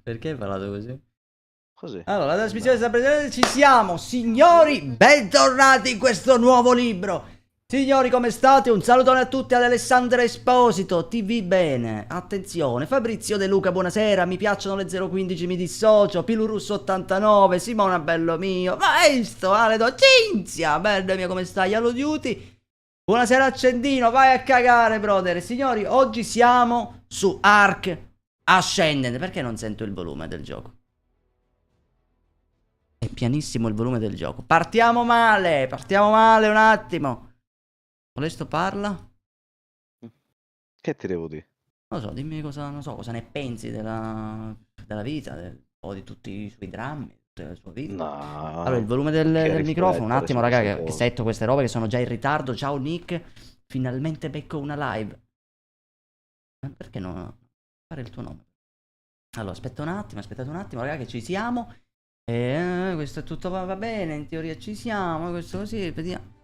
Perché hai parlato così? Così. Allora, la trasmissione sta prendendo, ci siamo, signori, bentornati in questo nuovo libro. Signori, come state? Un salutone a tutti ad Alessandro Esposito, TV Bene, attenzione, Fabrizio De Luca, buonasera, mi piacciono le 015, mi dissocio, Pilurusso 89, Simona bello mio, Maestro, Aledo, Cinzia, bello mio, come stai? Allo Duty, buonasera Accendino, vai a cagare, brother. Signori, oggi siamo su Ark Ascendant, perché non sento il volume del gioco? È pianissimo il volume del gioco. Partiamo male un attimo. Molesto parla? Che ti devo dire? Non lo so, dimmi cosa, non so, cosa ne pensi della vita, o di tutti i suoi drammi, della sua vita. No. Allora, il volume del microfono, un attimo, raga, che setto queste robe che sono già in ritardo. Ciao Nick, finalmente becco una live. Perché non fare il tuo nome? Allora, aspetta un attimo, aspettate un attimo, raga, che ci siamo. Questo è tutto va bene, in teoria ci siamo, questo così, vediamo.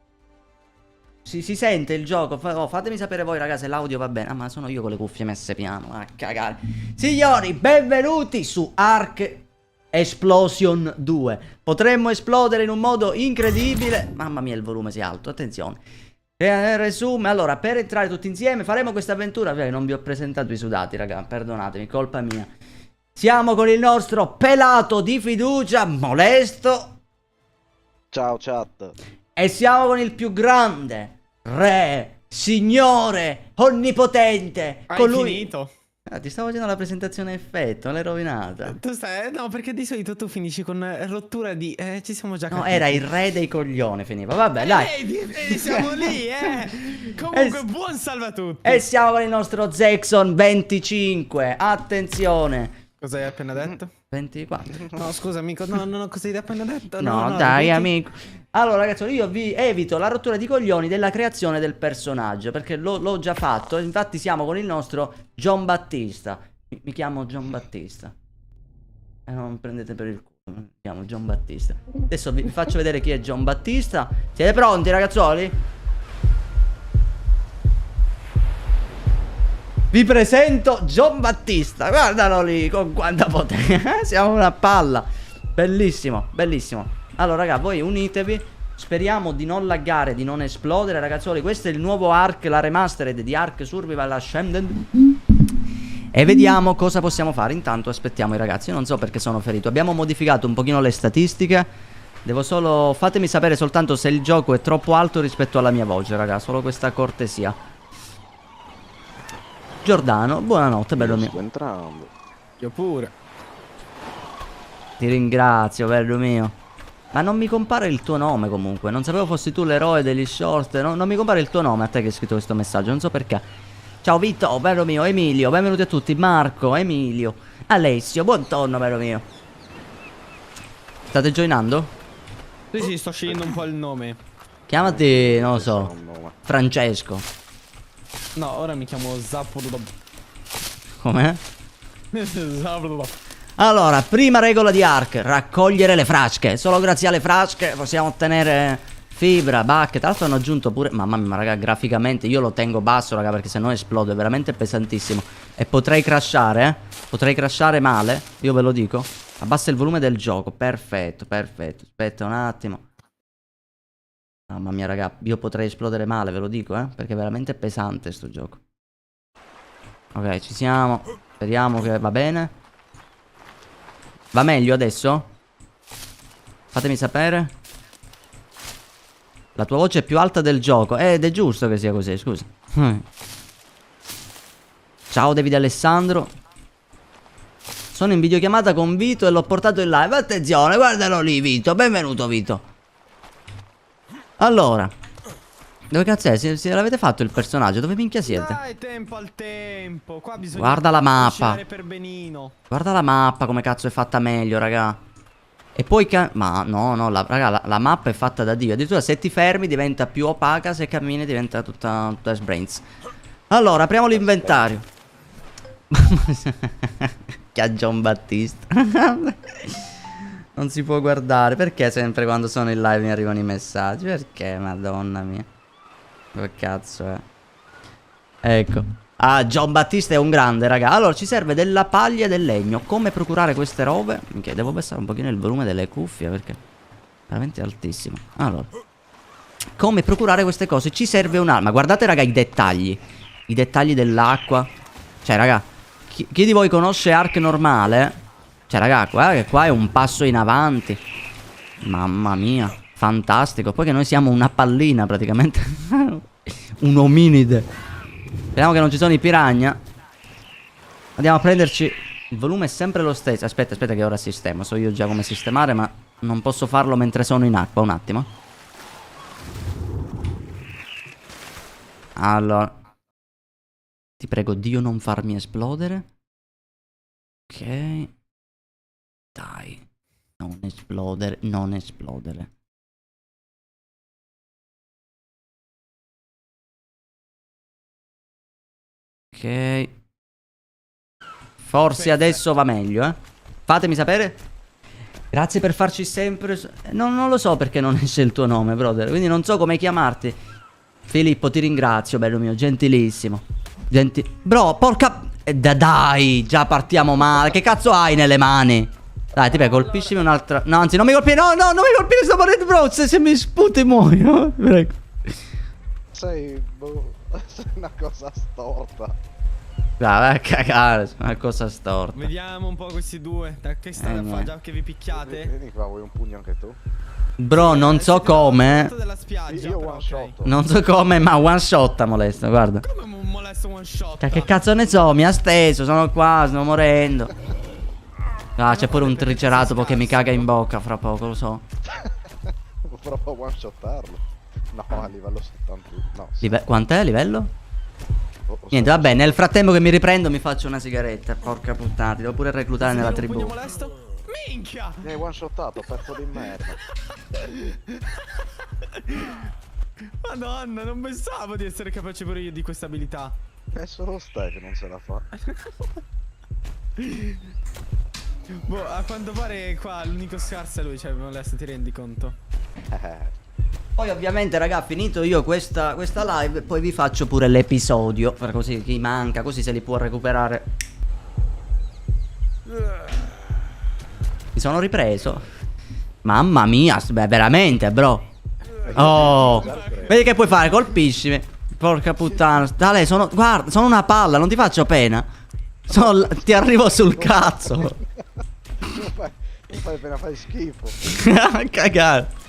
Si sente il gioco, fatemi sapere voi ragazzi se l'audio va bene. Ah, ma sono io con le cuffie messe piano, a cagare. Signori, benvenuti su Ark Explosion 2. Potremmo esplodere in un modo incredibile. Mamma mia, il volume si è alto, attenzione. Resume, allora, per entrare tutti insieme faremo questa avventura. Non vi ho presentato i sudati, raga, perdonatemi, colpa mia. Siamo con il nostro pelato di fiducia, Molesto. Ciao chat. E siamo con il più grande, re, signore, onnipotente. Hai Colui... finito? Ti stavo facendo la presentazione a effetto, l'hai rovinata. Tu stai... No, perché di solito tu finisci con rottura di... ci siamo già capiti. No, era il re dei coglioni, finiva. Vabbè, dai. Siamo lì, Comunque, buon salve a tutti. E siamo con il nostro Zexon 25. Attenzione. Cosa hai appena detto? 24. No, scusa, amico. No, cosa hai appena detto? No, dai, amico. Allora, ragazzi, io vi evito la rottura di coglioni della creazione del personaggio, perché l'ho già fatto. Infatti siamo con il nostro John Battista. Mi chiamo John Battista. E non prendete per il culo. Mi chiamo John Battista. Adesso vi faccio vedere chi è John Battista. Siete pronti, ragazzoli? Vi presento John Battista. Guardalo lì, con quanta potenza. Siamo una palla. Bellissimo, bellissimo. Allora, raga, voi unitevi. Speriamo di non laggare, di non esplodere, ragazzoli. Questo è il nuovo Ark, la remastered di Ark Survival Ascendant. E vediamo cosa possiamo fare. Intanto aspettiamo i ragazzi. Io non so perché sono ferito. Abbiamo modificato un pochino le statistiche. Devo solo... Fatemi sapere soltanto se il gioco è troppo alto rispetto alla mia voce, raga. Solo questa cortesia. Giordano, buonanotte, bello mio. Sto entrando. Io pure. Ti ringrazio, bello mio. Ma non mi compare il tuo nome comunque. Non sapevo fossi tu l'eroe degli short. Non mi compare il tuo nome a te che hai scritto questo messaggio. Non so perché. Ciao Vito, bello mio. Emilio, benvenuti a tutti. Marco, Emilio, Alessio, buongiorno, bello mio. State joinando? Sì, sto scegliendo un po' il nome. Chiamati, non lo so, Francesco. No, ora mi chiamo Zappo. Com'è? Zappo. Allora, prima regola di Ark, raccogliere le frasche. Solo grazie alle frasche possiamo ottenere fibra, bacche. Tra l'altro hanno aggiunto pure... Mamma mia, raga, graficamente io lo tengo basso, raga, perché sennò esplode, è veramente pesantissimo. E potrei crashare, Potrei crashare male, io ve lo dico. Abbassa il volume del gioco, perfetto, perfetto. Aspetta un attimo. Mamma mia, raga, io potrei esplodere male, ve lo dico, perché è veramente pesante sto gioco. Ok, ci siamo. Speriamo che va bene. Va meglio adesso? Fatemi sapere. La tua voce è più alta del gioco. Ed è giusto che sia così, scusa. Ciao Davide Alessandro. Sono in videochiamata con Vito e l'ho portato in live. Attenzione, guardalo lì Vito. Benvenuto Vito. Allora, dove cazzo è? Se l'avete fatto il personaggio, dove minchia siete? Dai, tempo al tempo. Qua bisogna... Guarda la mappa. Per benino. Guarda la mappa come cazzo è fatta meglio, raga. E poi ma no, raga, la mappa è fatta da Dio. Addirittura se ti fermi diventa più opaca, se cammini diventa tutta sbrains. Allora, apriamo l'inventario. Che ha John Battista. Non si può guardare. Perché sempre quando sono in live mi arrivano i messaggi? Perché, madonna mia. Che cazzo è? Ecco. Ah, John Battista è un grande, raga. Allora, ci serve della paglia e del legno. Come procurare queste robe? Minchia, devo abbassare un pochino il volume delle cuffie perché è veramente altissimo. Allora, come procurare queste cose? Ci serve un'arma. Guardate, raga, i dettagli. I dettagli dell'acqua. Cioè, raga, chi di voi conosce Ark normale? Cioè, raga, guarda che qua è un passo in avanti. Mamma mia, fantastico. Poi che noi siamo una pallina, praticamente. Un ominide. Speriamo che non ci sono i piranha. Andiamo a prenderci. Il volume è sempre lo stesso. Aspetta che ora sistemo. So io già come sistemare, ma non posso farlo mentre sono in acqua. Un attimo. Allora, ti prego, Dio, non farmi esplodere. Ok. Dai. Non esplodere, non esplodere. Ok. Forse adesso va meglio, eh. Fatemi sapere. Grazie per farci sempre. Non lo so perché non esce il tuo nome, brother. Quindi non so come chiamarti. Filippo, ti ringrazio, bello mio, gentilissimo. Bro, porca... dai, già partiamo male. Che cazzo hai nelle mani? Dai, ti prego, colpiscimi un'altra... No, anzi, non mi colpire. No, non mi colpire, sto morendo, bro. Se mi sputi muoio. Prego. Sei una cosa storta. Vai a cagare, una cosa storta. Vediamo un po' questi due. Che state a fare già che vi picchiate? Vieni qua, vuoi un pugno anche tu? Bro, non so come. Io one shot. Non so come, ma one shot molesta, guarda. Come molesto one shot? Che cazzo ne so, mi ha steso, sono qua, sto morendo. Ah, c'è pure un triceratopo che mi caga in bocca fra poco, lo so. Proprio one shotarlo. No, a livello 71. No, quant'è livello? Niente, vabbè, nel frattempo che mi riprendo mi faccio una sigaretta. Porca puttana, ti devo pure reclutare nella tribù. Minchia! Mi hai one shotato, pezzo di merda. Madonna, non pensavo di essere capace pure io di questa abilità. È solo ste che non se la fa. Boh, a quanto pare qua l'unico scarso è lui, cioè molesto, ti rendi conto? Poi ovviamente, raga, finito io questa live, poi vi faccio pure l'episodio, per così chi manca, così se li può recuperare. Mi sono ripreso. Mamma mia, beh, veramente, bro. Oh, vedi che puoi fare? Colpiscimi. Porca puttana. Dale, guarda, sono una palla, non ti faccio pena. Ti arrivo sul cazzo. Non fai pena, fai schifo. Cagare.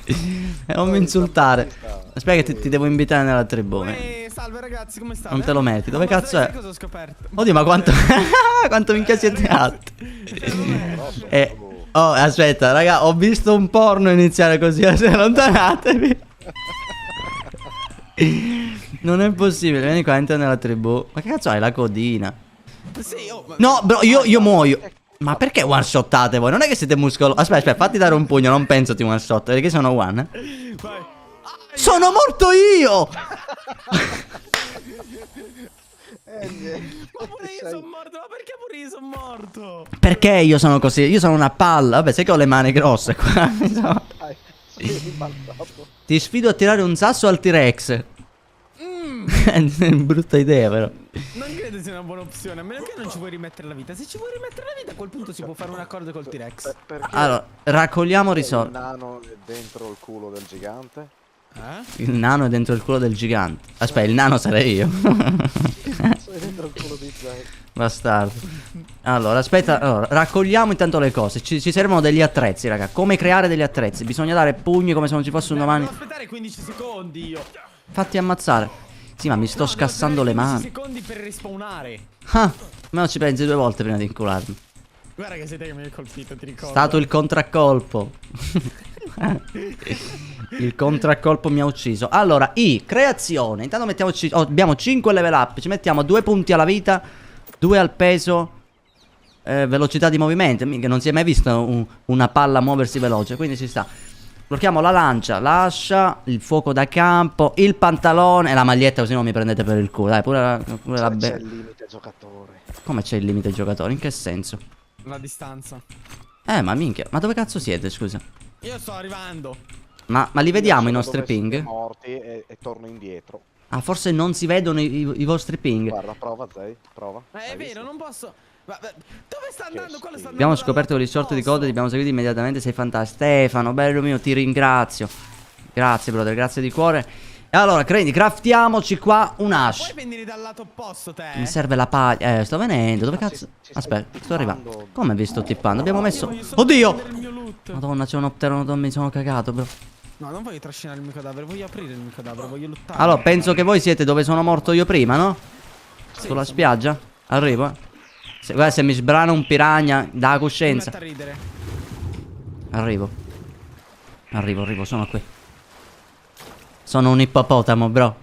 Non mi insultare. Aspetta che ti devo invitare nella tribù. Salve ragazzi, come state? Non te lo meriti. Dove cazzo è? Cosa ho scoperto? Oddio, ma quanto quanto minchia siete alti. Oh, aspetta, raga, ho visto un porno iniziare così. Allontanatevi. Non è possibile. Vieni qua, entra nella tribù. Ma che cazzo hai, la codina? No, bro, io muoio. Ma perché one shottate voi? Non è che siete muscolosi. Aspetta, fatti dare un pugno. Non penso ti one shot. Perché sono one. Sono morto io. Ma pure io sono morto. Ma perché pure io sono morto? Perché io sono così? Io sono una palla. Vabbè, sai che ho le mani grosse qua. Ti sfido a tirare un sasso al T-Rex. Brutta idea, però. Non credo sia una buona opzione. A meno che non ci vuoi rimettere la vita. Se ci vuoi rimettere la vita, a quel punto si può fare un accordo col T-Rex. Allora, raccogliamo risorse. Il nano è dentro il culo del gigante. Il nano è dentro il culo del gigante. Aspetta, il nano sarei io. Sei dentro il culo di Zay. Bastardo. Allora, aspetta. Allora, raccogliamo intanto le cose. Ci servono degli attrezzi, raga. Come creare degli attrezzi? Bisogna dare pugni come se non ci fosse un domani. Devo aspettare 15 secondi io. Fatti ammazzare. Sì, ma mi sto scassando le mani. 15 secondi per respawnare. Ah, ma ci pensi 2 volte prima di incularmi. Guarda che sei te che mi hai colpito, ti ricordo. Stato il contraccolpo. Il contraccolpo mi ha ucciso. Allora, creazione. Intanto mettiamoci... abbiamo 5 level up. Ci mettiamo 2 punti alla vita, 2 al peso, velocità di movimento. Minchia, non si è mai visto una palla muoversi veloce, quindi ci sta. Blocchiamo la lancia, l'ascia, il fuoco da campo, il pantalone e la maglietta, così non mi prendete per il culo. Dai, pure la c'è il limite giocatore. Come c'è il limite giocatore? In che senso? La distanza. Ma minchia, ma dove cazzo siete, scusa? Io sto arrivando. Ma li vediamo i nostri ping? Morti e torno indietro. Ah, forse non si vedono i vostri ping. Guarda, prova Zay, prova. È Hai vero, visto? non posso. Dove sta andando? Quello sta andando Abbiamo scoperto che il sorte di code, ti abbiamo seguito immediatamente, sei fantastico. Stefano, bello mio, ti ringrazio. Grazie, brother, grazie di cuore. E allora, quindi, craftiamoci qua un Puoi hash. venire dall'altro opposto, te? Mi serve la paglia. Sto venendo, dove cazzo? ci stai Aspetta, sto arrivando. tippando. Come vi sto tippando? Abbiamo messo... Voglio solo Oddio! prendere il mio loot. Madonna, c'è un pteranodon, mi sono cagato, bro. No, non voglio trascinare il mio cadavere, voglio aprire il mio cadavere, voglio lottare. Allora, penso che voi siete dove sono morto io prima, no? Sì, Sulla sono- spiaggia? Arrivo, guarda, se mi sbrana un piranha, da Mi coscienza. metto a ridere. Arrivo, arrivo, sono qui. Sono un ippopotamo, bro.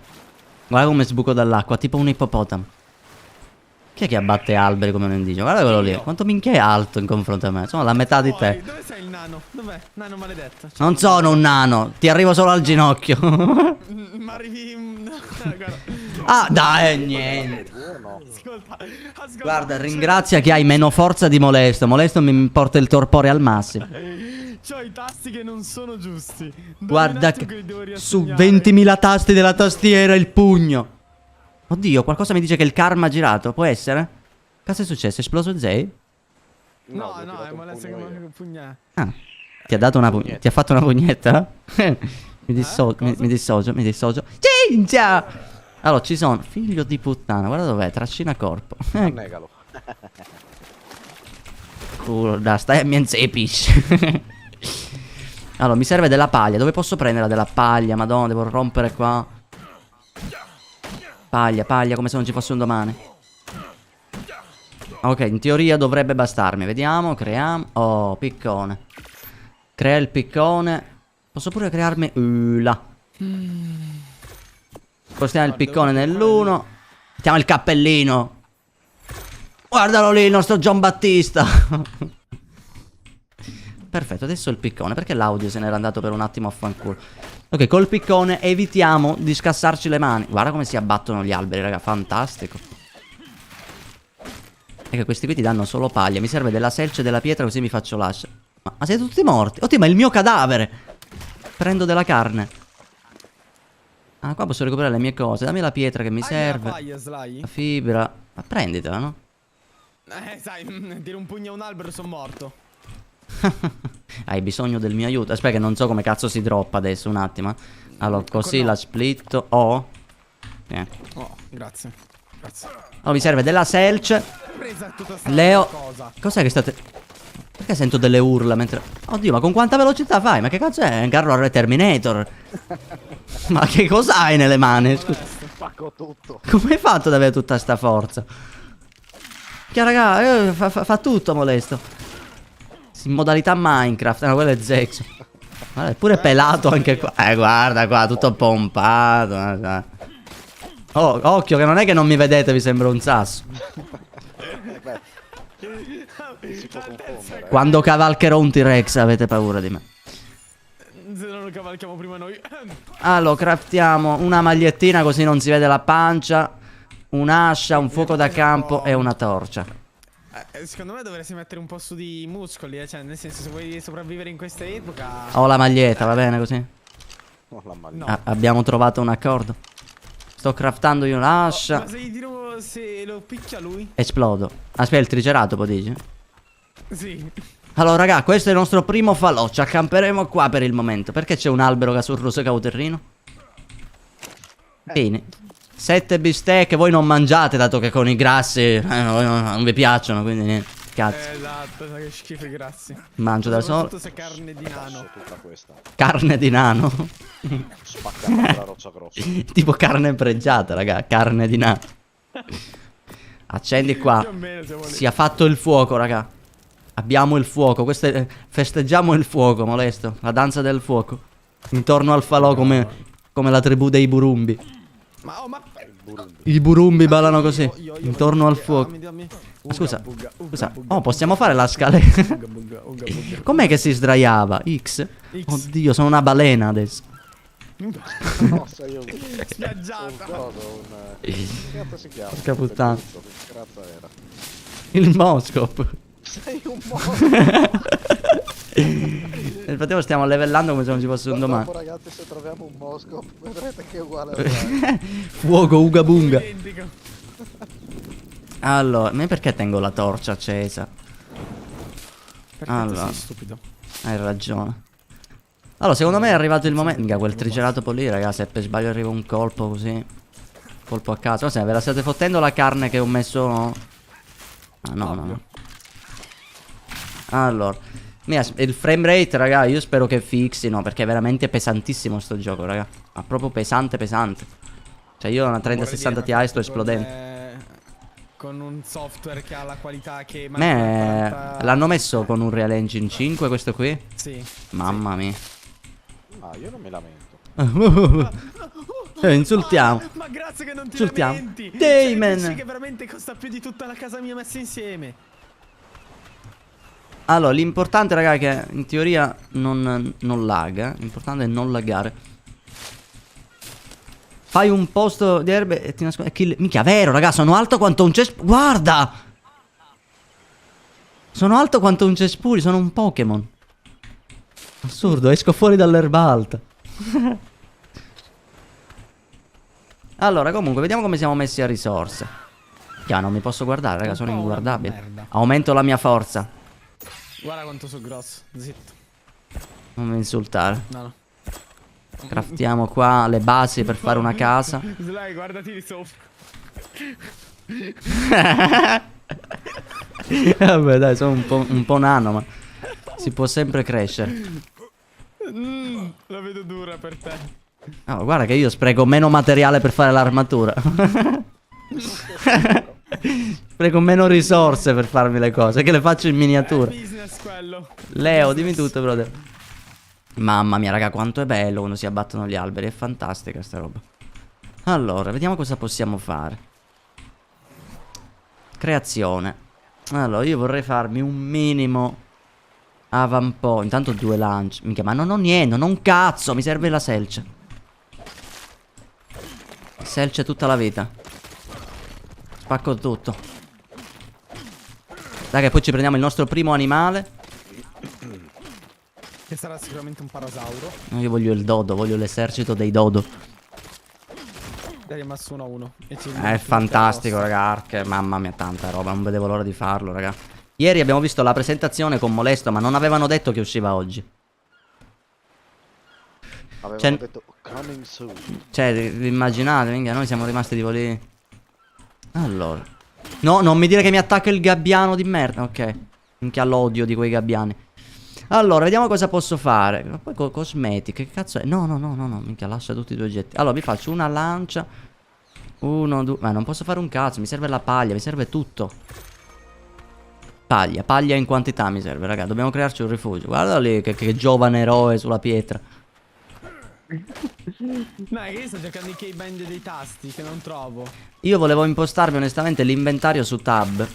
Guarda come sbuco dall'acqua, tipo un ippopotamo. Chi è che abbatte alberi come un indigeno? Guarda quello lì. Quanto minchia è alto in confronto a me. Sono la metà di te. Dove sei il nano? Dov'è? Nano maledetto. Non sono un nano, ti arrivo solo al ginocchio. Ma arrivi. Guarda. Ah, dai, niente. Buono. Ascolta. Guarda, ringrazia che hai meno forza di Molesto. Molesto mi porta il torpore al massimo. C'ho i tasti che non sono giusti. Dammi un Guarda attimo che li devo su riassegnare. 20.000 tasti della tastiera il pugno. Oddio, qualcosa mi dice che il karma ha girato. Può essere? Cosa è successo? È esploso Zay? No, gli ho no, tirato è un molesta che pugno mi io. pugnale. Ah, ti ha dato una ti ha fatto una pugnetta? mi cosa? mi dissocio. Cinzia! Allora, ci sono. Figlio di puttana, guarda dov'è, trascina corpo. Annegalo. Da stai a mienzepish. Allora, mi serve della paglia. Dove posso prendere della paglia? Madonna, devo rompere qua. Paglia, come se non ci fosse un domani. Ok, in teoria dovrebbe bastarmi. Vediamo, creiamo. Oh, piccone. Crea il piccone. Posso pure crearmi là. Spostiamo il piccone nell'1. Mettiamo il cappellino. Guardalo lì, il nostro Gian Battista. Perfetto, adesso il piccone. Perché l'audio se n'era andato per un attimo a fanculo? Ok, col piccone evitiamo di scassarci le mani. Guarda come si abbattono gli alberi, raga, fantastico. E che questi qui ti danno solo paglia. Mi serve della selce e della pietra così mi faccio l'ascia. Ma siete tutti morti? Oddio, ma è il mio cadavere. Prendo della carne. Ah, qua posso recuperare le mie cose. Dammi la pietra che mi serve. Paglia, Sly? La fibra. Ma prenditela, no? Sai, dire un pugno a un albero sono morto. Hai bisogno del mio aiuto. Aspetta che non so come cazzo si droppa adesso, un attimo. Allora, così no. la splitto. Oh. Oh, grazie. Grazie. Allora, mi serve della selce. Presa tutta sta Leo. cosa. Cos'è che state... Perché sento delle urla mentre... Oddio, ma con quanta velocità fai? Ma che cazzo è? Un carro a Terminator? Ma che cosa hai nelle mani? Scusa. Spacco tutto. Come hai fatto ad avere tutta sta forza? Che raga, fa tutto Molesto. In modalità Minecraft. No, quello è Zex. Guarda, è pure pelato anche qua. Guarda qua, tutto pompato. Oh, occhio che non è che non mi vedete, vi sembra un sasso. Beh, si può confondere. Quando cavalcherò un T-Rex avete paura di me. Se non lo cavalchiamo prima noi. Allora, craftiamo una magliettina così non si vede la pancia. Un'ascia, un fuoco da campo e una torcia. Secondo me dovresti mettere un po' su di muscoli, cioè nel senso se vuoi sopravvivere in questa epoca. Ho la maglietta, va bene così? Oh, la maglia. No. Abbiamo trovato un accordo. Sto craftando io un'ascia. Ma se lo picchia lui? Esplodo. Aspetta, il triceratopo dici? Sì. Allora raga, questo è il nostro primo falò. Ci accamperemo qua per il momento. Perché c'è un albero che ha sul rosecao terrino? Bene. 7 bistecche, voi non mangiate dato che con i grassi non vi piacciono, quindi niente. Cazzo. Esatto, che schifo, grazie. Mangio da solo. Soprattutto se carne di nano. Tutta questa. Carne di nano. Spaccata la roccia grossa. Tipo carne pregiata, raga. Carne di nano. Accendi qua. Più o meno siamo lì. Si è fatto il fuoco, raga. Abbiamo il fuoco. Festeggiamo il fuoco, Molesto. La danza del fuoco. Intorno al falò come la tribù dei Burumbi. Ma I Burumbi ballano così. io Intorno al fuoco. Ma scusa. Scusa. Oh, possiamo fare la scaletta? Com'è che si sdraiava? X? Oddio, sono una balena adesso. No, sei un Spiaggiata. coso, che cazzo si chiama? Porca puttana. Che razza era? Il Moscop. Sei un mostro. Nel frattempo stiamo livellando come se non ci fosse un domani. Dopo, ragazzi, se troviamo un Mosco, vedrete che è uguale a Ryan. Fuoco uga bunga. Identico. Allora, ma perché tengo la torcia accesa? Perché Allora. sei stupido. Hai ragione. Allora, secondo me è arrivato il momento. Mica quel triceratopo lì, raga. Se per sbaglio arriva un colpo così. Colpo a caso. Ma se ve la state fottendo la carne che ho messo. Ah, no, no, no. Allora. Il frame rate, raga, io spero che fixino. Perché è veramente pesantissimo sto gioco, raga. Ma proprio pesante, pesante. Cioè, io una 3060 Ti sto esplodendo. Con un software che ha la qualità che... L'hanno messo con un Real Engine 5 questo qui? Sì. Mamma mia. Ah, io non mi lamento. Insultiamo. Ma grazie che non ti Insultiamo. lamenti. Damon. Cioè, che veramente costa più di tutta la casa mia messa insieme. Allora, l'importante, raga, è che in teoria non laga. L'importante è non lagare. Fai un posto di erbe e ti nascondi. Mica, vero, raga, sono alto quanto un cespuglio. Guarda! Sono alto quanto un cespuglio, sono un Pokémon. Assurdo, esco fuori dall'erba alta. Allora, comunque, vediamo come siamo messi a risorse. Chiaro, non mi posso guardare, raga, sono inguardabile. Merda. Aumento la mia forza. Guarda quanto sono grosso. Zitto. Non mi insultare. No, no. Craftiamo qua le basi per fare una casa. Sly, guardati di sopra. Vabbè, dai, sono un po' nano, ma si può sempre crescere. La vedo dura per te. Oh, guarda che io spreco meno materiale per fare l'armatura. Spreco meno risorse per farmi le cose, che le faccio in miniatura. Business quello. Leo, dimmi tutto, brother. Mamma mia, raga, quanto è bello quando si abbattono gli alberi. È fantastica sta roba. Allora, vediamo cosa possiamo fare. Creazione. Allora, io vorrei farmi un minimo avampo. Intanto 2 lanci. Mica, ma non ho niente, non un cazzo. Mi serve la selce. Selce tutta la vita. Spacco tutto. Dai, che poi ci prendiamo il nostro primo animale. Che sarà sicuramente un parasauro. No, io voglio il dodo, voglio l'esercito dei dodo. È rimasto 1-1. È fantastico, raga, Ark. Mamma mia, tanta roba, non vedevo l'ora di farlo, raga. Ieri abbiamo visto la presentazione con Molesto, ma non avevano detto che usciva oggi. Avevano detto coming soon. Cioè, vi immaginate, minchia, noi siamo rimasti tipo lì. Allora. No, non mi dire che mi attacca il gabbiano di merda. Ok. Minchia, l'odio di quei gabbiani. Allora, vediamo cosa posso fare. Ma poi cosmetiche, che cazzo è? No, no, no, no, no, minchia, lascia tutti i tuoi oggetti. Allora, vi faccio una lancia. 1, 2. Ma non posso fare un cazzo, mi serve la paglia, mi serve tutto. Paglia in quantità mi serve, raga. Dobbiamo crearci un rifugio. Guarda lì, che giovane eroe sulla pietra. No, è che io sto cercando i keybind dei tasti che non trovo. Io volevo impostarmi onestamente l'inventario su tab.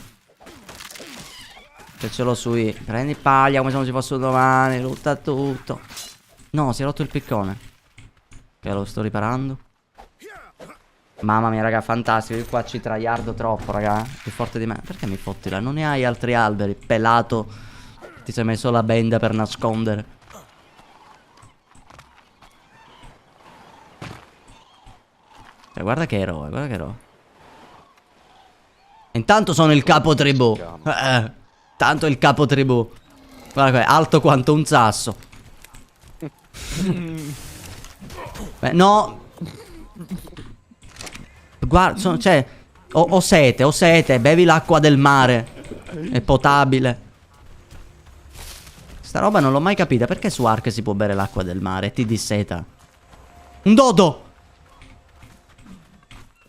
Che ce l'ho su I. Prendi paglia come se non ci fosse un domani. Lutta tutto. No, si è rotto il piccone. Che lo sto riparando. Mamma mia, raga, fantastico. Io qua ci traiardo troppo, raga. Più forte di me. Perché mi fotti là? Non ne hai altri alberi. Pelato. Ti sei messo la benda per nascondere. Cioè, guarda che eroe, guarda che eroe. Intanto sono il capo tribù. Tanto il capo tribù. Guarda qua, alto quanto un sasso. Beh, no. Guarda, cioè, ho sete, bevi l'acqua del mare. È potabile. Sta roba non l'ho mai capita. Perché su Ark si può bere l'acqua del mare? Ti disseta. Un dodo!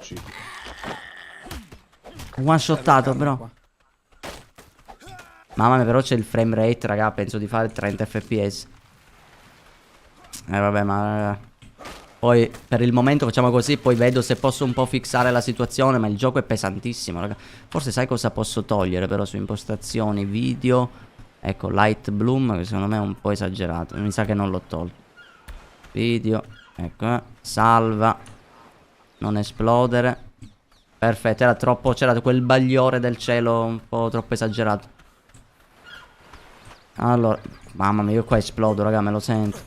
Sì. One shottato, però. Mamma mia, però c'è il frame rate, raga. Penso di fare 30 fps. Vabbè, ma poi per il momento facciamo così. Poi vedo se posso un po' fissare la situazione. Ma il gioco è pesantissimo, raga. Forse sai cosa posso togliere però su impostazioni, video. Ecco, light bloom, che secondo me è un po' esagerato. Mi sa che non l'ho tolto. Video, ecco, salva. Non esplodere. Perfetto, era troppo. C'era quel bagliore del cielo un po' troppo esagerato. Allora, mamma mia, io qua esplodo, raga, me lo sento.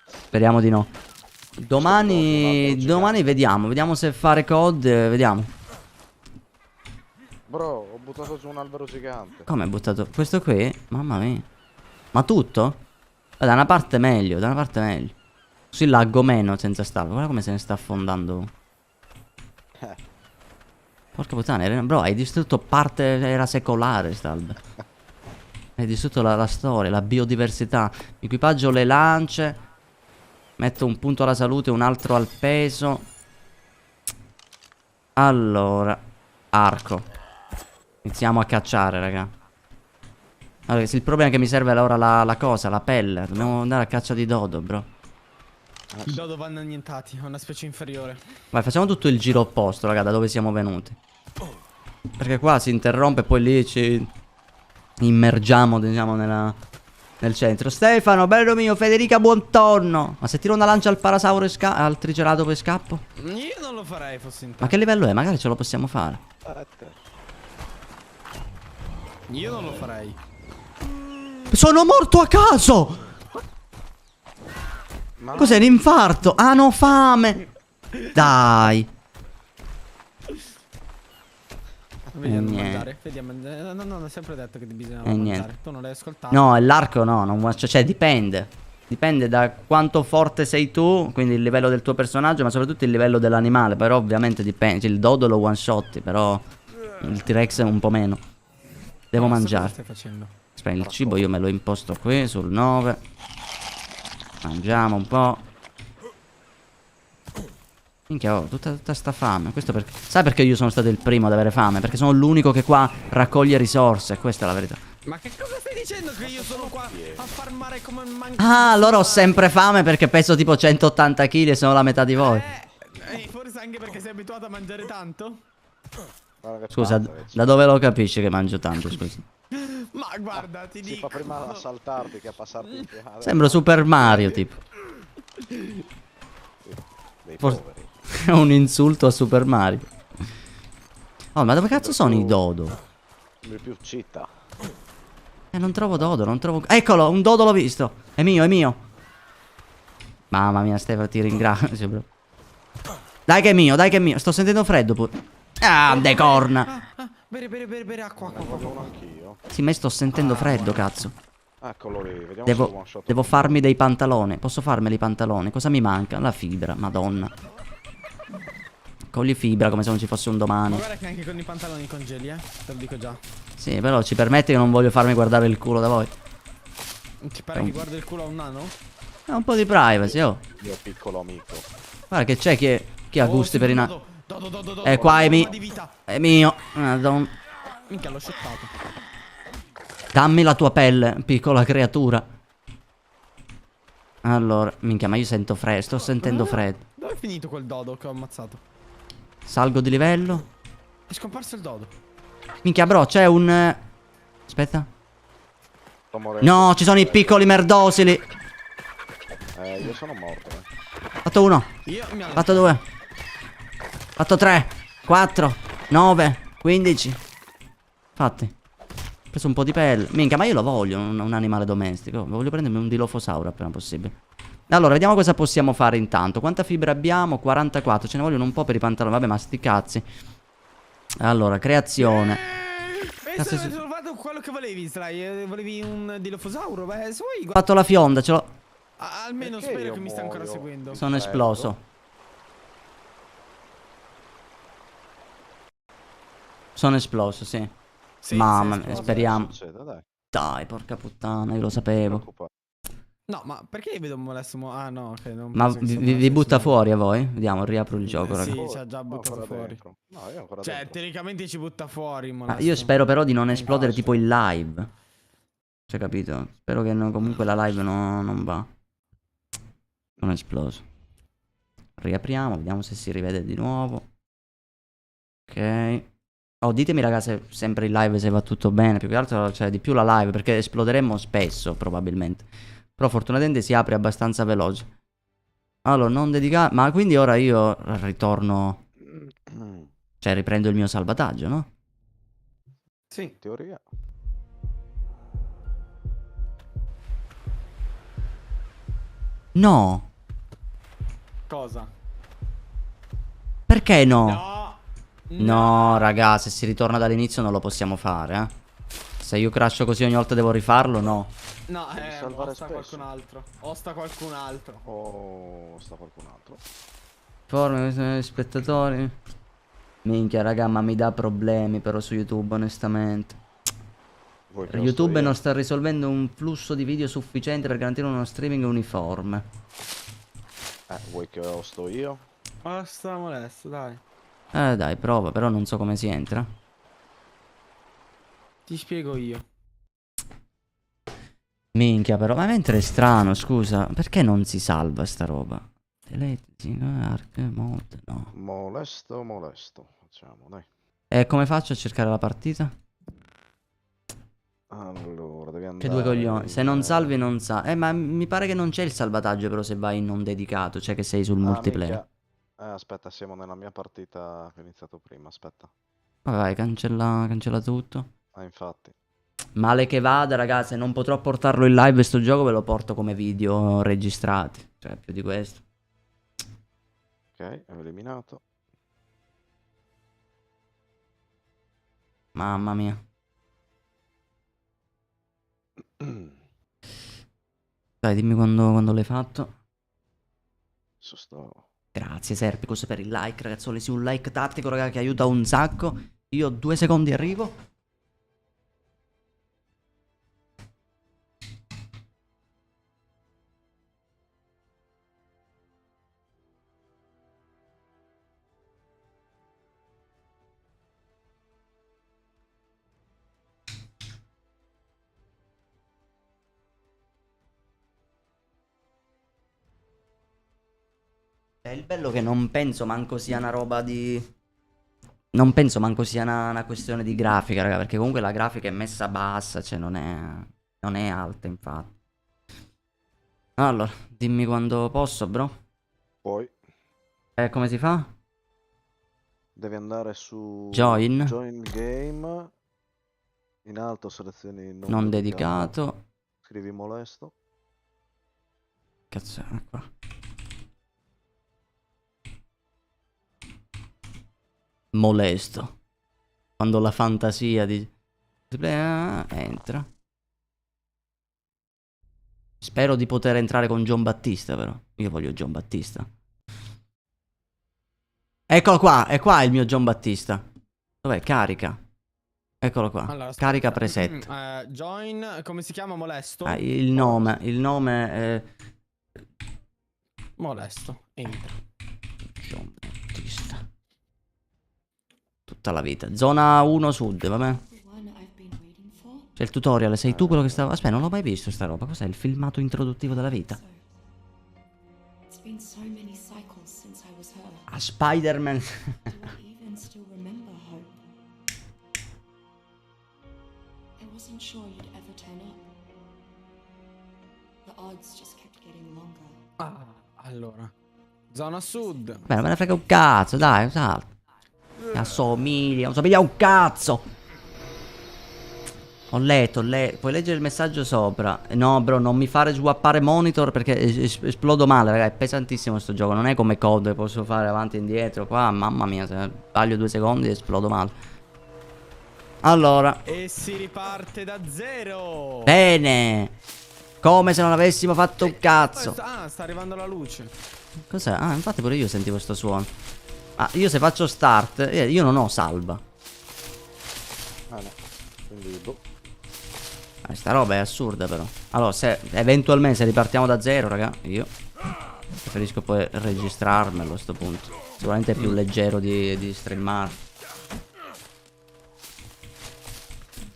Speriamo di no. Domani vediamo se fare COD, vediamo. Bro, ho buttato su un albero gigante. Come hai buttato? Questo qui? Mamma mia. Ma tutto? Da una parte meglio, da una parte meglio. Così laggo meno senza starlo. Guarda come se ne sta affondando. Porca puttana, bro, hai distrutto parte, era secolare st'albero. Hai distrutto la storia, la biodiversità. Equipaggio le lance. Metto un punto alla salute, un altro al peso. Allora, arco. Iniziamo a cacciare, raga. Allora, il problema è che mi serve ora la cosa, la pelle. Dobbiamo andare a caccia di dodo, bro. I dodo vanno annientati, è una specie inferiore. Vai, facciamo tutto il giro opposto, raga, da dove siamo venuti. Perché qua si interrompe e poi lì ci immergiamo, diciamo, nel centro. Stefano, bello mio, Federica, buon tonno. Ma se tiro una lancia al parasauro e al triceratopo e scappo? Io non lo farei, fossi in Ma te. che livello è? Magari ce lo possiamo fare. Io non lo farei. Sono morto a caso! Ma Cos'è, un infarto? Ah, no, fame! Dai. Vediamo niente. mandare. Vediamo. No, ho sempre detto che bisogna niente. mandare. Tu non l'hai ascoltato. No, l'arco no, cioè dipende. Dipende da quanto forte sei tu, quindi il livello del tuo personaggio, ma soprattutto il livello dell'animale. Però ovviamente dipende. Cioè, il dodo lo one shot, però il T-Rex è un po' meno. Devo mangiare. Cosa stai facendo? Aspetta, il cibo io me lo imposto qui sul 9. Mangiamo un po'. Minchia, ho tutta sta fame. Questo perché... Sai perché io sono stato il primo ad avere fame? Perché sono l'unico che qua raccoglie risorse. Questa è la verità. Ma che cosa stai dicendo? Che io sono qua a farmare come un Ah, allora ho sempre fame perché peso tipo 180 kg e sono la metà di voi. Forse anche perché sei abituato a mangiare tanto? Scusa, da dove lo capisci che mangio tanto, scusa? Ma guarda, ti si dico. fa prima a saltarti che a passarti in piada. Sembro Super Mario, tipo. Dei Forse- poveri. È un insulto a Super Mario. Oh, ma dove cazzo sono i dodo? Il più città. Non trovo dodo, non trovo... Eccolo, un dodo l'ho visto. È mio, è mio. Mamma mia, Stefano, ti ringrazio, bro. Dai che è mio, dai che è mio. Sto sentendo freddo pure. Ah, de corna. Bere acqua. Ne voglio uno anch'io. Sì, ma io sto sentendo freddo, cazzo. Eccolo lì, vediamo se lo one shot. Devo farmi dei pantaloni. Posso farmeli i pantaloni? Cosa mi manca? La fibra, madonna. Cogli fibra come se non ci fosse un Ma domani. guarda che anche con i pantaloni congeli, te lo dico già. Sì, però ci permette che non voglio farmi guardare il culo da voi. Ti pare che guarda il culo a un nano? È un po' di privacy, oh. Mio piccolo amico. Guarda che c'è chi ha gusti per i nani. Dodo. Qua è di mio. vita. È mio. Madonna. Minchia, l'ho shottato. Dammi la tua pelle, piccola creatura. Allora, minchia, ma io sento freddo. Sto sentendo freddo. Dove è finito quel dodo che ho ammazzato? Salgo di livello. È scomparso il dodo. Minchia, bro, c'è un... Aspetta. Sto morendo. No, ci sono i piccoli merdosili. Io sono morto. Fatto uno. Io mi hanno... Fatto due. Fatto 3, 4, 9, 15. Fatti. Ho preso un po' di pelle. Minchia, ma io lo voglio un animale domestico. Voglio prendermi un dilofosauro appena possibile. Allora, vediamo cosa possiamo fare intanto. Quanta fibra abbiamo? 44. Ce ne vogliono un po' per i pantaloni. Vabbè, ma sti cazzi. Allora, creazione. Penso di aver trovato quello che volevi, Sly. Volevi un dilofosauro? Beh, se vuoi... Ho fatto la fionda, ce l'ho. Almeno Perché spero io che mi stia ancora muoio? seguendo. Sono esploso. Sono esploso, sì. Sì, Mamma sì, mia, esploso. speriamo. Succede, dai. Dai, porca puttana, io lo sapevo. Preoccupare. No, ma perché vedo molestimo? Ah, no, ok. Non Ma penso che sia vi molesto, butta sì. fuori a voi? Vediamo, riapro il gioco, raga. Sì, ci ha già No, buttato ancora fuori. dentro. No, io ancora Cioè, dentro. teoricamente ci butta fuori, Ah, molesto. io spero però di non esplodere immagino. tipo in live. Cioè, capito? Spero che comunque la live non va. Non è esploso. Riapriamo, vediamo se si rivede di nuovo. Ok. Oh, ditemi raga se sempre in live se va tutto bene. Più che altro, cioè, di più la live, perché esploderemmo spesso, probabilmente. Però fortunatamente si apre abbastanza veloce. Allora, non dedicare... Ma quindi ora io ritorno... Cioè, riprendo il mio salvataggio, no? Sì. In teoria. No. Cosa? Perché no? No. No, raga, se si ritorna dall'inizio non lo possiamo fare, eh. Se io crasho così ogni volta devo rifarlo, no. No, salvare o sta spesso. qualcun altro. O sta qualcun altro. Oh, sta qualcun altro. Forme, spettatori. Minchia, raga, ma mi dà problemi però su YouTube, onestamente. Vuoi che lo YouTube sto io? non sta risolvendo un flusso di video sufficiente per garantire uno streaming uniforme. Vuoi che lo sto io? Ma sta molesto, dai. Dai, prova, però non so come si entra. Ti spiego io. Minchia, però, ma mentre è strano, scusa, perché non si salva sta roba? Delete, arc, mod, no. Molesto, molesto. Facciamo, dai. E come faccio a cercare la partita? Allora, devi andare... Che due coglioni. Se non in- salvi non sa. Ma mi pare che non c'è il salvataggio però se vai in non dedicato, cioè che sei sul multiplayer. minchia. Aspetta, siamo nella mia partita che ho iniziato prima, aspetta. Vai, cancella tutto. Infatti. Male che vada, ragazzi, non potrò portarlo in live sto gioco, ve lo porto come video registrati. Cioè, più di questo. Ok, ho eliminato. Mamma mia. Dai, dimmi quando l'hai fatto. Sto... Grazie Serpicus per il like, ragazzoli. Sì, un like tattico, raga, che aiuta un sacco. Io 2 secondi arrivo. È il bello che non penso manco sia una roba di... Non penso manco sia una questione di grafica, raga, perché comunque la grafica è messa bassa, cioè non è alta, infatti. Allora, dimmi quando posso, bro. Poi Come si fa? devi andare su Join. Join Game. In alto selezioni Non dedicato. Scrivi molesto. Cazzo è qua. Molesto. Quando la fantasia di... entra. Spero di poter entrare con John Battista, però. Io voglio John Battista. Eccolo qua, è qua il mio John Battista. Dov'è? Carica. Eccolo qua. Allora, Carica preset. Join, come si chiama? Molesto? Il nome è... Molesto. Entra. John Battista. Tutta la vita. Zona 1 sud, vabbè. C'è il tutorial, sei tu quello che stava... Aspetta, non l'ho mai visto sta roba. Cos'è il filmato introduttivo della vita? Ah, Spider-Man. Ah, allora. Zona sud. Beh, non me ne frega un cazzo, dai, salta. Assomiglia un cazzo. Ho letto, puoi leggere il messaggio sopra. No, bro, non mi fare swappare monitor perché esplodo male, raga. È pesantissimo sto gioco. Non è come COD, posso fare avanti e indietro. Qua, mamma mia, se sbaglio 2 secondi esplodo male. Allora. E si riparte da zero. Bene. Come se non avessimo fatto un cazzo. Ah, sta arrivando la luce. Cos'è? Ah, infatti pure io sentivo sto suono. Ah, io se faccio start, io non ho salva. Ah no. Quindi boh. Sta roba è assurda però. Allora, se eventualmente se ripartiamo da zero, raga, io preferisco poi registrarmelo a sto punto. Sicuramente è più leggero di streamare.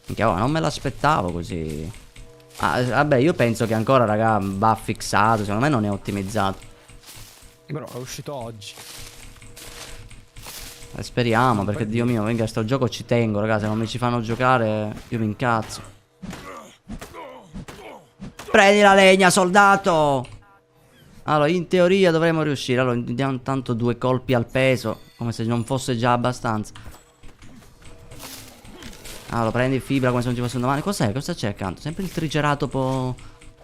Minchia, non me l'aspettavo così. Ah, vabbè, io penso che ancora, raga, va fissato. Secondo me non è ottimizzato. Però è uscito oggi. Speriamo, perché Dio mio, venga, sto gioco ci tengo, raga. Se non mi ci fanno giocare, io mi incazzo. Prendi la legna, soldato! Allora, in teoria dovremmo riuscire. Allora, diamo tanto 2 colpi al peso, come se non fosse già abbastanza. Allora, prendi fibra come se non ci fosse un domani. Cos'è? Cosa c'è accanto? Sempre il triceratopo.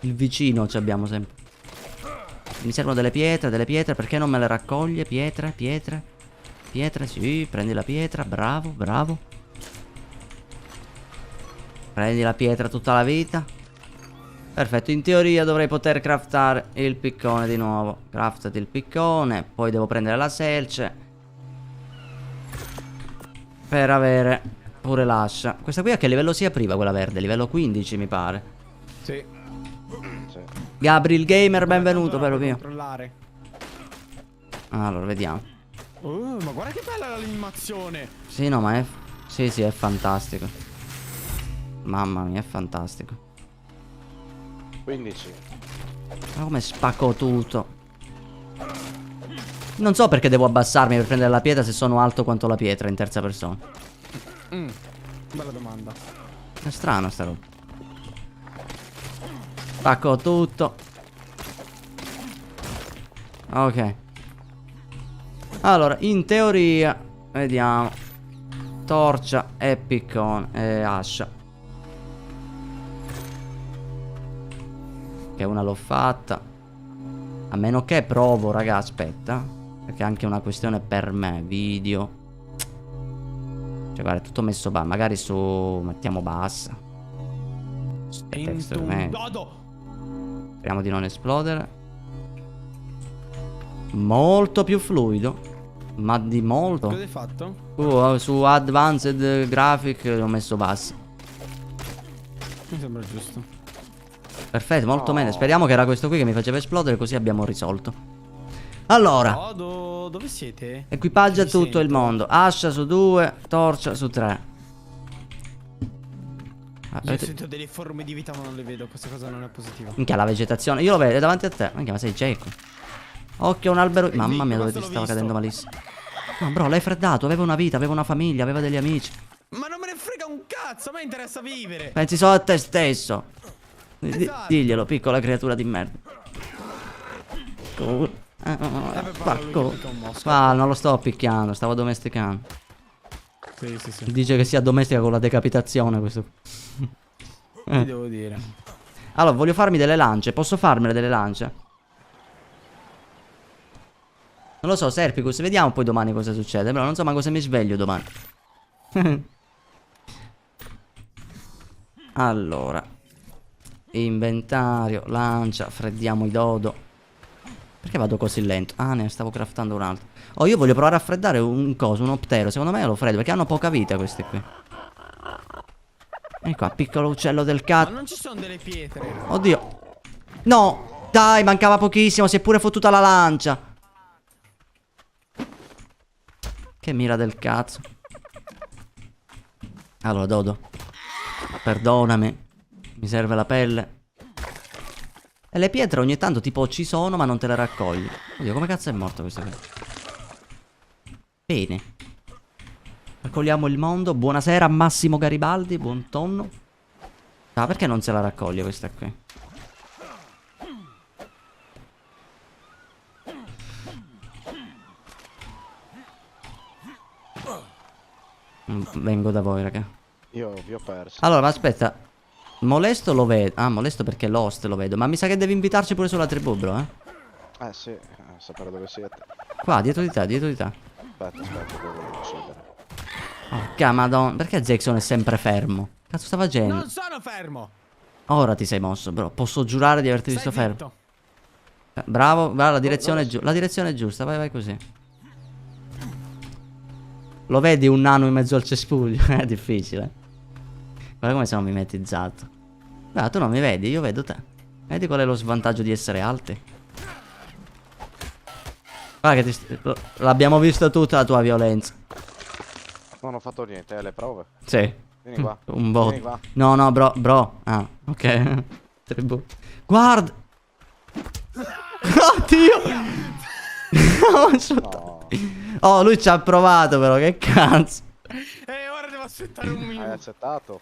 Il vicino ci abbiamo sempre. Mi servono delle pietre, perché non me le raccoglie? Pietre, sì, prendi la pietra, bravo, bravo. Prendi la pietra tutta la vita. Perfetto, in teoria dovrei poter craftare il piccone di nuovo. Craftati il piccone, poi devo prendere la selce per avere pure l'ascia. Questa qui a che livello si apriva quella verde? Livello 15 mi pare. Sì. Gabriel Gamer, benvenuto, bello mio. Controllare. Allora, vediamo. Ma guarda che bella l'animazione. Sì, no, ma è... Sì, è fantastico. Mamma mia, è fantastico. 15. Ma come spacco tutto. Non so perché devo abbassarmi per prendere la pietra se sono alto quanto la pietra in terza persona. Bella domanda. È strano sta roba. Spacco tutto. Ok. Allora, in teoria, vediamo. Torcia e piccone e ascia. Che una l'ho fatta. A meno che provo, raga, aspetta. Perché è anche una questione per me. Video. Cioè, guarda, è tutto messo magari su... Mettiamo bassa. Speriamo di non esplodere. Molto più fluido. Ma di molto. Cosa hai fatto? Su Advanced Graphic ho messo bassa. Mi sembra giusto. Perfetto, molto bene. Speriamo che era questo qui che mi faceva esplodere, così abbiamo risolto. Allora, dove siete? equipaggia tutto il mondo. Ascia su 2, torcia su 3. Io sento delle forme di vita ma non le vedo. Questa cosa non è positiva. Minchia, la vegetazione. Io lo vedo, è davanti a te. Minchia, ma sei cieco. Occhio, un albero. Mamma mia, dove ti stavo cadendo malissimo. No, bro, l'hai freddato. Aveva una vita, aveva una famiglia, aveva degli amici. Ma non me ne frega un cazzo. A me interessa vivere. Pensi solo a te stesso. Esatto. Diglielo, piccola creatura di merda. Spacco. Ah, non lo sto picchiando, stavo addomesticando. Sì. Dice che si addomestica con la decapitazione questo. Che devo dire? Allora, voglio farmi delle lance. Posso farmele delle lance? Non lo so, Serpicus, vediamo poi domani cosa succede. Però non so ma cosa mi sveglio domani. Allora, inventario, lancia, freddiamo i dodo. Perché vado così lento? Ah, ne stavo craftando un altro. Oh, io voglio provare a freddare un coso, un optero. Secondo me lo freddo, perché hanno poca vita questi qui. Vieni qua, piccolo uccello del cazzo. Ma non ci sono delle pietre. Oddio. No, dai, mancava pochissimo. Si è pure fottuta la lancia. Che mira del cazzo. Allora, Dodo, perdonami. Mi serve la pelle. E le pietre ogni tanto tipo ci sono ma non te le raccogli. Oddio, come cazzo è morto questo qui? Bene. Raccogliamo il mondo. Buonasera Massimo Garibaldi, buon tonno. Ah, perché non se la raccoglie questa qui? Vengo da voi, raga. Io vi ho perso. Allora, ma aspetta. Molesto lo vedo. Ah, Molesto perché Lost lo vedo. Ma mi sa che devi invitarci pure sulla tribù, bro, Sì, sapere dove siete. Qua, dietro di te, dietro di te. Aspetta, devo uccidere. Porca madonna. Perché Jackson è sempre fermo? Cazzo sta facendo? Non sono fermo. Ora ti sei mosso, bro. Posso giurare di averti visto fermo. Zitto. Bravo, va, la direzione la direzione è giusta, vai così. Lo vedi un nano in mezzo al cespuglio? È difficile. Guarda come sono mimetizzato. Guarda, tu non mi vedi, io vedo te. Vedi qual è lo svantaggio di essere alti? Guarda che l'abbiamo vista tutta la tua violenza. Non ho fatto niente, le prove. Sì. Vieni qua. Un bot. Vieni qua. No, bro. Ah, ok. Tribù. Guarda. Oddio. No. Oh, lui ci ha provato però, che cazzo. Ora devo aspettare un minuto. Hai accettato?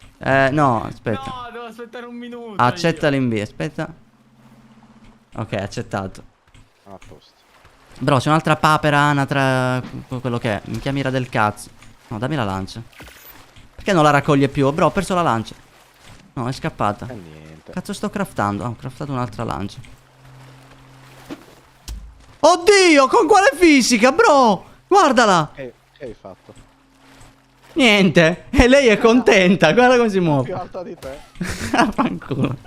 No, aspetta. No, devo aspettare un minuto. Accetta l'invio, aspetta. Ok, accettato. A posto. Bro, c'è un'altra papera anatra. Quello che è. Mi chiami del cazzo. No, dammi la lancia. Perché non la raccoglie più? Bro, ho perso la lancia. No, è scappata. E niente. Cazzo sto craftando? Ho craftato un'altra lancia. Oddio, con quale fisica, bro? Guardala. Che hai fatto? Niente. E lei è contenta. Guarda come si muove. Più alta di te. Fanculo.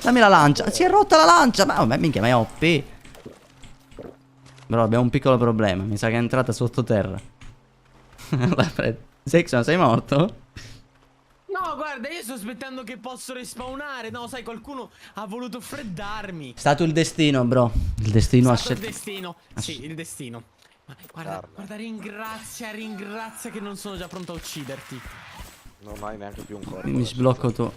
Dammi la lancia. Si è rotta la lancia. Ma vabbè, minchia, ma è OP. Però abbiamo un piccolo problema. Mi sa che è entrata sottoterra. Sexon, sei morto? No, guarda, io sto aspettando che posso respawnare. No, sai, qualcuno ha voluto freddarmi. È stato il destino, bro. Il destino ha È stato il scelto. destino. Sì, il destino. Ma guarda, ringrazia che non sono già pronto a ucciderti. Non hai neanche più un corpo. Mi sblocco tu.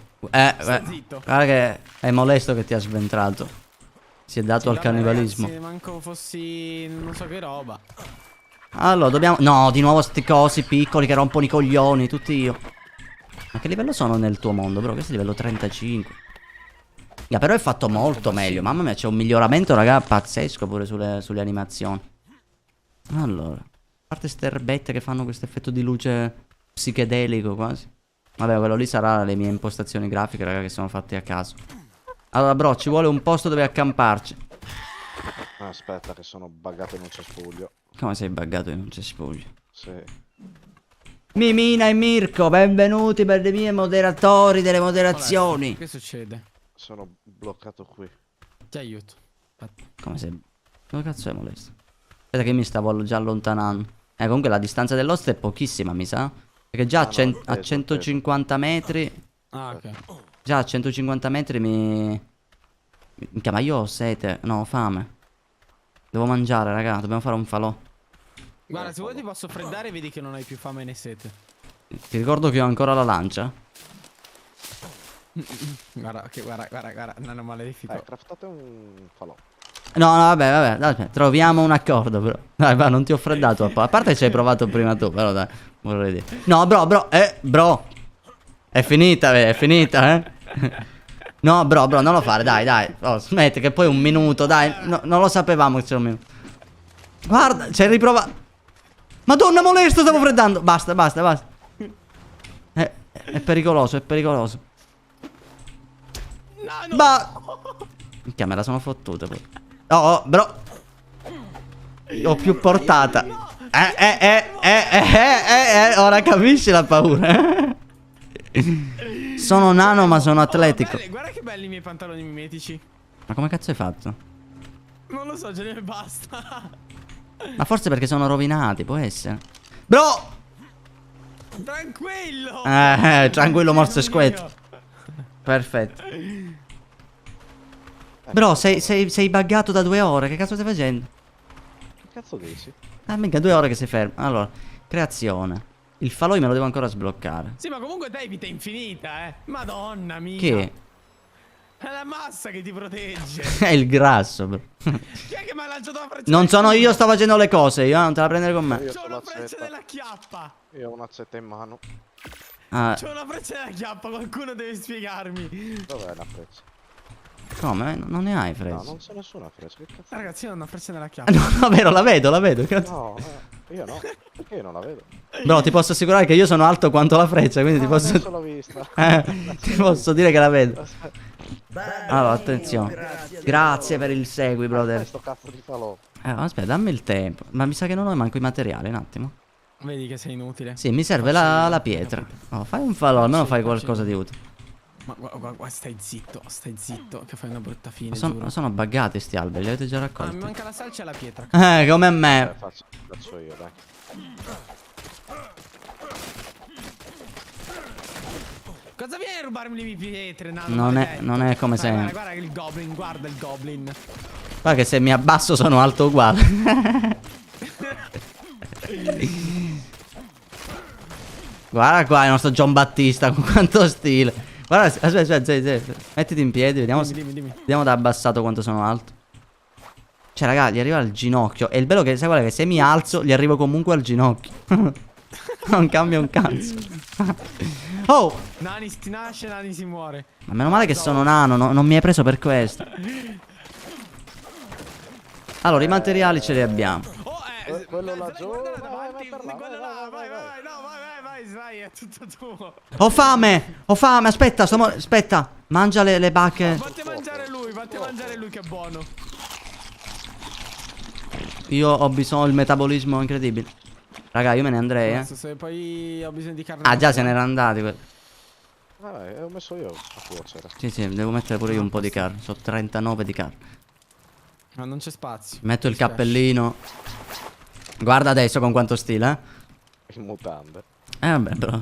Zitto. Guarda che è molesto che ti ha sventrato. Si è dato al cannibalismo. Ragazzi, manco fossi non so che roba. Allora, dobbiamo... No, di nuovo sti cosi piccoli che rompono i coglioni, tutti io. Ma che livello sono nel tuo mondo, bro? Questo è livello 35. Yeah, però è fatto molto meglio. Mamma mia, c'è un miglioramento, raga, pazzesco pure sulle animazioni. Allora, a parte ste erbette che fanno questo effetto di luce psichedelico quasi. Vabbè, quello lì sarà le mie impostazioni grafiche, raga, che sono fatte a caso. Allora, bro, ci vuole un posto dove accamparci. Aspetta, che sono buggato in un cespuglio. Come sei buggato in un cespuglio? Sì. Mimina e Mirko, benvenuti per i miei moderatori delle moderazioni. Che succede? Sono bloccato qui. Ti aiuto. Come sei... Dove cazzo è molesto? Aspetta che mi stavo già allontanando. Comunque la distanza dell'host è pochissima, mi sa. Perché già a 150 metri... Ah, ok. Già a 150 metri mi... Minchia, ma io ho sete. No, ho fame. Devo mangiare, raga. Dobbiamo fare un falò. Guarda, se vuoi ti posso freddare, vedi che non hai più fame né sete. Ti ricordo che ho ancora la lancia. Guarda, non è malefico. Craftate un falò. No, no, vabbè, dai, troviamo un accordo, però. Dai, va, non ti ho freddato. A parte ci hai provato prima tu, però dai, vorrei dire. No, bro. È finita, No, bro, non lo fare, dai. Oh, smetti che poi un minuto, dai. No, non lo sapevamo che c'era un minuto. Guarda, c'hai riprovato. Madonna, molesto, stavo freddando. Basta. È pericoloso. Minchia, me la sono fottuta poi. Oh, bro. Ho più portata. Ora capisci la paura. Sono nano ma sono atletico. Guarda che belli i miei pantaloni mimetici. Ma come cazzo hai fatto? Non lo so, ce ne basta. Ma forse perché sono rovinati, può essere. Bro! Tranquillo! Tranquillo, morso e squetto. Perfetto. Bro, sei buggato da 2 ore. Che cazzo stai facendo? Che cazzo dici? Mica 2 ore che sei fermo. Allora, creazione. Il falò me lo devo ancora sbloccare. Sì, ma comunque te hai vita infinita, Madonna mia. Che? È la massa che ti protegge. È il grasso, bro. Chi è che mi ha lanciato la freccia? Non sono io, sto facendo le cose. Io non te la prendere con me. C'ho una freccia della chiappa. Io ho una Z in mano. C'ho una freccia della chiappa, qualcuno deve spiegarmi. Dov'è la freccia? Come? Non ne hai No, freccia? non c'è nessuna freccia. Che cazzo? Ragazzi, io ho una freccia nella chiappa. No, vero, la vedo. Cazzo. No, io no. Perché io non la vedo? Bro, ti posso assicurare che io sono alto quanto la freccia, quindi ti posso... Adesso l'ho vista. Ti posso dire che la vedo. Allora, attenzione. Grazie per il segui, brother. Questo cazzo di falò. Aspetta, dammi il tempo. Ma mi sa che non ho manco i materiali, un attimo. Vedi che sei inutile. Sì, mi serve la pietra. Oh, fai un falò, almeno fai qualcosa di utile. Ma guarda, stai zitto, che fai una brutta fine. Sono buggati sti alberi, li avete già Ah, raccolti. mi manca la salcia e la pietra. Come a me. Faccio io, dai. Cosa vieni a rubarmi le mie pietre, nano? Non è come sempre. Guarda il goblin, guarda il goblin. Guarda che se mi abbasso sono alto uguale. Guarda qua il nostro John Battista con quanto stile. Guarda, aspetta. Mettiti in piedi, vediamo vediamo da abbassato quanto sono alto. Cioè, raga, gli arriva al ginocchio. E il bello che, sai qual è? Che se mi alzo, gli arrivo comunque al ginocchio. Non cambia un cazzo. Oh! Nani si nasce, Nani si muore. Ma meno male che sono nano, non mi hai preso per questo. Allora, i materiali ce li abbiamo. Oh, quello laggiù. Guarda davanti, quello là, vai, è tutto tuo. Ho fame, aspetta, aspetta. Mangia le bacche. Fatti mangiare lui che è buono. Io ho bisogno del metabolismo incredibile. Raga, io me ne andrei, Se poi ho bisogno di carne. Ah, già se ne erano andati quelli. Vabbè, ho messo io a cuocere. Sì, devo mettere pure io un po' di carne. Sono 39 di carne. Ma non c'è spazio. Metto il cappellino. Guarda adesso con quanto stile, In mutande. vabbè, però.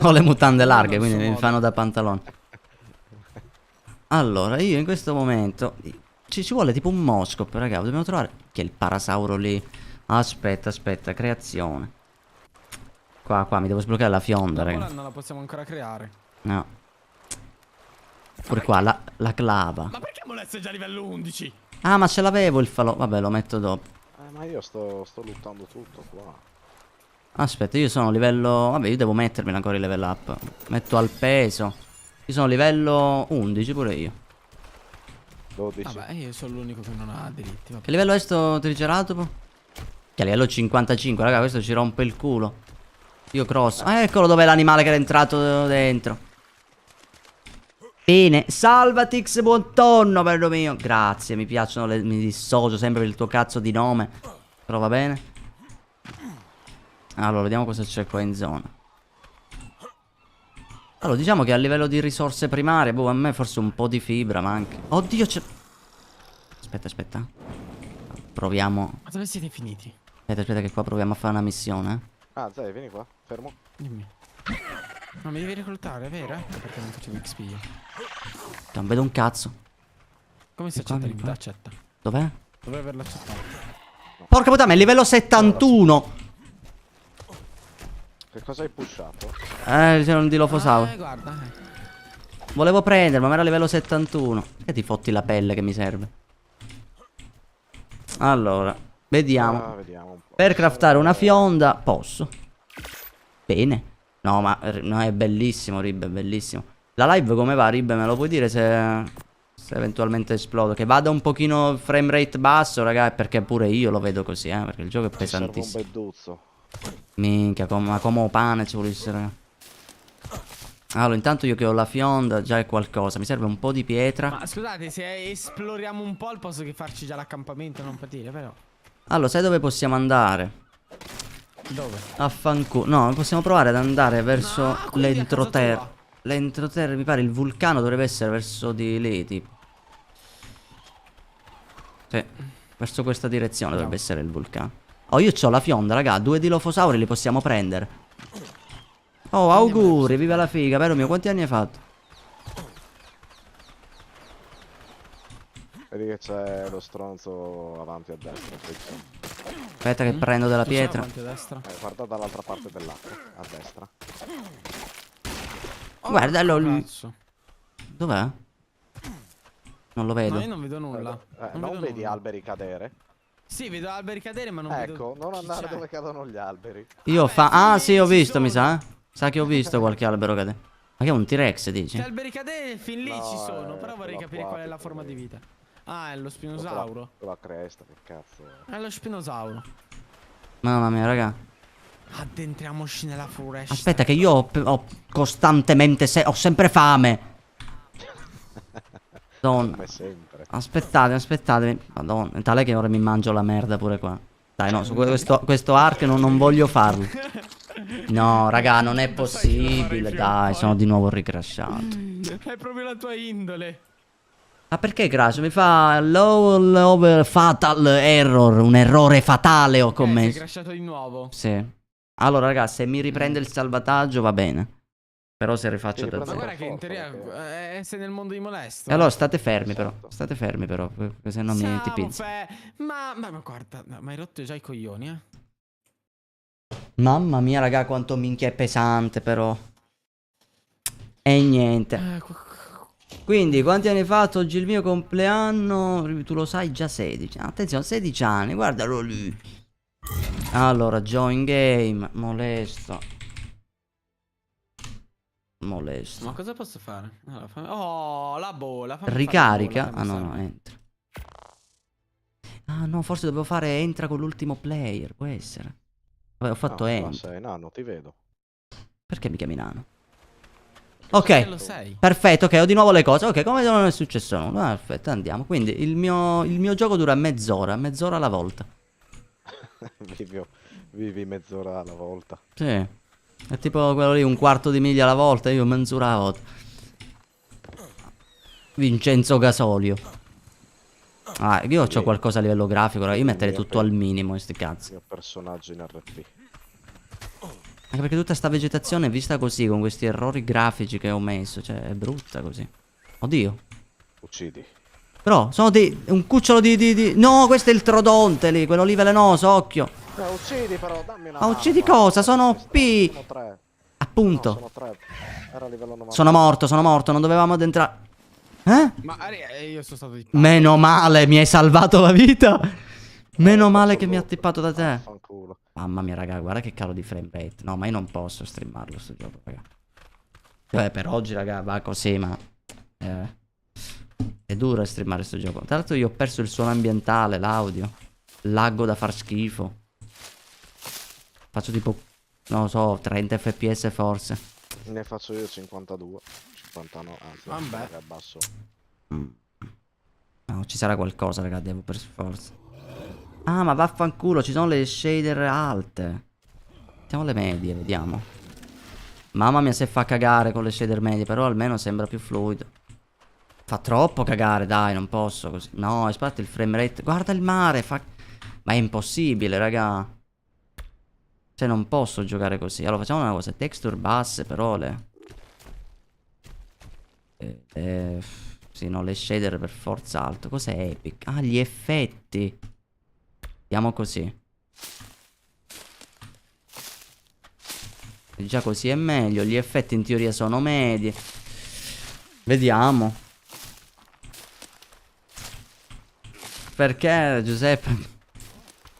Ho le mutande larghe, Non so quindi mi modo. fanno da pantalone. Allora, io in questo momento ci vuole tipo un Moscop, raga. Dobbiamo trovare. Che è il parasauro lì. Aspetta, creazione. Qua, mi devo sbloccare la fionda, La raga. bola non la possiamo ancora creare. No. Pure qua, la clava. Ma perché molesta già a livello 11? Ah, ma ce l'avevo il falò. Vabbè, lo metto dopo. Ma io sto lottando tutto qua. Aspetta, io sono livello. Vabbè, io devo mettermi ancora il level up. Metto al peso. Io sono livello 11 pure io. 12. Vabbè, io sono l'unico che non ha diritti. Vabbè. Che livello è sto triceratopo? Che a livello 55, raga, questo ci rompe il culo. Io cross. Ah, eccolo dov'è l'animale che era entrato dentro. Bene, Salvatix, buon tonno, bello mio. Grazie, mi piacciono mi dissocio sempre per il tuo cazzo di nome. Però va bene. Allora, vediamo cosa c'è qua in zona. Allora, diciamo che a livello di risorse primarie, boh, a me forse un po' di fibra manca. Oddio, c'è. Aspetta. Proviamo. Ma dove siete finiti? Aspetta che qua proviamo a fare una missione. Ah, Zai, vieni qua, fermo. Dimmi. No, mi devi reclutare, vero? Perché non facevo XP io. Non vedo un cazzo. Come si Qua, accetta qua. l'invito? Accetta. Dov'è? Dovrei averlo accettato. Porca puttana, è livello 71. Che cosa hai pushato? C'è un dilofosauro. Guarda. Volevo prenderlo, ma era livello 71. E ti fotti la pelle che mi serve. Allora, vediamo. Ah, vediamo un po'. Per craftare una fionda, posso. Bene. No, ma no, è bellissimo, Rib, è bellissimo. La live come va, Rib? Me lo puoi dire se eventualmente esplodo? Che vada un pochino frame rate basso, raga, perché pure io lo vedo così, perché il gioco è Ti serve un pesantissimo. bedduzzo. Minchia, ma come pane ci volesse, raga. Allora, intanto io che ho la fionda già è qualcosa. Mi serve un po' di pietra. Ma scusate, se esploriamo un po' al posto che farci già l'accampamento, non patire, però. Allora, sai dove possiamo andare? Dove? Affanculo. No, possiamo provare ad andare verso No, quindi a casa l'entroterra. tua. L'entroterra, mi pare il vulcano dovrebbe essere verso di lì, tipo. Sì, verso questa direzione dovrebbe essere il vulcano. Oh, io c'ho la fionda, raga. 2 dilofosauri li possiamo prendere. Oh, auguri, viva la figa, vero mio? Quanti anni hai fatto? Vedi che c'è lo stronzo avanti a destra. Aspetta che prendo della pietra. Avanti a destra. Guarda dall'altra parte dell'acqua, a destra. Guardalo lì. Cazzo. Dov'è? Non lo vedo. No, io non vedo nulla. Non vedo vedi nulla. alberi cadere? Sì, vedo alberi cadere, ma non vedo. Ecco, non chi andare c'è. dove cadono gli alberi. Io Vabbè, Ah, sì, ho ci visto, mi sono. sa. Sa che ho visto qualche albero cadere. Ma che è un T-Rex, dici? Gli alberi cadere fin lì No, ci sono, è però vorrei quello capire qual è la acquatico, forma di lì. vita. Ah, è lo spinosauro. Con la cresta, che cazzo è? È lo spinosauro. Mamma mia, raga. Addentriamoci nella foresta. Aspetta che io ho costantemente ho sempre fame. Madonna. Come sempre. Aspettate. Madonna, tale che ora mi mangio la merda pure qua. Dai, no, su questo arc non voglio farlo. No, raga, non è possibile. Dai, sono di nuovo ricrashato. È proprio la tua indole. Ma perché crash? Mi fa low fatal error. Un errore fatale ho Sei commesso. crashato di nuovo. Sì. Allora, raga, se mi riprende il salvataggio va bene. Però se rifaccio Sì, da riprende- Ma zero. guarda che in teoria sei nel mondo di molesto. E allora state fermi però. Esatto. State fermi però. Se no mi ti pizzi. Ma guarda, ma hai rotto già i coglioni, eh. Mamma mia, raga, quanto minchia è pesante però. E niente. Quindi, quanti anni hai fatto oggi il mio compleanno? Tu lo sai, già 16. Attenzione, 16 anni, guardalo lì. Allora, join game. Molesto. Ma cosa posso fare? Allora, oh, la bola. fammi Ricarica. fare la Ah bola, no, che no, mi entra. Ah no, forse dovevo fare entra con l'ultimo player. Può essere. Vabbè, ho fatto No, entra. sei nano, ti vedo. Perché mi chiami nano? Ok, Lo sei. perfetto, ok, ho di nuovo le cose. Ok, come se non è successo nulla. Perfetto, andiamo. Quindi il mio gioco dura mezz'ora alla volta. Vivi mezz'ora alla volta. Sì. È tipo quello lì, un quarto di miglia alla volta, io mezz'ora alla volta. Vincenzo Gasolio. Ah, io ho qualcosa a livello grafico, io metterei tutto al minimo, sti Il cazzi. mio personaggio in RP. Anche perché tutta sta vegetazione è vista così, con questi errori grafici che ho messo, cioè è brutta così. Oddio. Uccidi. Però, sono un cucciolo di... No, questo è il trodonte lì, quello lì velenoso, occhio. No, uccidi però, dammi una Ma mano, uccidi va. cosa? Sono OP. Sono 3. Appunto. No, sono 3. Era a livello 90. Sono morto, non dovevamo addentrare. Eh? Ma io sono stato di Meno male, mi hai salvato la vita. Meno male che mi ha tippato da te. Fanculo. Mamma mia, raga, guarda che calo di frame rate. No, ma io non posso streamarlo sto gioco, raga. Cioè, per oggi, raga, va così, ma... è duro streamare sto gioco. Tra l'altro io ho perso il suono ambientale, l'audio. Laggo da far schifo. Faccio tipo, non lo so, 30 fps forse. Ne faccio io 52. 59, anzi, Vabbè. raga, basso. No, ci sarà qualcosa, raga, devo per forza. Ah, ma vaffanculo, ci sono le shader alte. Mettiamo le medie, vediamo. Mamma mia, se fa cagare con le shader medie, però almeno sembra più fluido. Fa troppo cagare, dai, non posso così. No, aspetta il frame rate. Guarda il mare, ma è impossibile, raga. Cioè, non posso giocare così. Allora, facciamo una cosa. Texture basse, però le... sì, no, le shader per forza alto. Cos'è Epic? Ah, gli effetti. Andiamo così. E già così è meglio. Gli effetti in teoria sono medi. Vediamo. Perché, Giuseppe?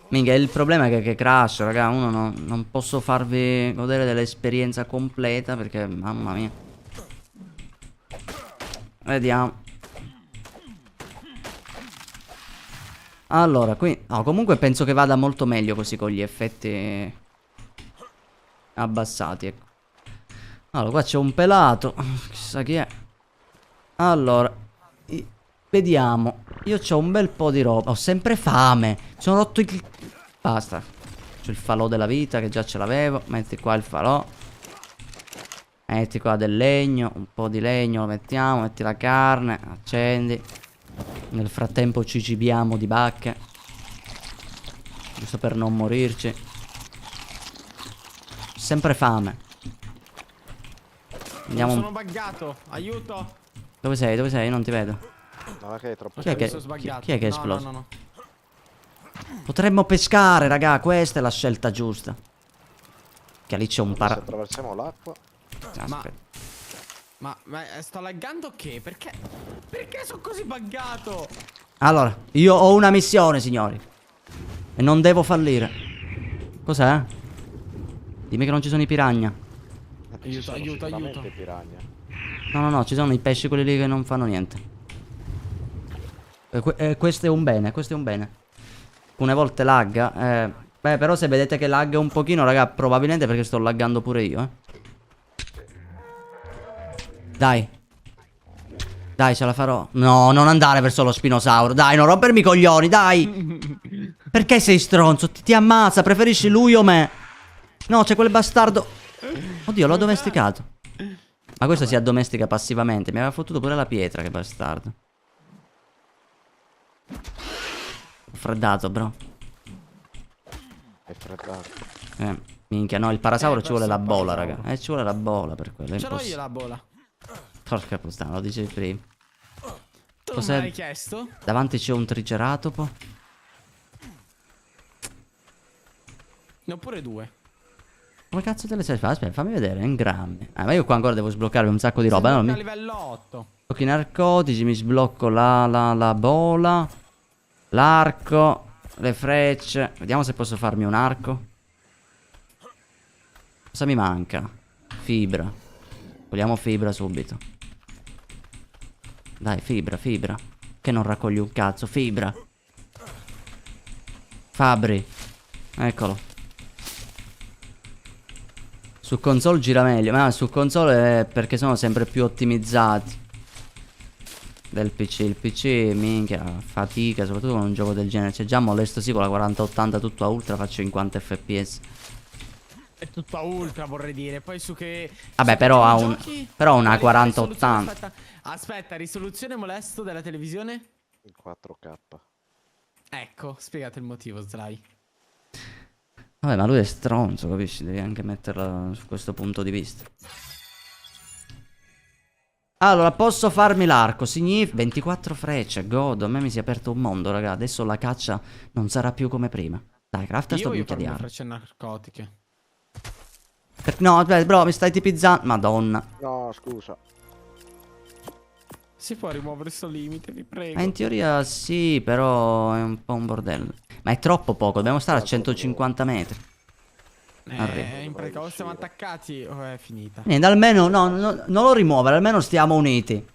Minchia, il problema è che crash, raga. Uno non posso farvi godere dell'esperienza completa perché, mamma mia. Vediamo. Allora, qui... No, comunque penso che vada molto meglio così con gli effetti abbassati, ecco. Allora, qua c'è un pelato. Chissà chi è. Allora, vediamo. Io c'ho un bel po' di roba. Ho sempre fame. Mi sono rotto il... Basta. C'ho il falò della vita che già ce l'avevo. Metti qua il falò. Metti qua del legno. Un po' di legno lo mettiamo. Metti la carne. Accendi. Nel frattempo ci cibiamo di bacche. Giusto per non morirci. Sempre fame. Andiamo. Sono buggato, aiuto. Dove sei? Dove sei? Io non ti vedo. No, è che è troppo. Chi è che, Sono sbagliato. chi è che è No, esploso? no, no. Potremmo pescare, raga. Questa è la scelta giusta. Che lì c'è un Se para... attraversiamo l'acqua. Aspetta. Ma sto laggando che? Perché? Perché sono così buggato? Allora, io ho una missione, signori. E non devo fallire. Cos'è? Dimmi che non ci sono i piranha. Aiuto, Ci sono aiuto, sicuramente aiuto. piranha. No, ci sono i pesci quelli lì che non fanno niente. Questo è un bene, questo è un bene. Alcune volte lagga. Beh, però se vedete che lagga un pochino, raga, probabilmente perché sto laggando pure io, Dai. Dai, ce la farò. No, non andare verso lo spinosauro. Dai, non rompermi i coglioni, dai. Perché sei stronzo? Ti ammazza, preferisci lui o me? No, c'è quel bastardo. Oddio, l'ho addomesticato. Ma questo si addomestica passivamente. Mi aveva fottuto pure la pietra, che bastardo. Ho freddato, bro. È freddato. Minchia, no, il parasauro ci vuole questo la è un bola, parasauro. raga. Ci vuole la bola per quello. È Ce l'ho io impossibile. la bola. Porca puttana, lo dicevi prima. Tu Cos'è? me l'hai chiesto? Davanti c'è un triceratopo. Ne ho pure due. Come cazzo te le sai fare? Aspetta, fammi vedere, è in grammi. Ma io qua ancora devo sbloccarmi un sacco di roba. Sono No, a mi livello 8. sblocco i narcotici, mi sblocco la bola, l'arco, le frecce. Vediamo se posso farmi un arco. Cosa mi manca? Fibra. Vogliamo fibra subito. Dai, fibra. Che non raccogli un cazzo, fibra. Fabri. Eccolo. Su console gira meglio, ma su console è perché sono sempre più ottimizzati del PC. Il PC, minchia, fatica, soprattutto con un gioco del genere. C'è già molesto sì con la 4080 tutto a ultra, faccio 50 fps. È tutta ultra, vorrei dire. Poi su che... Vabbè, su però che ha giochi? però una Qualità, 4080. risoluzione, aspetta, risoluzione molesto della televisione? Il 4K. Ecco, spiegate il motivo, Sly. Vabbè, ma lui è stronzo, capisci? Devi anche metterla su questo punto di vista. Allora, posso farmi l'arco, significa 24 frecce, godo, a me mi si è aperto un mondo, raga. Adesso la caccia non sarà più come prima. Dai, crafta Io sto voglio minchia di farmi le arco. frecce narcotiche. No, aspetta, bro, mi stai tipizzando. Madonna. No, scusa. Si può rimuovere sto limite, vi prego. Ma in teoria sì, però è un po' un bordello. Ma è troppo poco, dobbiamo stare a 150 metri. Arrivo. In pratica o siamo attaccati o è finita. Niente, almeno, no, non lo rimuovere, almeno stiamo uniti.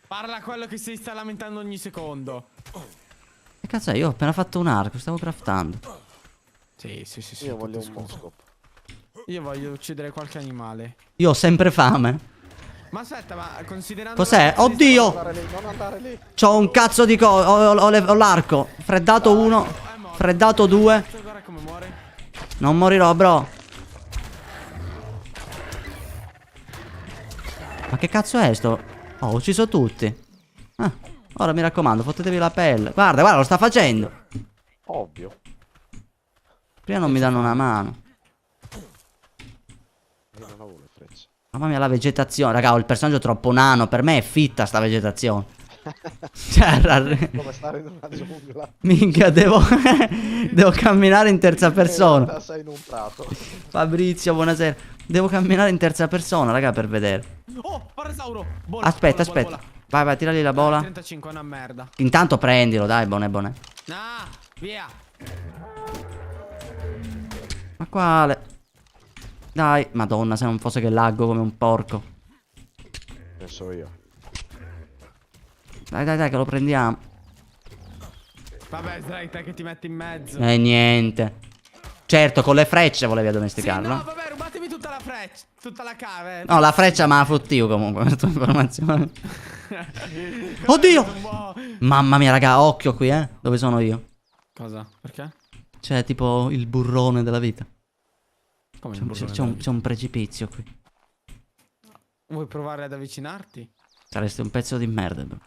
Parla a quello che si sta lamentando ogni secondo. Che cazzo è? Io ho appena fatto un arco, stavo craftando. Sì, sì, sì, sì. Io voglio un tutto scusa. moscop. Io voglio uccidere qualche animale. Io ho sempre fame. Ma aspetta, ma considerando... Cos'è? Oddio! Non andare lì, non andare lì. C'ho un cazzo di ho l'arco. Freddato 1. Freddato 2. Guarda come muore. Non morirò, bro. Ma che cazzo è sto? Oh, ho ucciso tutti. Ah, ora mi raccomando, fottetevi la pelle. Guarda, guarda, lo sta facendo. Ovvio. Prima non mi danno una mano. Io non avevo le frecce. Mamma mia, la vegetazione. Raga, ho il personaggio troppo nano. Per me è fitta sta vegetazione. Cioè, Come stare in una giungla. minchia, devo devo camminare in terza persona. Sei in un prato. Fabrizio, buonasera. Devo camminare in terza persona, raga, per vedere. Oh, parasauro. Bola, Aspetta, bola, aspetta. bola. Vai, vai, tirali la bola. 35 è una merda. Intanto prendilo, dai, buone, buone. Ah, via. Ma quale? Dai, madonna, se non fosse che laggo come un porco. Penso io. Dai, dai, dai, che lo prendiamo. Vabbè, dai, te che ti metti in mezzo. Niente. Certo, con le frecce volevi Sì, addomesticarlo. no, vabbè, rubatemi tutta la freccia. Tutta la cave. No, la freccia me la fottio comunque, questa informazione. Oddio! Mamma mia, raga, occhio qui, dove sono io? Cosa? Perché? C'è tipo il burrone della vita. Come C'è un precipizio qui. Vuoi provare ad avvicinarti? Saresti un pezzo di merda, bro.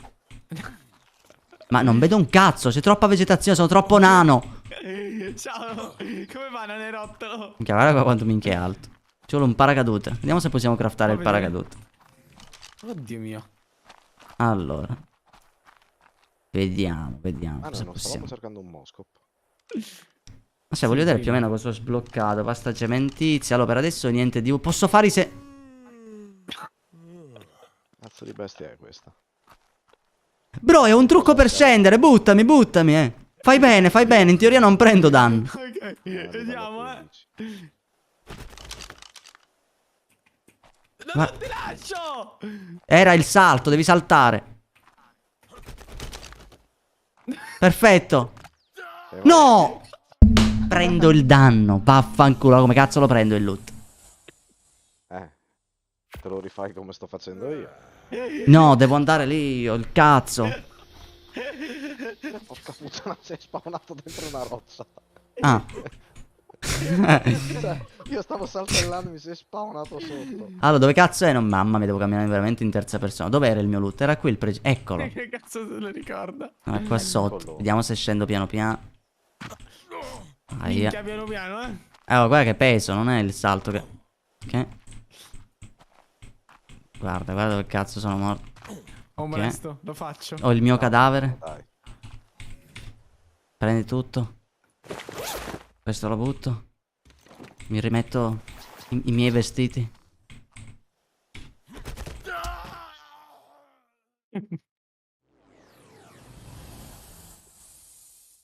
Ma non vedo un cazzo, c'è troppa vegetazione, sono troppo nano. Ciao, come va, nanerottolo? Minchia, guarda qua quanto minchia è alto. Ci vuole un paracadute. Vediamo se possiamo craftare il paracadute. Oddio mio. Allora. Vediamo, vediamo Ah, cosa no, non possiamo. stavamo cercando un moscop. Ma se voglio vedere più o meno cosa ho sbloccato. Pasta cementizia. Allora, per adesso niente di... Posso fare i se... Cazzo di bestia è questa? Bro, è un trucco per scendere. Buttami, buttami, Fai bene. In teoria non prendo danno. Ok, vediamo, Livello 15. Non ti lascio! Era il salto, devi saltare. Perfetto. No! Prendo il danno. Vaffanculo, come cazzo lo prendo il loot? Te lo rifai come sto facendo io. No, devo andare lì io, il cazzo. Porca puttana, sei spawnato dentro una roccia. Ah. Cioè, io stavo saltellando e mi sei spawnato sotto. Allora, dove cazzo è? No, mamma mia, devo camminare veramente in terza persona. Dov'era il mio loot? Era qui il Eccolo. Che cazzo se lo ricorda? No, è qua sotto. Vediamo se scendo piano piano. Aia. Minchia, piano piano, Oh, guarda che peso, non è il salto che... Guarda, guarda dove cazzo sono morto. Oh, molesto, lo faccio. Ho il mio cadavere. Dai. Prendi tutto. Questo lo butto. Mi rimetto i miei vestiti.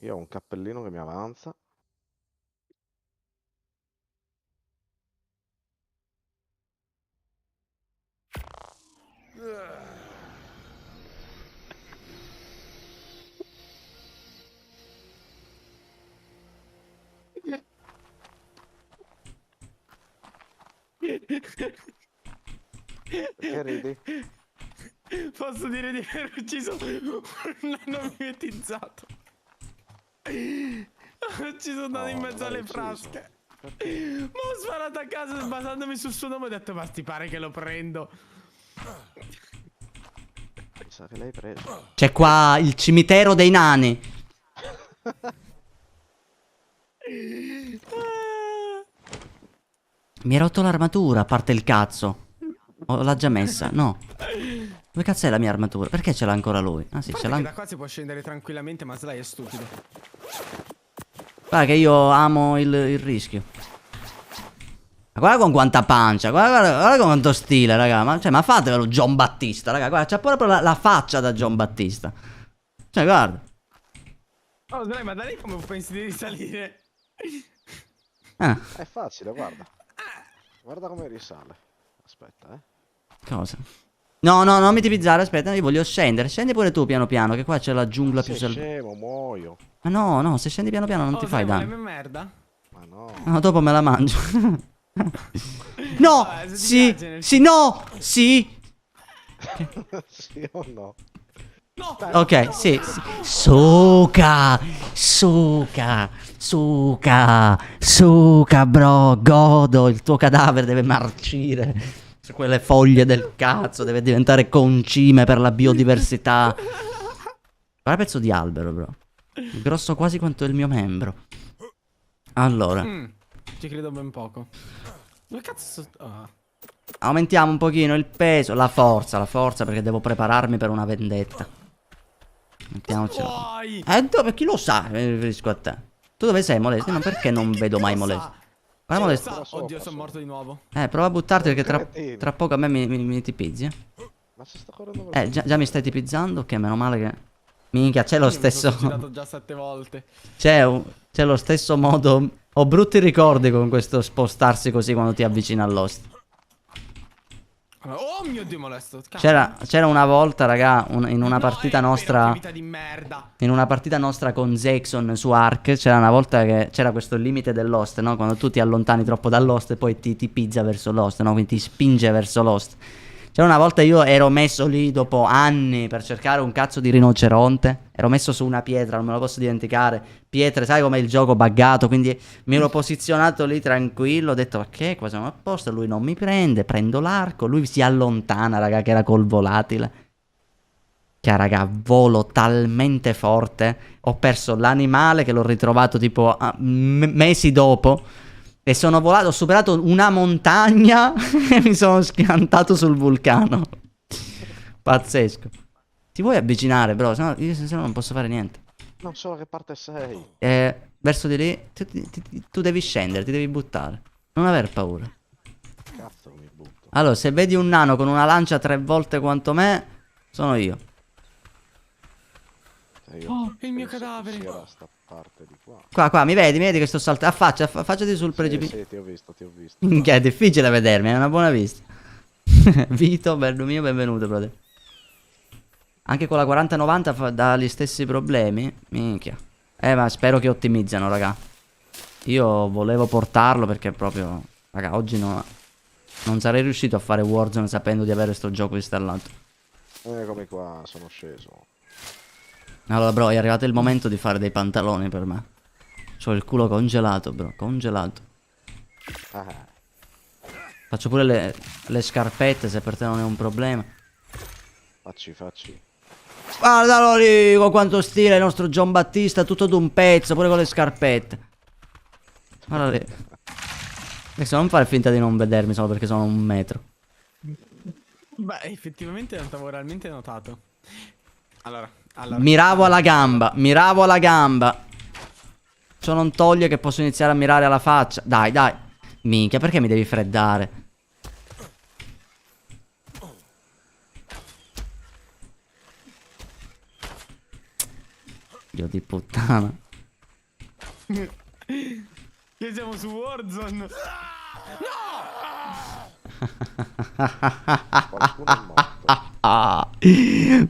Io ho un cappellino che mi avanza. Perché ridi? Posso dire di aver ucciso un nano mimetizzato. Ho ucciso un nano No, in mezzo non alle l'hai ucciso. frasche. Perché? Ma ho sparato a casa basandomi sul suo nome. Ho detto, ma ti pare che lo prendo? Mi sa che l'hai preso. C'è qua il cimitero dei nani. Mi hai rotto l'armatura, a parte il cazzo. O l'ha già messa? No. Dove cazzo è la mia armatura? Perché ce l'ha ancora lui? Ah sì, ce l'ha. Da qua si può scendere tranquillamente, ma Sly è stupido. Guarda che io amo il rischio. Ma guarda con quanta pancia, guarda con quanto stile, raga. Ma fatevelo John Battista, raga. Guarda, c'ha proprio la faccia da John Battista. Cioè, guarda. Oh, Sly, ma da lì come pensi di risalire? È facile, guarda. Guarda come risale. Aspetta, Cosa? No, no, non mi tipizzare, aspetta, io voglio scendere. Scendi pure tu piano piano, che qua c'è la giungla più Sei selvaggia. scemo, muoio. Ma no, no, se scendi piano piano non ti fai Sly, danno. vuole merda? Ma no. No, dopo me la mangio. No, se ti sì, piace. sì, no, sì. Sì o no? No! Ok, sì, sì. Suca, suca, suca, suca, bro, godo, il tuo cadavere deve marcire su quelle foglie del cazzo, deve diventare concime per la biodiversità. Guarda pezzo di albero, bro. Grosso quasi quanto il mio membro. Allora, Ci credo ben poco. Dove cazzo aumentiamo un pochino il peso, la forza perché devo prepararmi per una vendetta. Mettiamoci. Poi! Dove? Chi lo sa? Mi riferisco a te. Tu dove sei, Molesti? No, perché non vedo mai Molesti? Guarda, Molesti. Oddio, sono morto di nuovo. Prova a buttarti perché Cretino. tra poco a me mi tipizzi, Ma se sto correndo per già mi stai tipizzando? Ok, meno male che... Minchia, c'è lo Io mi sono stesso... girato già 7 volte. C'è lo stesso modo... Ho brutti ricordi con questo spostarsi così quando ti avvicini all'host. Oh mio Dio, molesto. C'era una volta, raga, in una partita nostra... Vita di merda. In una partita nostra con Zexon su Ark, c'era una volta che c'era questo limite dell'host, no? Quando tu ti allontani troppo dall'host e poi ti pizza verso l'host, no? Quindi ti spinge verso l'host. C'era una volta io ero messo lì dopo anni per cercare un cazzo di rinoceronte. Ero messo su una pietra, non me lo posso dimenticare. Pietre, sai com'è il gioco buggato? Quindi mi ero posizionato lì tranquillo. Ho detto, ma che qua siamo a posto? Lui non mi prende, prendo l'arco. Lui si allontana, raga, che era col volatile. Che raga, volo talmente forte. Ho perso l'animale che l'ho ritrovato tipo mesi dopo. E sono volato, ho superato una montagna e mi sono schiantato sul vulcano. Pazzesco. Ti vuoi avvicinare, bro? Se no non posso fare niente. Non so da che parte sei. Verso di lì, tu devi scendere, ti devi buttare. Non aver paura. Cazzo mi butto. Allora, se vedi un nano con una lancia 3 volte quanto me, sono io. Oh, il mio penso cadavere. che sia da sta parte di qua. Qua, mi vedi che sto saltando. Affacciati sul precipizio. Sì, ti ho visto, ti ho visto. Che è difficile vedermi, è una buona vista. Vito, bello mio, benvenuto, brother. Anche con la 4090 dà gli stessi problemi. Minchia. Ma spero che ottimizzano, raga. Io volevo portarlo perché proprio... Raga, oggi non sarei riuscito a fare Warzone sapendo di avere sto gioco installato. Eccomi qua, sono sceso. Allora, bro, è arrivato il momento di fare dei pantaloni per me. C'ho il culo congelato, bro, congelato. Faccio pure le scarpette se per te non è un problema. Facci. Guardalo lì, con quanto stile il nostro John Battista, tutto d'un pezzo, pure con le scarpette. Guarda lì. Adesso non fare finta di non vedermi solo perché sono 1 metro. Beh, effettivamente non t'avevo realmente notato. Allora. Miravo alla gamba. Ciò non toglie che posso iniziare a mirare alla faccia. Dai. Minchia, perché mi devi freddare? Dio di puttana. Che siamo su Warzone. Qualcuno è morto.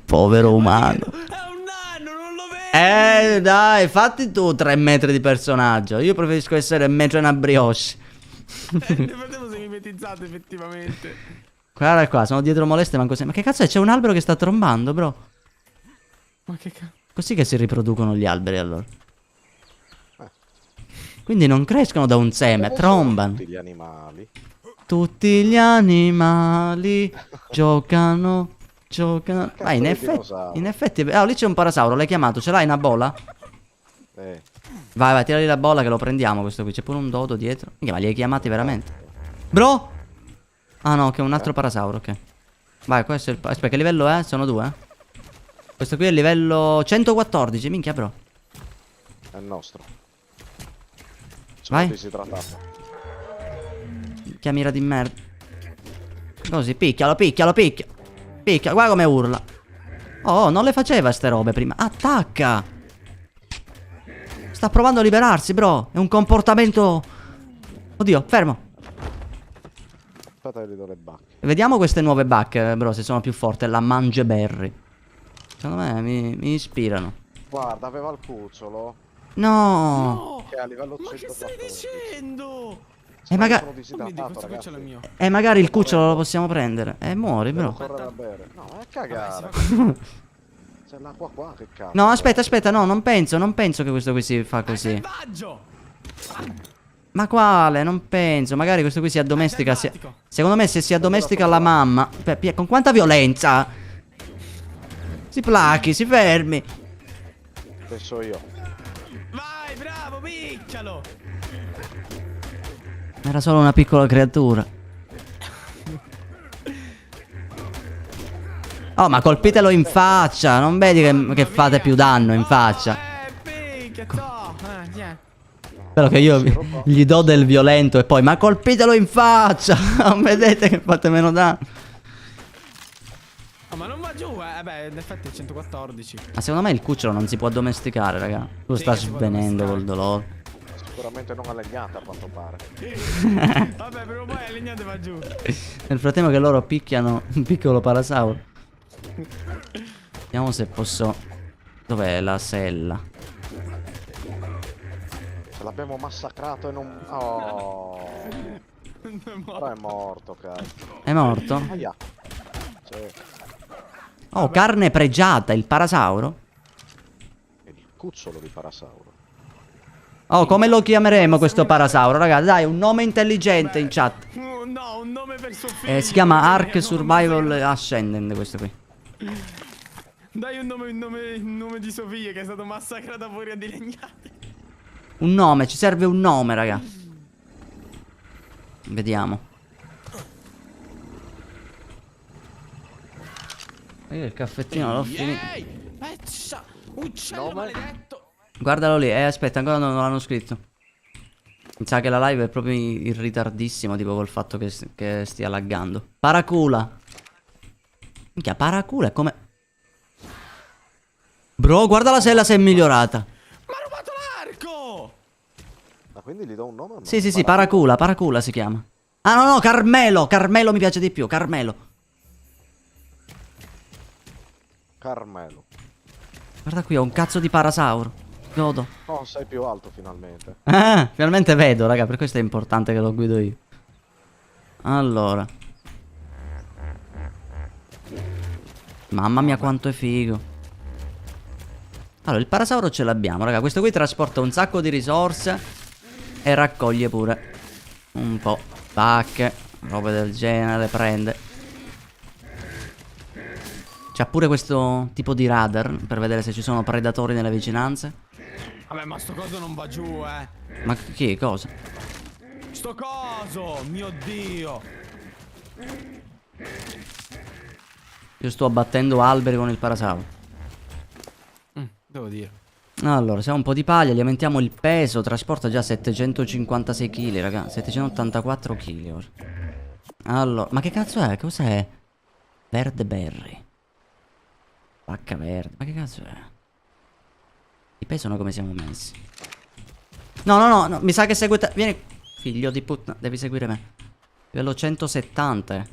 Povero umano. È un nano, non lo vedi? Dai, fatti tu 3 metri di personaggio. Io preferisco essere mezzo una brioche. Nel frattempo sei mimetizzato pensato effettivamente. Guarda qua, sono dietro moleste, manco se... Ma che cazzo è? C'è un albero che sta trombando, bro. Ma che cazzo? Così che si riproducono gli alberi, allora. Quindi non crescono da un seme, trombano. Tutti gli animali. Tutti gli animali giocano. Ah, in effetti... Oh, lì c'è un parasauro, l'hai chiamato? Ce l'hai una bolla? Vai, tirali la bolla che lo prendiamo questo qui. C'è pure un dodo dietro. Ma li hai chiamati veramente? Bro! Ah no, che è un altro parasauro, ok. Vai, questo è il... Aspetta, che livello è? Sono due, Questo qui è il livello 114, minchia, bro. È il nostro. Vai. Si tratta. Minchia mira di merda. Così, picchialo. Picchia, guarda come urla. Oh, non le faceva ste robe prima. Attacca. Sta provando a liberarsi, bro. È un comportamento... Oddio, fermo. Aspetta che gli do le bacche. Vediamo queste nuove bacche, bro, se sono più forti. La mangeberry. Secondo me mi ispirano. Guarda, aveva il cucciolo. No. Che è a livello Ma che stai 114. dicendo? magari... E magari il cucciolo lo possiamo prendere. Muori, bro. Correre a bere. No, è cagare. C'è l'acqua qua, che cazzo. No, aspetta, no, non penso che questo qui si fa così. Selvaggio! Ma quale? Non penso. Magari questo qui si addomestica. Secondo me se si addomestica la mamma. Con quanta violenza? Si plachi, si fermi. Penso io. Vai, bravo, picchialo! Era solo una piccola creatura. Oh, ma colpitelo in faccia. Non vedi che fate più danno in faccia. Picchia, yeah. Spero che io gli do del violento e poi... Ma colpitelo in faccia. Non vedete che fate meno danno. Oh, ma non va giù, beh, in effetti è 114. Ma secondo me il cucciolo non si può addomesticare, raga. Tu sta svenendo col dolore. Sicuramente non allegnata a quanto pare. Vabbè, però poi allegnate va giù. Nel frattempo che loro picchiano un piccolo parasauro. Vediamo se posso... Dov'è la sella? Ce l'abbiamo massacrato e non... Oh. Però è morto, cazzo. È morto? Aia. Sì. Oh, carne pregiata, il parasauro? È il cucciolo di parasauro. Oh, come lo chiameremo questo parasauro? Ragazzi, dai, un nome intelligente in chat. No, un nome per suo figlio. Si chiama Ark Survival Ascendant questo qui. Dai un nome di sua figlia che è stato massacrata fuori a dilegnate. Un nome, ci serve un nome, raga. Vediamo. Io il caffettino l'ho finito. Uccello maledetto. Guardalo lì, aspetta, ancora non l'hanno scritto. Mi sa che la live è proprio in ritardissimo, tipo col fatto che stia laggando. Paracula. Minchia, paracula è come... Bro, guarda la sella se è migliorata. Ma ha rubato l'arco! Ma quindi gli do un nome? Sì, paracula si chiama. Ah no, Carmelo mi piace di più, Carmelo. Guarda qui, ho un cazzo di parasauro. Godo. No, sei più alto finalmente. Finalmente vedo, raga, per questo è importante che lo guido io. Allora. Mamma mia quanto è figo. Allora, il parasauro ce l'abbiamo, raga. Questo qui trasporta un sacco di risorse e raccoglie pure un po' pacche, robe del genere, prende. C'ha pure questo tipo di radar per vedere se ci sono predatori nelle vicinanze. Vabbè, ma sto coso non va giù, Ma che cosa? Sto coso, mio Dio. Io sto abbattendo alberi con il parasauro. Devo dire. Allora, se ha un po' di paglia, gli aumentiamo il peso. Trasporta già 756 kg, raga. 784 kg ora. Allora, ma che cazzo è? Cos'è? Verde berry. Pacca verde. Ma che cazzo è? I pesano come siamo messi. No, mi sa che segue te. Vieni. Figlio di puttana, devi seguire me. Livello 170.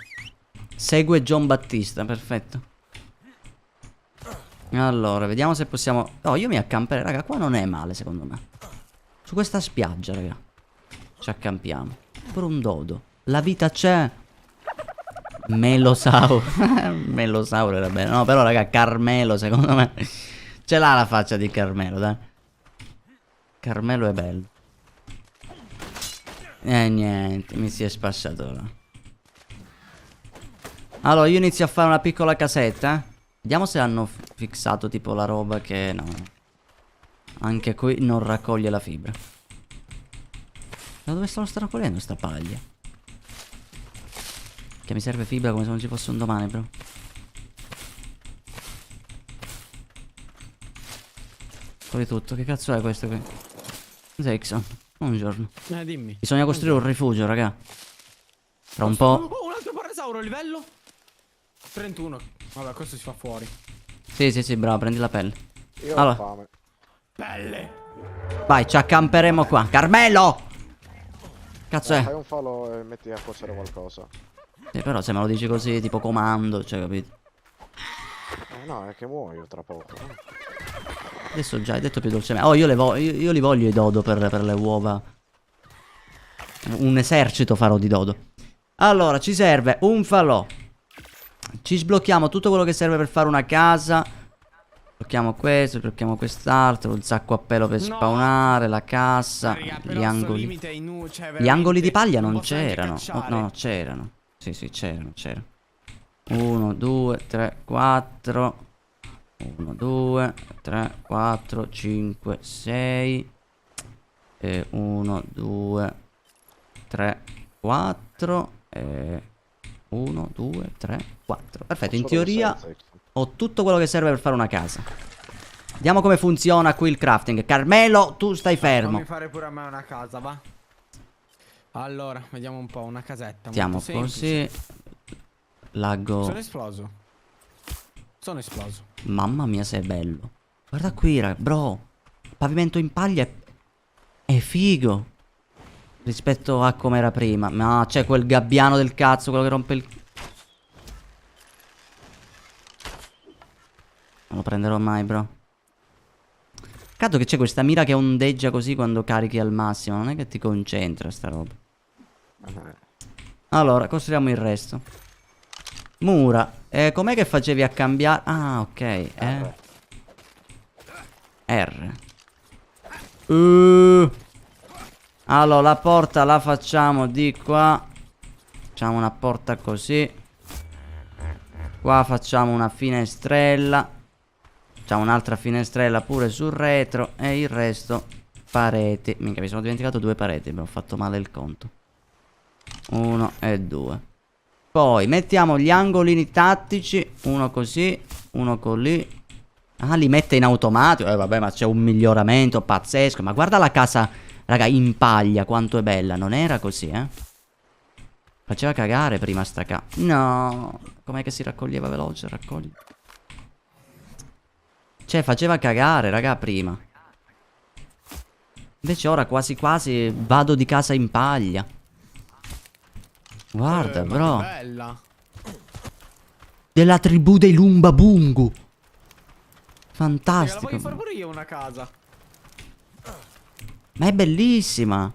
Segue John Battista, perfetto. Allora, vediamo se possiamo... Oh, io mi accamperei, raga, qua non è male secondo me. Su questa spiaggia, raga. Ci accampiamo. Pure un dodo. La vita c'è. Melosauro. Melosauro era bello. No, però, raga, Carmelo, secondo me. Ce l'ha la faccia di Carmelo, dai. Carmelo è bello. Niente, mi si è spassato là. Allora, io inizio a fare una piccola casetta. Vediamo se hanno fissato tipo la roba che... No. Anche qui non raccoglie la fibra. Da dove sto raccogliendo sta paglia? Che mi serve fibra come se non ci fosse un domani, bro. Poi tutto, che cazzo è questo qui? Zexon, buongiorno. Dimmi. Bisogna costruire un rifugio, raga. Tra un po'... Oh, un altro parasauro, livello 31. Vabbè, questo si fa fuori. Sì, bravo, prendi la pelle. Io ho Allora. fame. Pelle. Vai, ci accamperemo qua. Carmelo! Cazzo è? Fai un falò e metti a cuocere qualcosa. Sì, però se me lo dici così, tipo comando, cioè, capito? No, è che muoio tra poco. Adesso già hai detto più dolcemente. Oh, io li voglio i dodo per le uova. Un esercito farò di dodo. Allora, ci serve un falò. Ci sblocchiamo tutto quello che serve per fare una casa. Sblocchiamo questo, sblocchiamo quest'altro. Il sacco a pelo per spawnare, la cassa, Raga, gli angoli. cioè, Gli angoli di paglia non posso neanche c'erano. Oh, cacciare. no, c'erano. Sì, c'erano. 1, 2, 3, 4. 1, 2, 3, 4, 5, 6. 1, 2, 3, 4. 1, 2, 3, 4. Perfetto, in teoria ho tutto quello che serve per fare una casa. Vediamo come funziona qui il crafting. Carmelo, tu stai fermo. Fammi fare pure a me una casa, va? Allora, vediamo un po', una casetta. Mettiamo molto semplice. così. Laggo. Sono esploso. Sono esploso. Mamma mia, se è bello. Guarda qui, bro. Il pavimento in paglia è figo rispetto a come era prima. Ma c'è quel gabbiano del cazzo, quello che rompe il... Non lo prenderò mai, bro. Peccato che c'è questa mira che ondeggia così quando carichi al massimo. Non è che ti concentra sta roba. Allora, costruiamo il resto. Mura. Com'è che facevi a cambiare? Ah, ok. R. Allora, la porta la facciamo di qua. Facciamo una porta così. Qua facciamo una finestrella. Facciamo un'altra finestrella pure sul retro. E il resto pareti. Minchia, mi sono dimenticato 2 pareti. Mi ho fatto male il conto. 1 e 2. Poi mettiamo gli angolini tattici. Uno così, uno così. Ah, li mette in automatico. Vabbè, ma c'è un miglioramento pazzesco. Ma guarda la casa, raga, in paglia, quanto è bella. Non era così, Faceva cagare prima sta casa. No. Com'è che si raccoglieva veloce? Raccogli. Cioè, faceva cagare, raga, prima. Invece ora quasi quasi vado di casa in paglia. Guarda, bro. Bella. Della tribù dei Lumbabungu. Fantastico. La voglio fare pure io una casa. Ma è bellissima.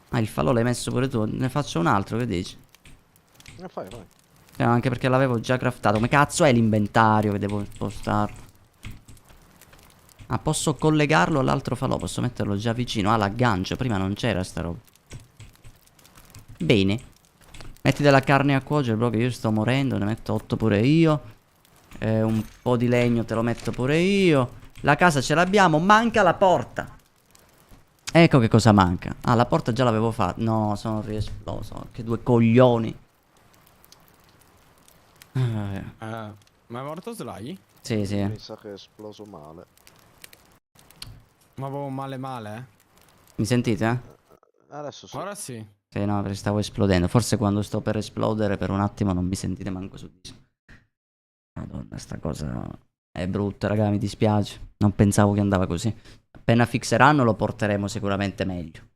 Ah, il falò l'hai messo pure tu. Ne faccio un altro, che dici? Fai. Anche perché l'avevo già craftato. Come cazzo è l'inventario che devo spostarlo? Ah, posso collegarlo all'altro falò. Posso metterlo già vicino. Ah, l'aggancio. Prima non c'era sta roba. Bene. Metti della carne a cuocere, bro, che io sto morendo. Ne metto 8 pure io. Un po' di legno te lo metto pure io. La casa ce l'abbiamo. Manca la porta. Ecco che cosa manca. Ah, la porta già l'avevo fatta. No, sono riesploso. Che 2 coglioni. Ma è morto Sly? Sì. Mi sa che è esploso male. Ma proprio male, Mi sentite, Adesso sì. Ora sì. Sì, no, perché stavo esplodendo. Forse quando sto per esplodere per un attimo non mi sentite manco su di sé. Madonna, sta cosa è brutta, raga, mi dispiace. Non pensavo che andava così. Appena fixeranno lo porteremo sicuramente meglio.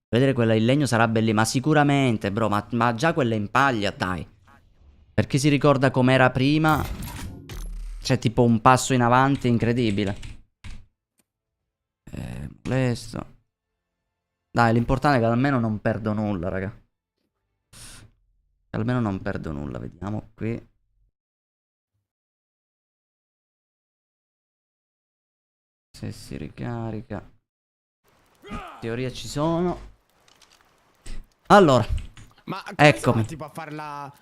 Vedere quella in legno sarà bellissima. Ma sicuramente, bro, ma già quella in paglia, dai. Per chi si ricorda com'era prima, c'è tipo un passo in avanti incredibile. Molesto. Dai, l'importante è che almeno non perdo nulla, raga. Almeno non perdo nulla, vediamo qui. Se si ricarica. In teoria ci sono. Allora, Ma come eccomi. si fa, tipo a fare la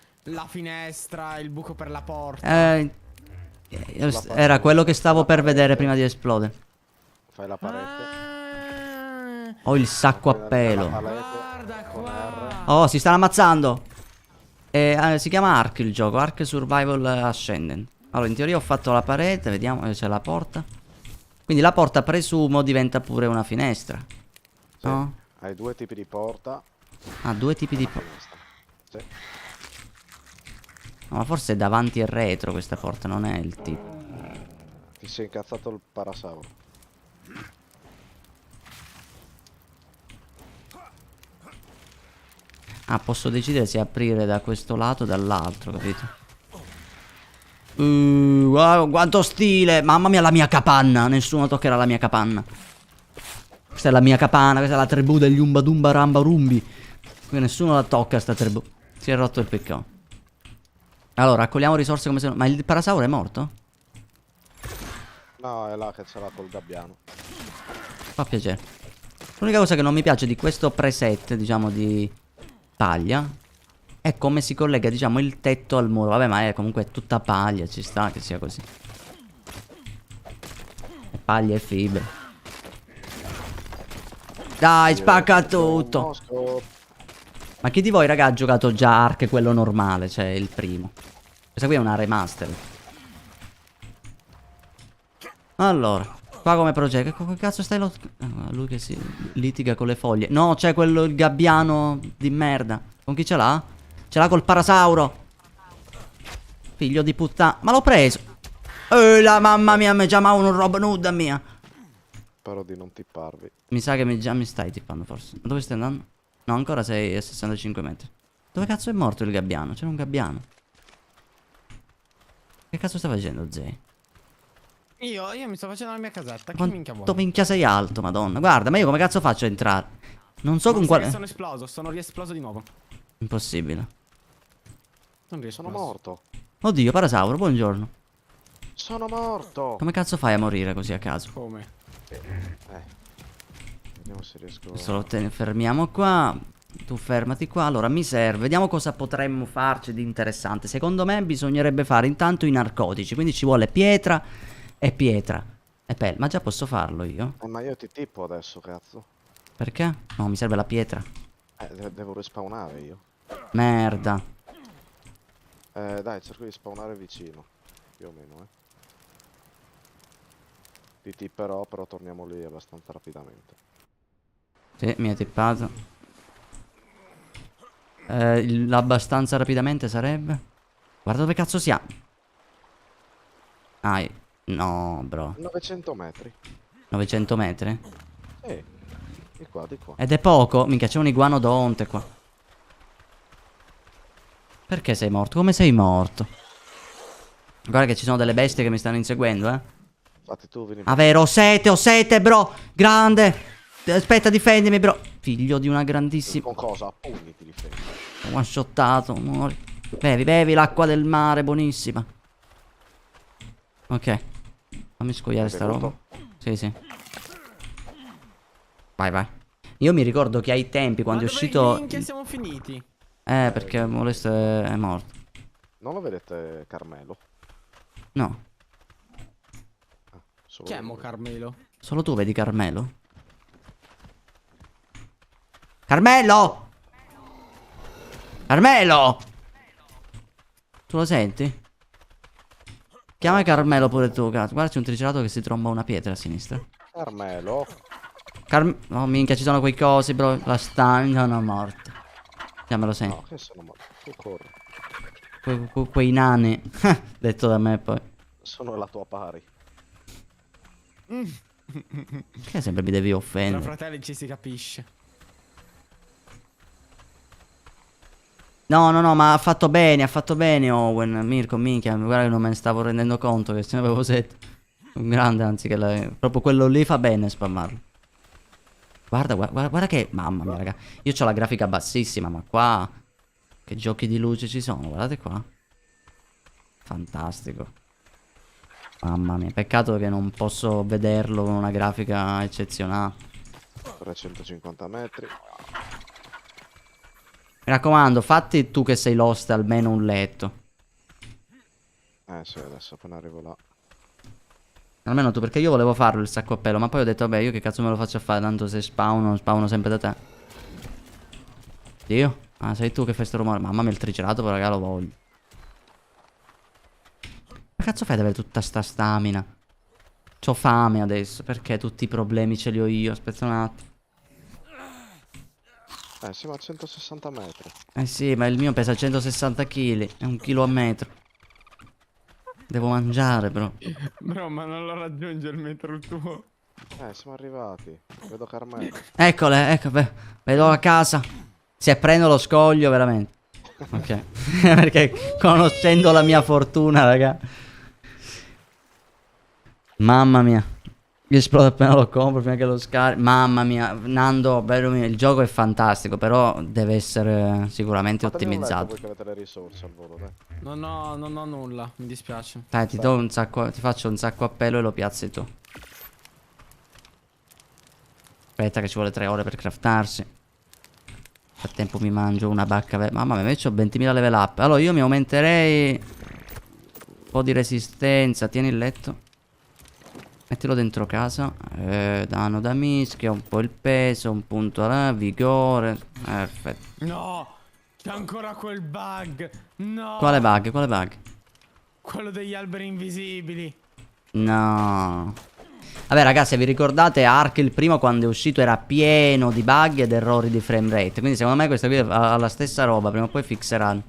finestra, il buco per la porta? Era quello che stavo per vedere prima di esplodere. Fai la parete. Ah, Ho il sacco a pelo. guarda con qua. R. Oh, si stanno ammazzando. Si chiama Ark il gioco, Ark Survival Ascendant. Allora, in teoria ho fatto la parete, vediamo, c'è la porta. Quindi la porta, presumo, diventa pure una finestra. Sì. No? Hai due tipi di porta. Ah, due tipi di porta. Finestra. Sì. No, ma forse è davanti e retro questa porta, non è il tipo. Ti sei incazzato il parasauro. Ah, posso decidere se aprire da questo lato o dall'altro, capito? Wow, quanto stile! Mamma mia, la mia capanna! Nessuno toccherà la mia capanna. Questa è la mia capanna, questa è la tribù degli Umba Dumba Ramba Rumbi. Qui nessuno la tocca sta tribù. Si è rotto il piccone. Allora, raccogliamo risorse come se... Ma il parasauro è morto? No, è là che ce l'ha col gabbiano. Fa piacere. L'unica cosa che non mi piace di questo preset, diciamo, di paglia, è come si collega, diciamo, il tetto al muro. Vabbè, ma è comunque tutta paglia, ci sta che sia così. Paglia e fibre. Dai, spacca tutto. Ma chi di voi, raga, ha giocato già Ark, quello normale, cioè il primo? Questa qui è una remaster. Allora, qua come progetto. Come cazzo stai lui che si litiga con le foglie. No, c'è quello, il gabbiano di merda. Con chi ce l'ha? Ce l'ha col parasauro. Figlio di puttana. Ma l'ho preso. La mamma mia, mi chiama un Robin Hood mia. Spero di non tipparvi. Mi sa che già mi stai tippando forse. Dove stai andando? No, ancora sei a 65 metri. Dove cazzo è morto il gabbiano? C'era un gabbiano. Che cazzo sta facendo, Zay? Io mi sto facendo la mia casetta. Che minchia vuoi? Quanto minchia sei alto, madonna. Guarda, ma io come cazzo faccio a entrare? Non so con quale... Sono esploso, sono riesploso di nuovo. Impossibile. Non riesco. Sono morto. Oddio, parasauro, buongiorno. Sono morto. Come cazzo fai a morire così a caso? Come? Vediamo se riesco. Adesso lo fermiamo qua. Tu fermati qua. Allora mi serve. Vediamo cosa potremmo farci di interessante. Secondo me bisognerebbe fare intanto i narcotici. Quindi ci vuole pietra e pietra e pelle. Ma già posso farlo io? Ma io ti tipo adesso, cazzo. Perché? No, mi serve la pietra. Devo respawnare io. Merda. Dai, cerco di spawnare vicino. Più o meno, Ti tipperò, però torniamo lì abbastanza rapidamente. Sì, mi hai tippato. Abbastanza rapidamente sarebbe? Guarda dove cazzo siamo. Ah, no, bro. 900 metri. 900 metri? Di qua, di qua. Ed è poco? Minchia, c'è un iguanodonte qua. Perché sei morto? Come sei morto? Guarda che ci sono delle bestie che mi stanno inseguendo, Infatti tu vieni. Ah, vero, ho sete, bro. Grande. Aspetta, difendimi, bro. Figlio di una grandissima... Con cosa? A pugni ti difendi. One shottato, muori. Bevi l'acqua del mare, buonissima. Ok. Fammi scogliare sta roba. Sì, sì. Vai. Io mi ricordo che ai tempi, quando è uscito... Ma minchia siamo finiti? Perché Molesto è morto. Non lo vedete Carmelo? No. Solo Chi è io mo lo vedo. Carmelo? Solo tu vedi Carmelo? Carmelo! Carmelo! Tu lo senti? Chiama Carmelo pure tu, cazzo. Guarda, c'è un tricerato che si tromba una pietra a sinistra. Carmelo. Oh, minchia, ci sono quei cosi, bro. La stanno morti. Già me lo senti. No, che sono morto. Tu corri. Quei nani. Detto da me poi. Sono la tua pari. Che sempre mi devi Tra offendere? fratelli ci si capisce. No, ma ha fatto bene Owen, Mirko, minchia, guarda che non me ne stavo rendendo conto che se ne avevo 7. Un grande, anzi, proprio quello lì fa bene spammarlo. Guarda, guarda, guarda che... Mamma mia, raga. Io ho la grafica bassissima, ma qua... Che giochi di luce ci sono, guardate qua. Fantastico. Mamma mia, peccato che non posso vederlo con una grafica eccezionale. 350 metri. Mi raccomando, fatti tu che sei lost almeno un letto. Sì, adesso appena arrivo là. Almeno tu, perché io volevo farlo il sacco a pelo, ma poi ho detto, vabbè, io che cazzo me lo faccio a fare, tanto se spawno sempre da te. Dio? Ah, sei tu che fai sto rumore. Mamma mia, il triceratopo, raga, lo voglio. Ma cazzo fai ad avere tutta sta stamina? C'ho fame adesso, perché tutti i problemi ce li ho io? Aspetta un attimo. Siamo a 160 metri. Eh sì, ma il mio pesa 160 kg, è un chilo a metro. Devo mangiare, bro. Bro, ma non lo raggiunge il metro il tuo. Siamo arrivati. Vedo Carmelo. Eccole, ecco, vedo a casa. Se prendo lo scoglio, veramente. Ok. Perché conoscendo la mia fortuna, raga. Mamma mia. Io esplodo appena lo compro, prima che lo scarico. Mamma mia, Nando, bello mio, il gioco è fantastico, però deve essere sicuramente ottimizzato. Voi che avete le risorse al volo, dai. Non ho nulla, mi dispiace. Dai, ti do un sacco, ti faccio un sacco a pelo e lo piazzi tu. Aspetta che ci vuole 3 ore per craftarsi. Nel frattempo mi mangio una bacca. Mamma mia, io ho 20.000 level up. Allora io mi aumenterei un po' di resistenza. Tieni il letto. Mettilo dentro casa. Danno da mischia, un po' il peso, un punto alla vigore. Perfetto. No, c'è ancora quel bug. No. Quale bug? Quale bug? Quello degli alberi invisibili. No. Vabbè ragazzi, vi ricordate Ark il primo quando è uscito era pieno di bug ed errori di frame rate. Quindi secondo me questa qui ha la stessa roba. Prima o poi fixeranno.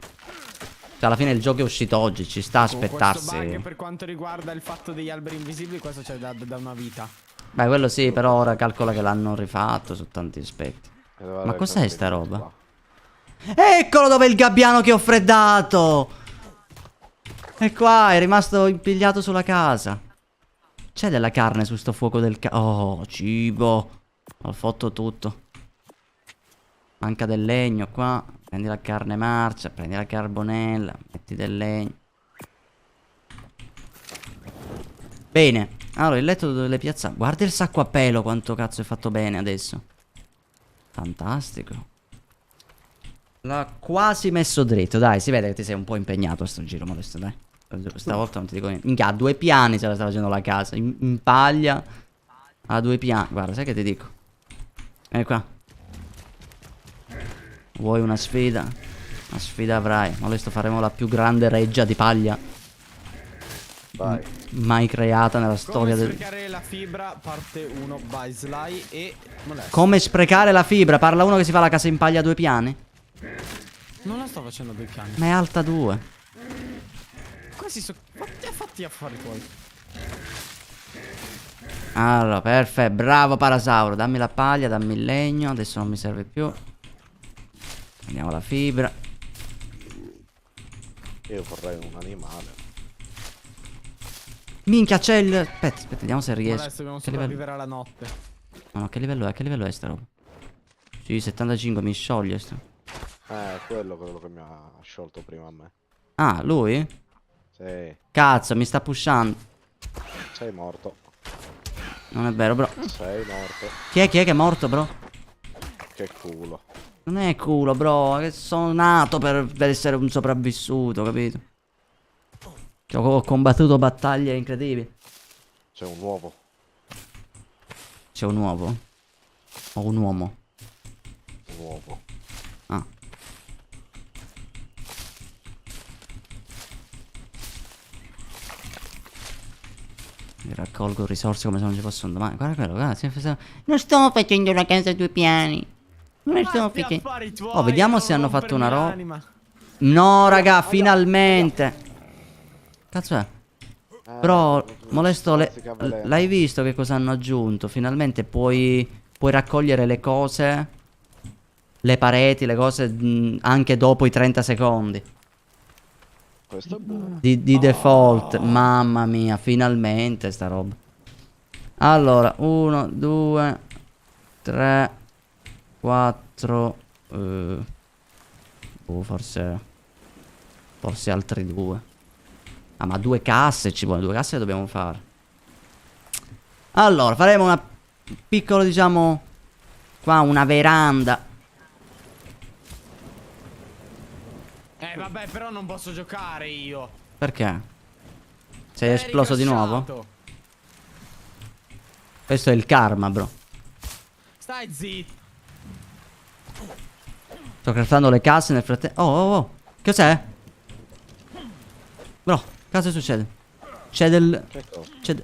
Cioè alla fine il gioco è uscito oggi. Ci sta a aspettarsi. Questo bug per quanto riguarda il fatto degli alberi invisibili, questo c'è da una vita. Beh, quello sì, però ora calcola che l'hanno rifatto su tanti aspetti. Ma cos'è sta roba? Eccolo dove è il gabbiano che ho freddato! E qua, è rimasto impigliato sulla casa. C'è della carne su sto fuoco del oh, cibo. Ho fatto tutto. Manca del legno qua. Prendi la carne marcia, prendi la carbonella, metti del legno. Bene. Allora, il letto dove le piazza. Guarda il sacco a pelo quanto cazzo è fatto bene adesso. Fantastico. L'ha quasi messo dritto. Dai, si vede che ti sei un po' impegnato a sto giro, Modesto, dai. Stavolta non ti dico niente. Minchia, a 2 piani se la sta facendo la casa. In paglia. A 2 piani. Guarda, sai che ti dico? Vieni qua. Vuoi una sfida? Una sfida avrai. Modesto, faremo la più grande reggia di paglia Vai. mai creata nella storia del... Come sprecare la fibra, parte 1 by Sly e Modesto. Come sprecare la fibra? Parla uno che si fa la casa in paglia a 2 piani? Non la sto facendo a 2 piani. Ma è alta 2. Questi sono fatti affari tuoi. Allora, perfetto. Bravo Parasauro. Dammi la paglia, dammi il legno. Adesso non mi serve più. Prendiamo la fibra. Io vorrei un animale. Minchia, c'è il... Aspetta, vediamo se riesco. Adesso dobbiamo Che livello... sopravvivere alla notte. No, che livello è? Che livello è sta roba? Sì, 75, mi scioglie sto. Quello che mi ha sciolto prima a me. Ah, lui? Sì. Cazzo, mi sta pushando. Sei morto. Non è vero, bro. Sei morto. Chi è che è morto, bro? Che culo. Non è culo, bro. Che sono nato per essere un sopravvissuto, capito? Che ho combattuto battaglie incredibili. C'è un uovo. C'è un uovo? O un uomo? Un uovo. Ah. Mi raccolgo risorse come se non ci fosse un domani. Guarda quello, guarda. Non sto facendo una casa a 2 piani. Non sto facendo. Oh, vediamo se hanno fatto una roba. No, raga, finalmente. Cazzo è? Però, Molesto, l'hai visto che cosa hanno aggiunto? Finalmente puoi raccogliere le cose, le pareti, le cose anche dopo i 30 secondi. Questo è buono. Di default. Mamma mia, finalmente sta roba. Allora, 1, 2, 3, 4. Forse altri 2. Ah, ma 2 casse ci vuole. 2 casse le dobbiamo fare. Allora, faremo una piccola, diciamo, qua una veranda. Vabbè, però non posso giocare io. Perché? Sei esploso di nuovo? Ricrashato. Questo è il karma, bro. Stai zitto. Sto craftando le casse nel frattempo. Oh. Che cos'è? Bro, cosa succede?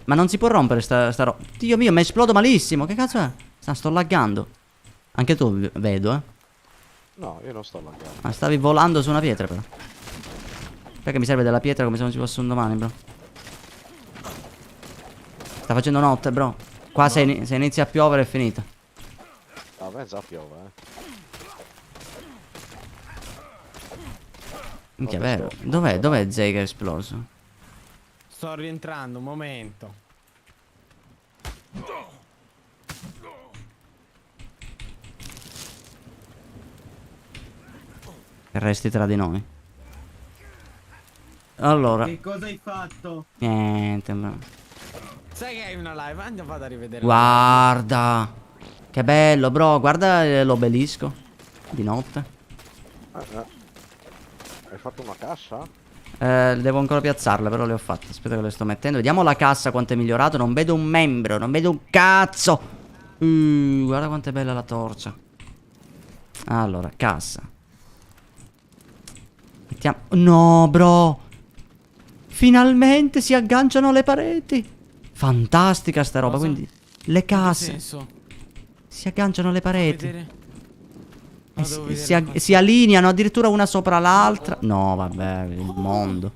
Ma non si può rompere sta roba. Dio mio, mi esplodo malissimo. Che cazzo è? Sto laggando. Anche tu vedo, eh. No, io non sto laggando. Ma stavi volando su una pietra, però. Perché mi serve della pietra come se non ci fosse un domani, bro. Sta facendo notte, bro. Qua se inizia a piovere è finita. A me già piove, Minchia, vero. Dov'è Zay che è esploso? Sto rientrando, un momento. Che resti tra di noi. Allora. Che cosa hai fatto? Niente, bro. Sai che hai una live? Andiamo a rivedere. Guarda. Che bello, bro. Guarda l'obelisco. Di notte. Hai fatto una cassa? Devo ancora piazzarle, però le ho fatte. Aspetta che le sto mettendo. Vediamo la cassa quanto è migliorato. Non vedo un membro, non vedo un cazzo. Guarda quanto è bella la torcia. Allora, cassa. Mettiamo... No, bro. Finalmente si agganciano le pareti. Fantastica sta roba. Cosa? Quindi le casse Che senso? si agganciano alle pareti. Vedere? Si allineano addirittura una sopra l'altra. No, vabbè, il mondo.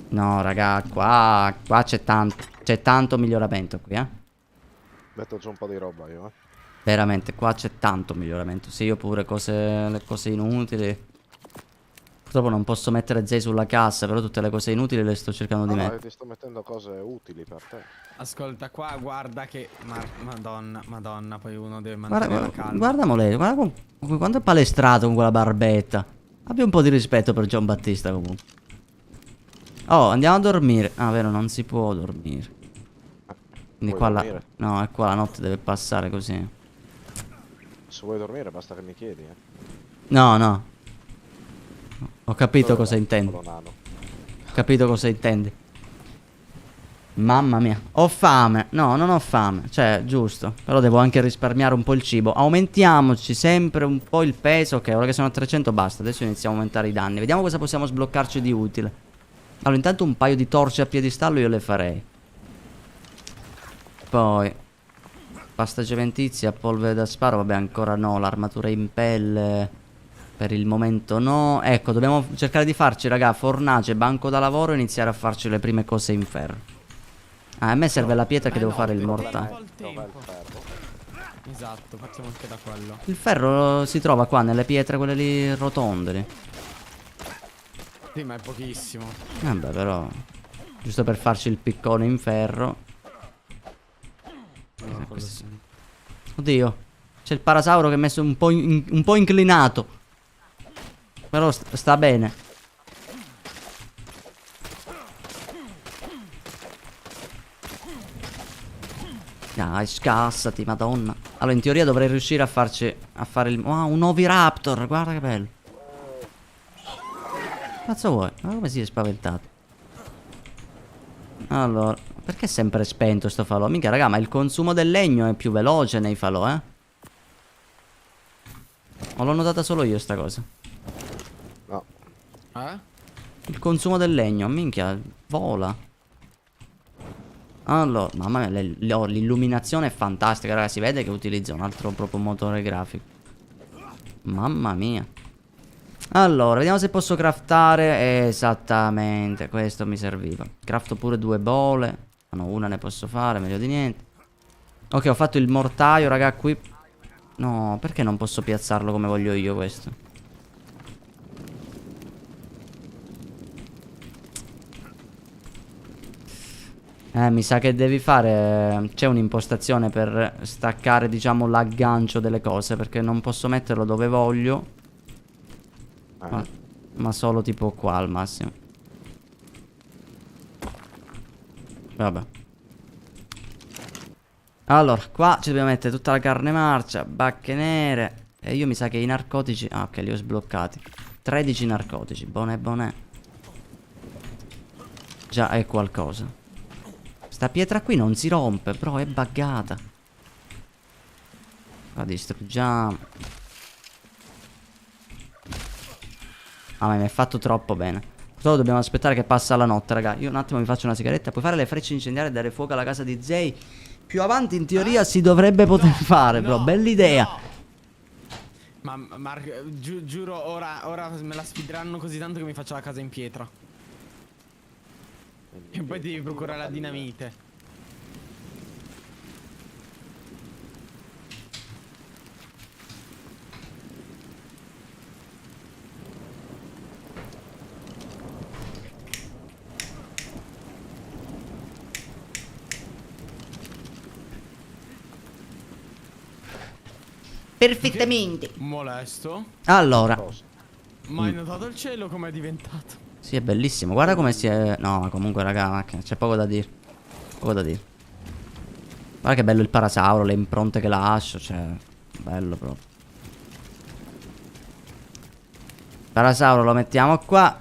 No, raga, qua c'è tanto miglioramento qui, Metto giù un po' di roba io, Veramente, qua c'è tanto miglioramento. Sì, io pure le cose inutili. Purtroppo non posso mettere Zay sulla cassa, però tutte le cose inutili le sto cercando di mettere. No, ti sto mettendo cose utili per te. Ascolta qua, guarda che... Madonna, poi uno deve mantenere la calma. Guarda Moleto, guarda quanto è palestrato con quella barbetta. Abbia un po' di rispetto per Gian Battista comunque. Oh, andiamo a dormire. Ah, vero, non si può dormire. Quindi qua no, è qua la notte deve passare così. Se vuoi dormire basta che mi chiedi, No. Ho capito cosa intendi. Ho capito cosa intendi. Mamma mia. Ho fame. No, non ho fame. Cioè, giusto. Però devo anche risparmiare un po' il cibo. Aumentiamoci sempre un po' il peso. Ok, ora che sono a 300 basta. Adesso iniziamo a aumentare i danni. Vediamo cosa possiamo sbloccarci di utile. Allora, intanto un paio di torce a piedistallo io le farei. Poi pasta cementizia, polvere da sparo. Vabbè, ancora no. L'armatura in pelle per il momento no. Ecco, dobbiamo cercare di farci, raga, fornace, banco da lavoro e iniziare a farci le prime cose in ferro. Ah, a me serve la pietra che devo fare il mortaio. Esatto, facciamo anche da quello. Il ferro si trova qua nelle pietre, quelle lì rotonde lì. Sì, ma è pochissimo. Vabbè, però giusto per farci il piccone in ferro. Oddio, c'è il parasauro che è messo un po' inclinato. Però sta bene. Dai, scassati, madonna. Allora, in teoria dovrei riuscire a fare il... Oh, un Oviraptor, guarda che bello. Cazzo vuoi? Ma come si è spaventato? Allora, perché è sempre spento sto falò? Mica, raga, ma il consumo del legno è più veloce nei falò, O l'ho notata solo io sta cosa? No. Il consumo del legno, minchia, vola. Allora, mamma mia, l'illuminazione è fantastica, raga. Si vede che utilizza un altro proprio motore grafico. Mamma mia. Allora, vediamo se posso craftare. Esattamente, questo mi serviva. Crafto pure 2 bole. No, una ne posso fare, meglio di niente. Ok, ho fatto il mortaio, raga, qui. No, perché non posso piazzarlo come voglio io questo? Mi sa che devi fare... C'è un'impostazione per staccare, diciamo, l'aggancio delle cose. Perché non posso metterlo dove voglio. Ma solo tipo qua al massimo. Vabbè. Allora, qua ci dobbiamo mettere tutta la carne marcia, bacche nere. E io mi sa che i narcotici... Ah, ok, li ho sbloccati. 13 narcotici, buone buone. Già è qualcosa. Sta pietra qui non si rompe, però è buggata. La distruggiamo. Ah, ma mi è fatto troppo bene. Solo dobbiamo aspettare che passa la notte, raga. Io un attimo mi faccio una sigaretta. Puoi fare le frecce incendiarie e dare fuoco alla casa di Zay. Più avanti in teoria si dovrebbe poter fare, bro. Bell'idea. No. Ma Mark, giuro, ora me la sfideranno così tanto che mi faccio la casa in pietra. E poi devi procurare la dinamite. Perfettamente. Molesto. Allora. Ma hai notato il cielo com'è diventato? Sì, è bellissimo. Guarda come si è... No, comunque, raga, c'è poco da dire. Poco da dire. Guarda che bello il parasauro, le impronte che lascio. Cioè, bello proprio. Parasauro lo mettiamo qua.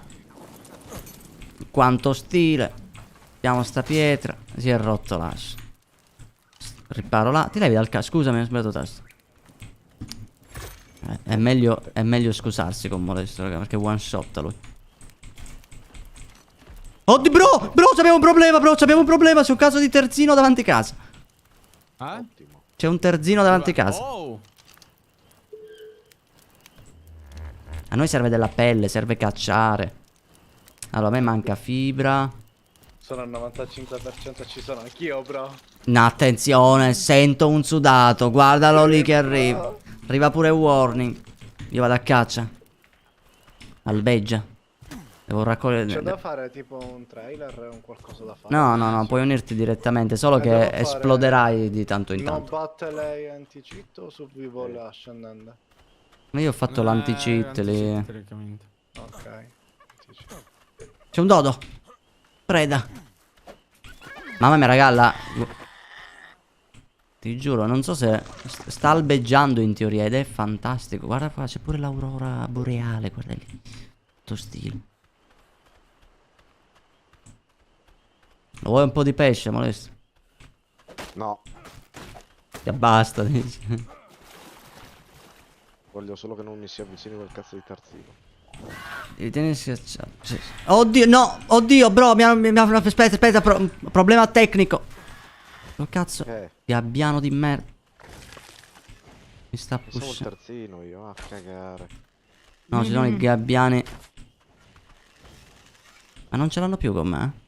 Quanto stile. Mettiamo sta pietra. Si è rotto, lascio. Riparo là. Ti levi dal cazzo. Scusami, ho sbagliato tasto. È meglio scusarsi con Molesto, raga, perché one shot a lui. Oddio, bro, c'abbiamo un problema, bro, c'abbiamo un problema. C'è un caso di terzino davanti casa. C'è un terzino davanti casa. Oh. A noi serve della pelle, serve cacciare. Allora, a me manca fibra. Sono al 95%, ci sono anch'io, bro. No, attenzione, sento un sudato. Guardalo lì che arriva. Arriva pure warning. Io vado a caccia. Albeggia. Devo raccogliere... C'è da fare tipo un trailer e un qualcosa da fare? No, puoi unirti direttamente. Solo che devo fare esploderai di tanto in No tanto. battle anti-cheat o survival ascendente? Ma io ho fatto l'anti-cheat lì. Ok. C'è un dodo. Preda. Mamma mia, raga, ti giuro, non so se sta albeggiando in teoria ed è fantastico. Guarda qua, c'è pure l'aurora boreale, guarda lì. Tutto stile. Lo vuoi un po' di pesce, Molesto? No. Ti basta, dici. Voglio solo che non mi si avvicini quel cazzo di tarzino. Devi tenere schiacciato. Sì. Oddio, no, oddio, bro, aspetta, problema tecnico. Lo cazzo, gabbiano di merda. Mi sta Sono il pushando. terzino io, a cagare. No, ci sono i gabbiani. Ma non ce l'hanno più con me,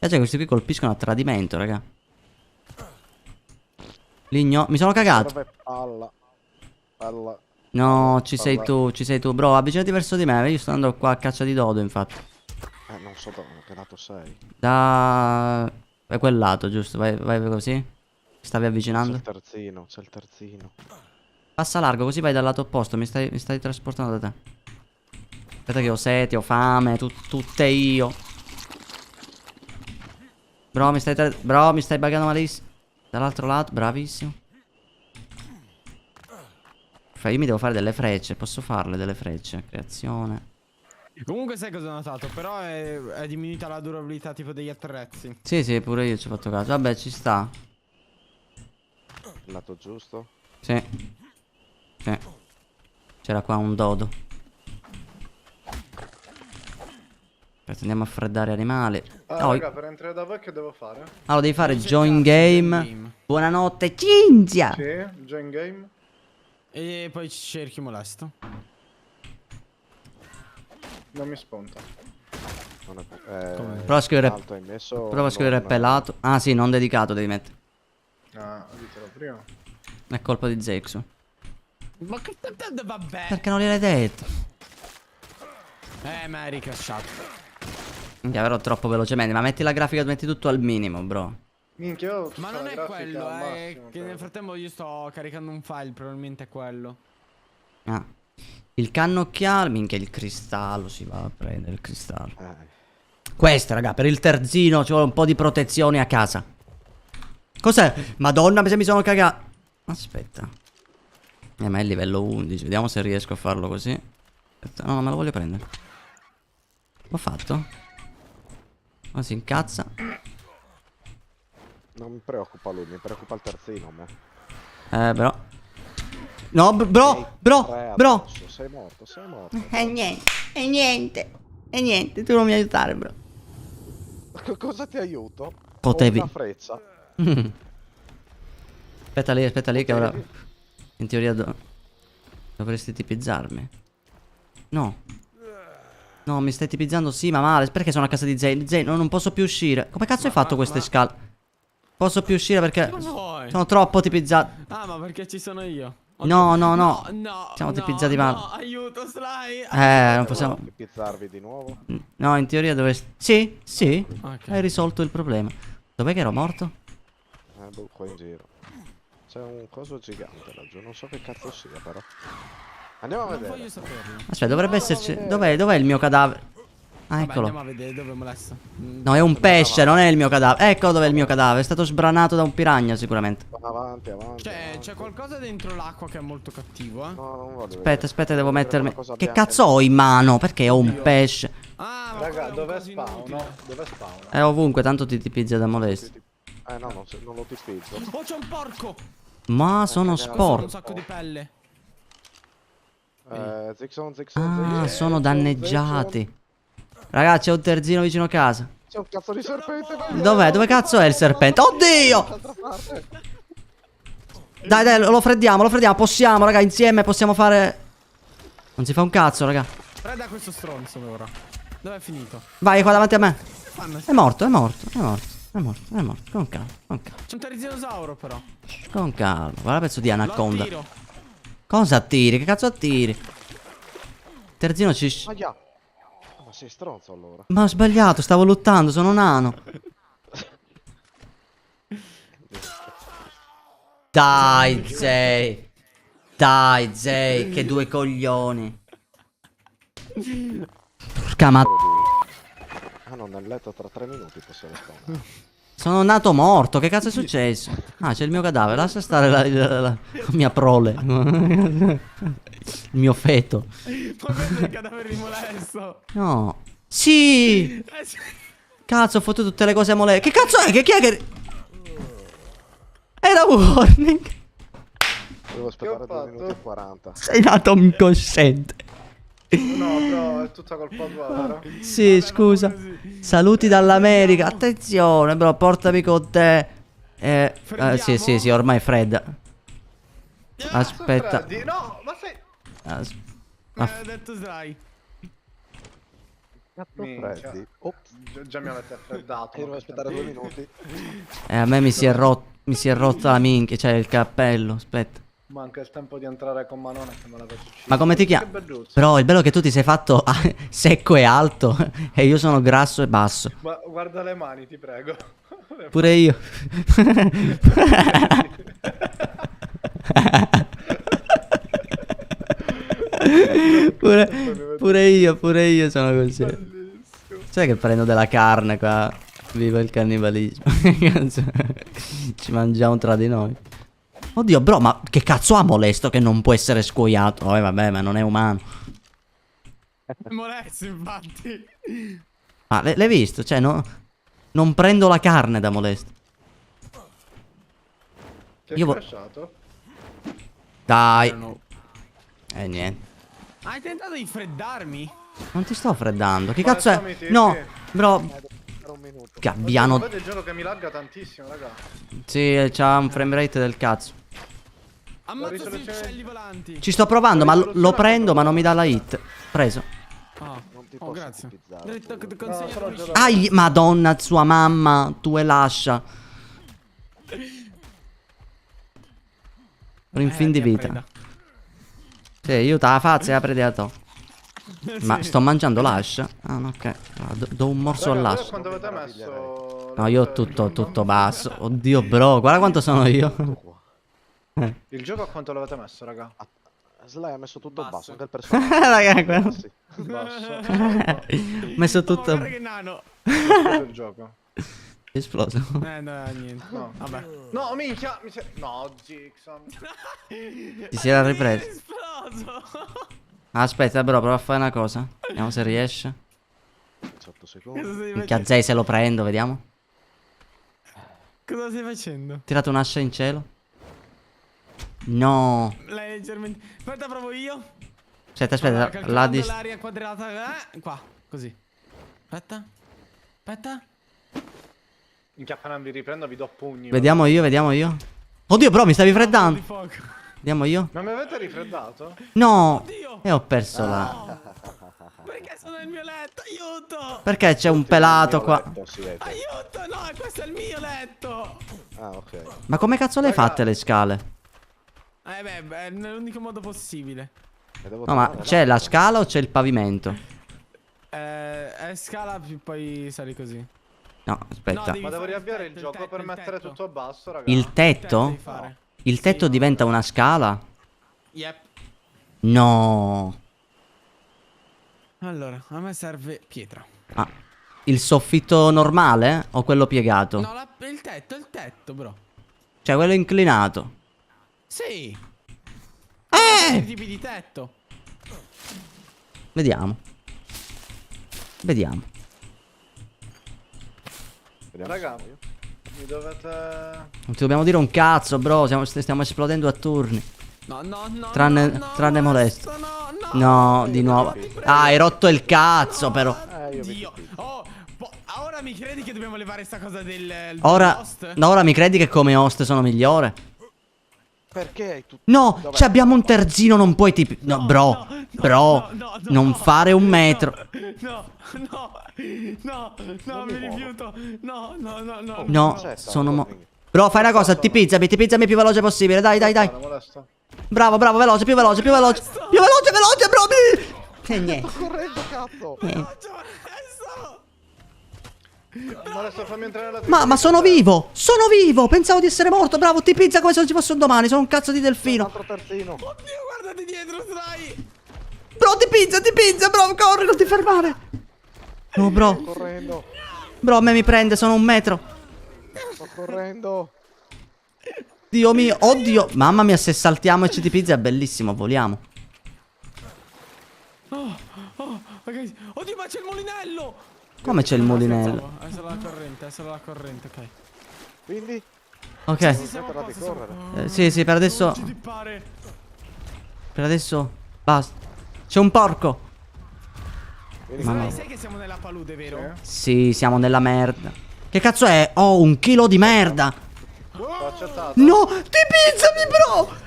cioè, questi qui colpiscono a tradimento, raga. Ligno, mi sono cagato. Palla. No, ci sei tu, bro, avvicinati verso di me. Io sto andando qua a caccia di dodo, infatti. Non so che lato sei. Da... È quel lato, giusto? Vai così. Stavi avvicinando? C'è il terzino. Passa largo, così vai dal lato opposto. Mi stai trasportando da te. Aspetta che ho sete, ho fame, tutte io. Bro, mi stai buggando malissimo. Dall'altro lato, bravissimo. Io mi devo fare delle frecce, posso farle delle frecce. Creazione. Comunque sai cosa ho notato? Però è diminuita la durabilità tipo degli attrezzi. Sì, pure io ci ho fatto caso. Vabbè, ci sta. Il lato giusto? Sì. C'era qua un dodo. Aspetta, andiamo a freddare animali. Raga, per entrare da voi che devo fare? Allora, devi fare join game. Buonanotte, Cinzia. Sì, join game. E poi cerchi Molesto. Non mi spunta. Prova a scrivere pelato. Ah sì, non dedicato devi mettere. Ah, ditelo prima. È colpa di Zexu. Ma che vabbè. Perché non gliel'hai detto? Ma hai ricasciato. Minchia, però troppo velocemente. Ma metti la grafica, metti tutto al minimo, bro. Minchia, io ho Ma tutta non la è grafica quello, al è massimo, che però. nel frattempo io sto caricando un file, probabilmente è quello. Ah. Il cannocchiale. Minchia, il cristallo. Si va a prendere il cristallo. Questo, raga, per il terzino ci vuole un po' di protezione a casa. Cos'è? Madonna, se mi sono cagato. Aspetta. Ma è livello 11. Vediamo se riesco a farlo così. Aspetta, no, me lo voglio prendere. L'ho fatto? Ma si incazza. Non mi preoccupa lui, mi preoccupa il terzino, me. Però. No, bro, bro. Sei morto, sei morto. E niente, tu non mi aiutare, bro. Cosa ti aiuto? Potevi. Ho una frezza. Aspetta lì che ora. In teoria dovresti tipizzarmi. No. No, mi stai tipizzando, sì, ma male. Perché sono a casa di Zane? Zane, non posso più uscire. Come cazzo hai fatto queste scale? Posso più uscire perché Cosa vuoi? sono troppo tipizzato. Ah, ma perché ci sono io? No, no, no. No, Siamo tipizzati male. No, aiuto, Sly. Non possiamo. Tipizzarvi di nuovo? No, in teoria dovresti. Sì, sì. Ok. Hai risolto il problema. Dov'è che ero morto? Boh, qua in giro. C'è un coso gigante laggiù, non so che cazzo sia però. Andiamo a Non vedere. voglio saperlo. Aspetta, dovrebbe esserci. Dov'è il mio cadavere? Ah, Vabbè, eccolo. andiamo a vedere dove molesta. No, è un pesce, non è il mio cadavere. Ecco dov'è il mio cadavere. È stato sbranato da un piranha, sicuramente. Avanti, avanti. C'è qualcosa dentro l'acqua che è molto cattivo, eh. No, non voglio Aspetta, devo vedere mettermi. quella cosa Che bianca. cazzo ho in mano? Perché ho un pesce? Ah, ma Raga, quello è un dove coso inutile. spawno? Dove spawno? È ovunque, tanto ti pizza da molesti. No, non lo tipizzo. Oh, c'è un porco! Ma sono Ho un sporco. sacco di pelle. Zixon. Ah, sono danneggiati. Ragazzi, c'è un terzino vicino a casa. C'è un cazzo di serpente. Dov'è? Dove cazzo è il serpente? Oddio! Dall'altra parte. Dai, lo freddiamo. Possiamo, raga, insieme possiamo fare. Non si fa un cazzo, raga. Prenda questo stronzo ora. Dove è finito? Vai qua davanti a me. Fanno- È morto. Con calma. C'è un terizinosauro però. Con calma. Guarda pezzo di Lo anaconda. attiro. Cosa attiri? Che cazzo attiri? Terzino ci. Aia. Ma sei stronzo allora. Ma ho sbagliato, stavo lottando, sono nano. Dai, Zay. Che due coglioni. Porca ma. Ah no, nel letto tra 3 minuti posso rispondere. Sono nato morto, che cazzo è successo? Ah, c'è il mio cadavere, lascia stare la mia prole. Il mio feto. Poi vedo il cadavere di molesto. No. Sì! Sì. Cazzo, ho fottuto tutte le cose a mole. Che cazzo è? Che chi è che. Era warning. Devo aspettare Che ho 2 fatto? minuti e 40. Sei nato incosciente. No, bro, è tutta colpa tua, vero? Sì, scusa. Saluti dall'America. Attenzione, bro, portami con te. Sì, ormai è fredda. Aspetta. Freddy, no, ma sei... As- Ho detto Sly. Minchia. Freddy. Ops. Già mi avete raffreddato. Io devo aspettare 2 minuti. A me mi si è rotta la minchia, cioè il cappello. Aspetta. Manca il tempo di entrare con Manone che me l'avete ucciso. Ma come ti chiami? Che belluzzo. Però il bello è che tu ti sei fatto secco e alto e io sono grasso e basso. Ma guarda le mani, ti prego. Pure io. pure io sono così. Bellissimo. Sai che prendo della carne qua? Viva il cannibalismo. Ci mangiamo tra di noi. Oddio, bro, ma che cazzo ha molesto che non può essere scuoiato? Vabbè, ma non è umano. Molesto, infatti. Ma l'hai visto? Cioè, non prendo la carne da molesto. Ti Io hai crashato? Dai. No. Niente. Hai tentato di freddarmi? Non ti sto freddando. Che Ma cazzo è? lasciami, sì, No, sì. bro. Per un minuto. Gabbiano. Vedete il gioco che mi lagga tantissimo, raga. Sì, c'ha un frame rate del cazzo. Ammazza questi risoluzione- uccelli volanti. Ci sto provando, ma lo prendo, ma non mi dà la hit. Preso. Ah. Non ti Oh, posso grazie. tipizzare. Dritto che ti No, consegno sono il già da- Ai, madonna, sua mamma, tu e lascia. Un fin di ti vita. appreda. Sì, io te la faccio e apre da to. Ma sto mangiando l'ash? Ah, no, ok. Do un morso Raga, voi all'ash. quanto avete messo? No, io ho tutto basso. Oddio, bro, guarda quanto sono io. Il gioco a quanto l'avete messo, raga? Sly ha messo tutto Basso. basso, anche il personaggio. Raga, guarda. Sì. Basso. Ho messo Oh, tutto. guarda che nano. Questo è il gioco. È esploso. No, niente. No. Vabbè. No, minchia. No, Zixon. Ti si era È ripreso. esploso. Aspetta, bro, prova a fare una cosa. Vediamo se riesce. 18 secondi. Cosa stai Minchia, facendo? Zay se lo prendo, vediamo. Cosa stai facendo? Tirato un'ascia in cielo. No. L'hai leggermente. Aspetta, provo io. Aspetta, Allora, aspetta. calcolando l'aria quadrata. Qua, così. Aspetta. Aspetta. Minchia, appena vi riprendo vi do pugni. Vediamo io. Oddio, bro, mi stavi freddando. Di fuoco. Vediamo io. Ma mi avete rifreddato? No. Oddio. E ho perso la. No. Perché sono nel mio letto? Aiuto. Perché c'è un pelato qua? Si vede. Aiuto. No, questo è il mio letto. Ah, ok. Ma come cazzo le hai Raga. fatte le scale? Beh, è l'unico modo possibile. E devo No, ma tornare c'è là. la scala o c'è il pavimento? È scala poi sali così. No, aspetta. devi Ma devo fare riavviare il tetto, gioco per il mettere tetto. tutto basso, raga. Il tetto? devi fare. Il tetto Sì. diventa una scala? Yep. No. Allora, a me serve pietra. Ah, il soffitto normale o quello piegato? No, il tetto, bro. Cioè quello inclinato. Sì. Vari tipi di tetto. Vediamo. Vediamo. Vediamo Raga, se sono io. mi dovete... Non ti dobbiamo dire un cazzo, bro. Stiamo esplodendo a turni. No. Tranne molesto. No. No, di nuovo. Ah, hai rotto il cazzo, però. Io vi Dio. Oh, ora mi credi che dobbiamo levare sta cosa del Ora. host? No, ora mi credi che come host sono migliore? Perché hai tutto... No, Dov'è? ci abbiamo un terzino, non puoi tipi. No, bro. Bro. Non fare un metro. No, mi muovo. rifiuto. No. No, Aspetta, sono torni. Bro, fai una cosa, ti pizzami più veloce possibile. Dai. Non molesto. Bravo, veloce, più veloce. Più veloce, bro. E niente. Sto correndo, cazzo! Molesto, fammi entrare nella Ma sono vivo! Sono vivo! Pensavo di essere morto, bravo, ti pizza come se non ci fosse un domani, sono un cazzo di Un delfino. altro terzino. Oddio, guardate dietro, dai. Bro, ti pizza, bro, corri, non ti fermare. No, bro, Sto correndo. bro, a me mi prende, sono 1 metro. Sto correndo. Dio mio, oddio. Mamma mia, se saltiamo e ci ti pizza è bellissimo, voliamo. Ok. Oddio, ma c'è il mulinello. Come c'è il mulinello? È solo la corrente, ok. Quindi... Ok, Siamo a Smetterla di posto, siamo a correre. posto. sì, per adesso. Non ci tippare. Per adesso. Basta. C'è un porco. Vieni Ma qua. no. Sai che siamo nella palude, vero? Sì, siamo nella merda. Che cazzo è? Oh, 1 chilo di merda. L'ho accettato. No, ti pizzami, bro.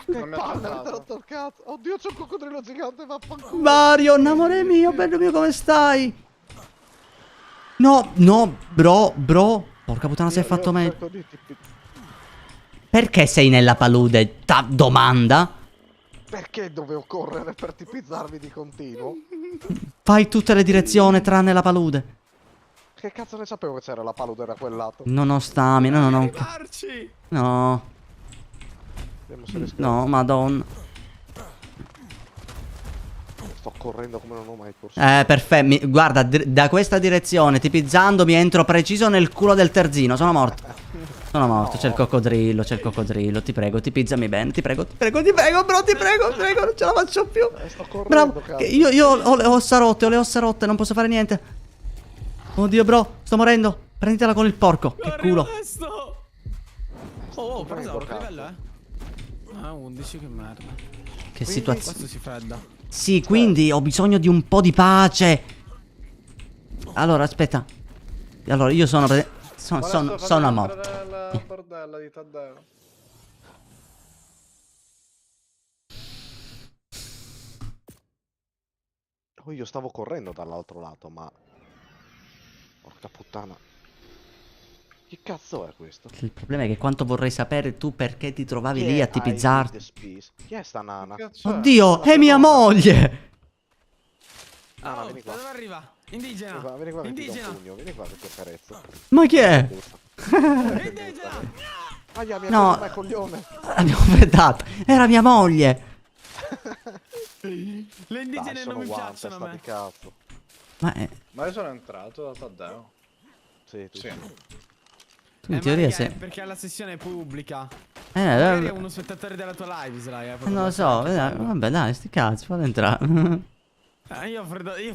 Che Non mi ha palle, accettato. avete rotto il cazzo. Oddio, c'è un coccodrillo gigante, vaffanculo. Mario, amore mio, bello mio, come stai? No, bro. Porca puttana, sei fatto meglio. Cerco di Perché sei nella palude? Domanda. Perché dovevo correre per tipizzarvi di continuo? Fai tutte le direzioni tranne la palude. Che cazzo ne sapevo che c'era la palude da quel lato? Non ho stamina, no. Arrivarci. No, Vediamo se riesco. no, madonna. Sto correndo come non ho mai corso. Perfetto, guarda, da questa direzione, tipizzandomi, entro preciso nel culo del terzino, sono morto. Sono morto, c'è il coccodrillo, ti prego, tipizzami bene, ti prego, bro, ti prego, non ce la faccio più. Sto correndo, Bravo, cazzo. che io ho le ossa rotte, non posso fare niente. Oddio, bro, sto morendo. Prenditela con il porco, che culo. Questo. Oh, però correndo, che cazzo. livello è? Ah, 11, che merda. Che situazione. Questo si fredda. Sì, quindi ho bisogno di un po' di pace. Allora, aspetta. Allora, io sono sono a morto. La bordella di Taddeo. Oh, io stavo correndo dall'altro lato, ma... Porca puttana. Che cazzo è questo? Il problema è che quanto vorrei sapere tu perché ti trovavi Chi lì è a tipizzarti. Hide the Space? Chi è sta nana? Cazzo è? Oddio, è mia moglie! Ah, Oh, vieni da qua. dove arriva? Indigena. Vieni qua che ti do un Indigena. pugno, vieni qua che ti accarezzo. Ma chi è? Indigena. Aia, mi ha No. preso me, coglione. Abbiamo freddato. Era mia moglie. Le Dai, indigene non sono mi one, piacciono a testa di me. cazzo. Ma io sono entrato da Taddeo. Sì, tu Sì. sì. Tu in teoria magari sei... perché la sessione è pubblica. Magari è Eh, uno spettatore della tua live, Sly. non lo so, vabbè dai, sti cazzo, fate entrare. Io ho freddo, io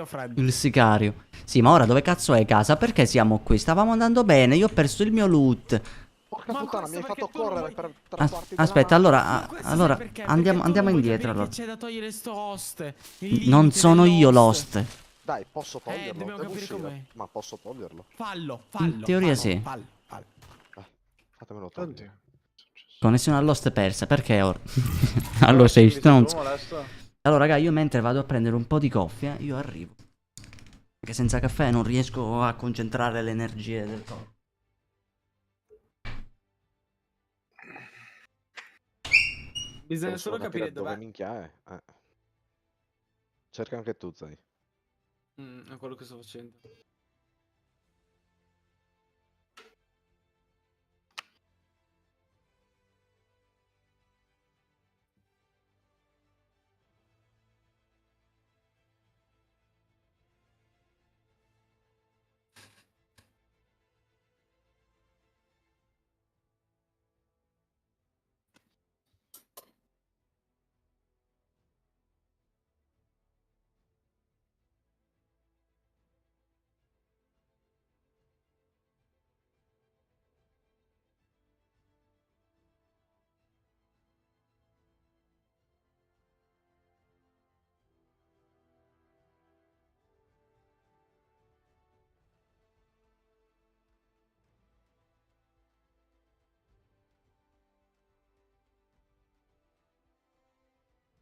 ho freddo. Il sicario. Sì, ma ora dove cazzo è casa? Perché siamo qui? Stavamo andando bene, io ho perso il mio loot. Porca Ma puttana, questo mi hai perché fatto tu non correre vuoi- per tre quarti della Aspetta, mappa. allora, Questo sai allora perché? andiamo, Perché tu andiamo non vuoi indietro capire allora. che c'è da togliere sto host. Il Non limite sono io dell'host. l'host. Dai, posso toglierlo? dobbiamo Devo capire uscire. com'è. Ma posso toglierlo? Fallo. In teoria fallo, sì. fallo. Fatemelo togliere. Oddio. Connessione all'host persa, perché ora? Allora, Allora sei tu stronzo. molesto? Allora, raga, io mentre vado a prendere un po' di coffee, io arrivo. Perché senza caffè non riesco a concentrare le energie del corpo. Bisogna Devo solo capire dove dov'è. minchia è. Cerca anche tu, Zai. È quello che sto facendo.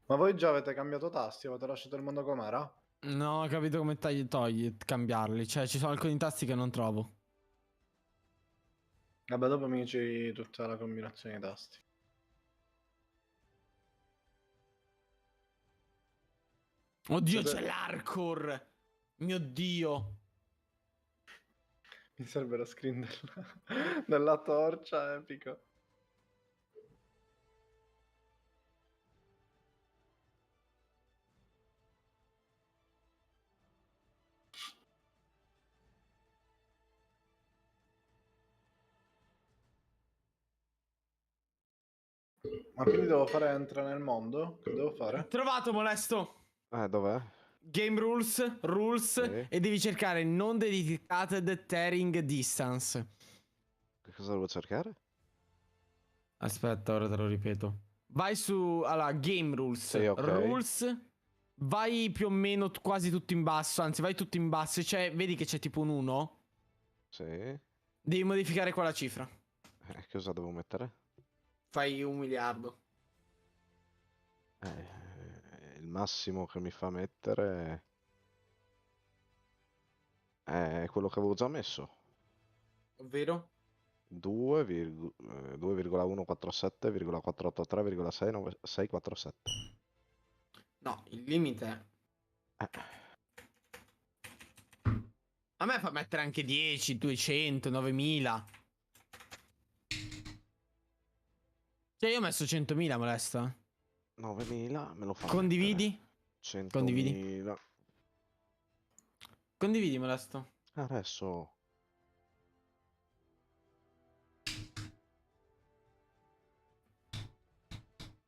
Ma voi già avete cambiato tasti? Avete lasciato il mondo com'era? No, ho capito come cambiarli. Cioè, ci sono alcuni tasti che non trovo. Vabbè, dopo mi dici tutta la combinazione di tasti. Oddio, Siete- c'è l'hardcore. Mio Dio. Mi serve la screen della torcia, epico. Ma quindi devo fare entrare nel mondo? Che devo fare? Trovato, molesto. Dov'è? Game rules Sì. e devi cercare non dedicated tearing distance. Che cosa devo cercare? Aspetta, ora te lo ripeto. Vai su allora, game rules. Sì, ok. Rules. Vai più o meno quasi tutto in basso, anzi vai tutto in basso, cioè vedi che c'è tipo un 1. Sì. Devi modificare quella cifra. Che cosa devo mettere? Fai 1 miliardo. Il massimo che mi fa mettere è quello che avevo già messo. Ovvero? 2,147,483,697. No, il limite è... A me fa mettere anche 10, 200, 9000. Cioè io ho messo 100.000, molesta. 9.000 me lo fa Condividi? mettere. 100.000. Condividi? Condividi, molesto. Adesso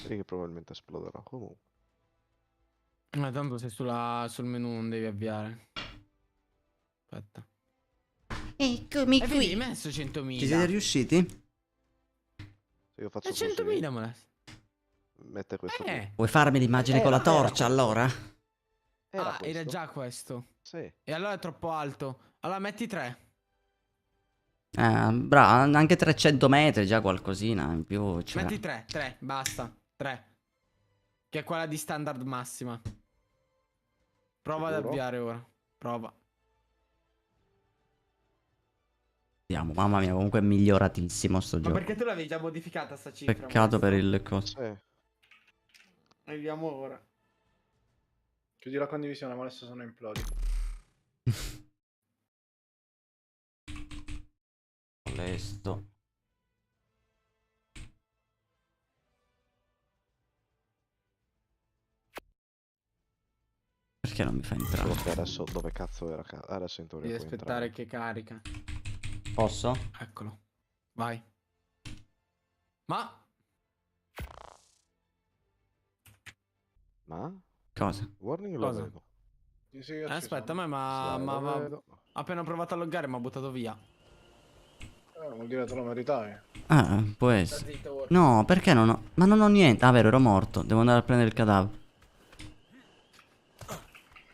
vedi che probabilmente esploderà comunque. Ma tanto sei sul menu non devi avviare. Aspetta. Eccomi E vedi, hai messo 100.000. Ci siete riusciti? Se io faccio È 100.000, così, molesto. mette questo qui. Vuoi farmi l'immagine con la torcia allora? Era Ah, era questo? già questo. Sì. E allora è troppo alto. Allora metti 3. Bravo, anche 300 metri, già qualcosina in più. Cioè. Metti 3, basta. 3. Che è quella di standard massima. Prova ad Sicuro? avviare ora. Prova. Vediamo, mamma mia, comunque è miglioratissimo sto Ma gioco. perché tu l'avevi già modificata sta cifra? Peccato per molesto? il coso. Sì. Arriviamo ora. Che Chiudi la condivisione, ma adesso sono implodi. Molesto. Perché non mi fa entrare? Solo che adesso dove cazzo era? Adesso in teoria Devi puoi aspettare entrare. che carica. Posso? Eccolo. Vai. Ma... Ma? Cosa? Warning lo Cosa? vedo. Sì, sì, io ci aspetta, a sono. me ma... Sì, ma... lo ma... vedo. Appena ho provato a loggare mi ha buttato via. Vuol dire te lo meritavi. Ah, può Sta essere. zitto, War. No, perché non ho... Ma non ho niente. Ah, vero, ero morto. Devo andare a prendere il cadavere.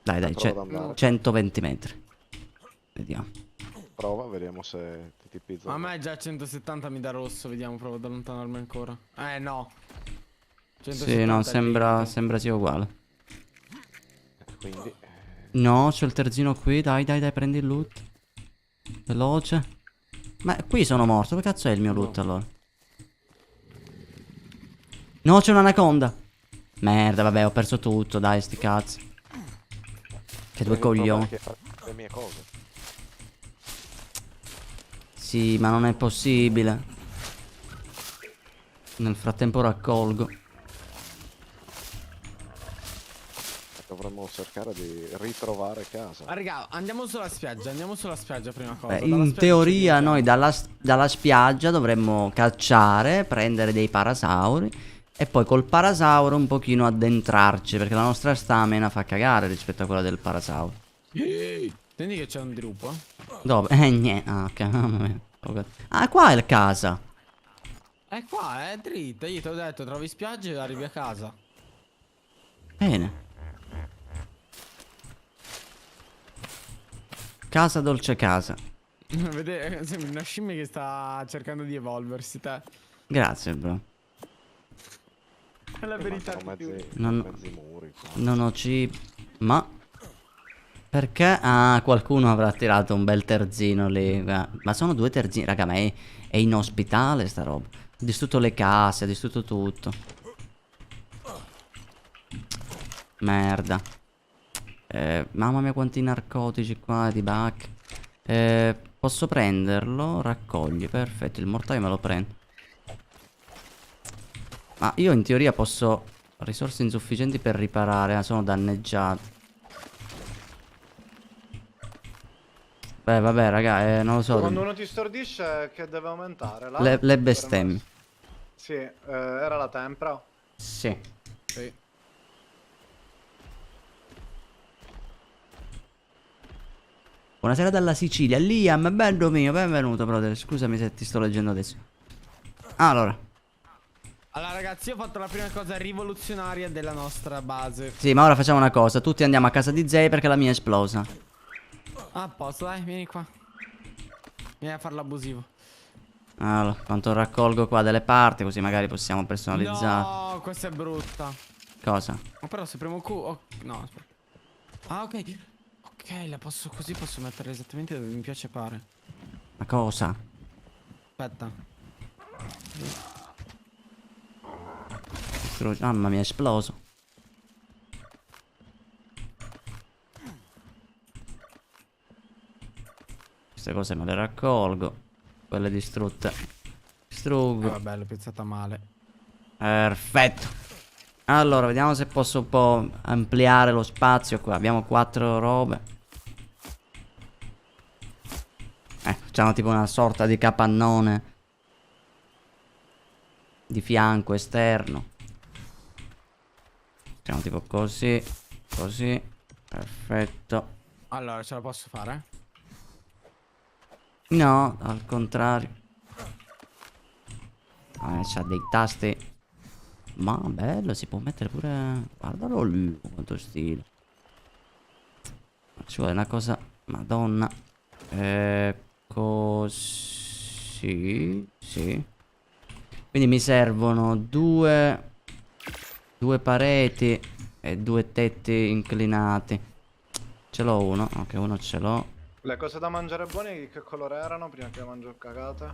Dai, dai, Prova ad andare. 120 metri. Vediamo. Prova, vediamo se ti tipizza. A me già 170 mi dà rosso, vediamo, provo ad allontanarmi ancora. No. 170 Sì, no, è il limite. sembra sia uguale. Quindi... No, c'è il terzino qui. Dai, dai, dai, prendi il loot. Veloce. Ma qui sono morto. Che cazzo è il mio loot allora? No, c'è un'anaconda. Merda, vabbè, ho perso tutto. Dai, sti cazzi. Che due devi provare coglioni. che fa le mie cose. Sì, ma non è possibile. Nel frattempo raccolgo. Dovremmo cercare di ritrovare casa. Ma raga, andiamo sulla spiaggia prima cosa. Beh, Dalla in spiaggia ci teoria dirigiamo. noi dalla spiaggia dovremmo cacciare, prendere dei parasauri e poi col parasauro un pochino addentrarci, perché la nostra stamina fa cagare rispetto a quella del parasauro. Intendi che c'è un dirupo? Dove? Niente. Ah, ok, mamma mia. Ah, qua è la casa. È qua, è dritta. Io ti ho detto, trovi spiagge e arrivi a casa. Bene. Casa dolce casa. Vede, sembri una scimmia che sta cercando di evolversi, te. Grazie, bro. È la verità Mancano di tutti. mezzi muri qua. Non ho cibo. Ma perché? Ah, qualcuno avrà tirato un bel terzino lì. Ma sono due terzini. Raga, ma è inospitale sta roba. Ha distrutto le case, ha distrutto tutto. Merda. Mamma mia quanti narcotici qua di back. Posso prenderlo? Raccogli, perfetto. Il mortaio me lo prendo. Ma io in teoria posso... Risorse insufficienti per riparare. Sono danneggiato. Beh, vabbè, raga, non lo so. Quando uno ti stordisce, che deve aumentare? Là? Le bestemmie. Sì, era la tempra. Sì. Sì. Buonasera dalla Sicilia. Liam, bello mio, benvenuto, brother. Scusami se ti sto leggendo adesso. Allora. Allora ragazzi, io ho fatto la prima cosa rivoluzionaria della nostra base. Sì, ma ora facciamo una cosa. Tutti andiamo a casa di Zay perché la mia è esplosa. Ah, a posto, dai, vieni qua. Vieni a farlo abusivo. Allora, quanto raccolgo qua delle parti, così magari possiamo personalizzare. No, questa è brutta. Cosa? Ma però se premo Q... no, aspetta. Ah, ok. Ok, la posso così, posso metterla esattamente dove mi piace pare. Ma cosa? Aspetta. Mamma mia, è esploso. Queste cose me le raccolgo. Quelle distrutte distruggo. Vabbè, l'ho piazzata male. Perfetto. Allora, vediamo se posso un po' ampliare lo spazio qua. Abbiamo 4 robe. Facciamo tipo una sorta di capannone di fianco esterno. Facciamo tipo così. Così. Perfetto. Allora, ce la posso fare? No, al contrario. C'ha dei tasti. Ma bello, si può mettere pure... Guardalo lì, quanto stile. Ci vuole una cosa... Madonna. Così. Sì. Quindi mi servono due pareti e 2 tetti inclinati. Ce l'ho uno. Ok, uno ce l'ho. Le cose da mangiare buone che colore erano prima che mangio cagate?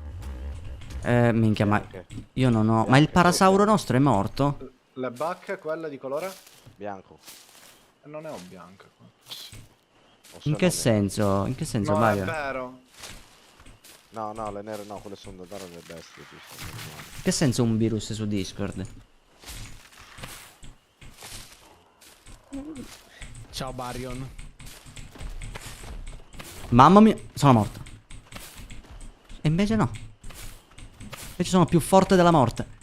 Minchia, ma Bianche. io non ho... Ma il parasauro nostro è morto? Le bacche, quelle di colore? Bianco. E non ne ho bianca qua. O se In no che nere. senso? In che senso, No, è Mario? vero. No, no, le nere no, quelle sono da le bestie, giusto? In che senso un virus su Discord? Ciao Barion. Mamma mia, sono morto. E invece no. Invece sono più forte della morte.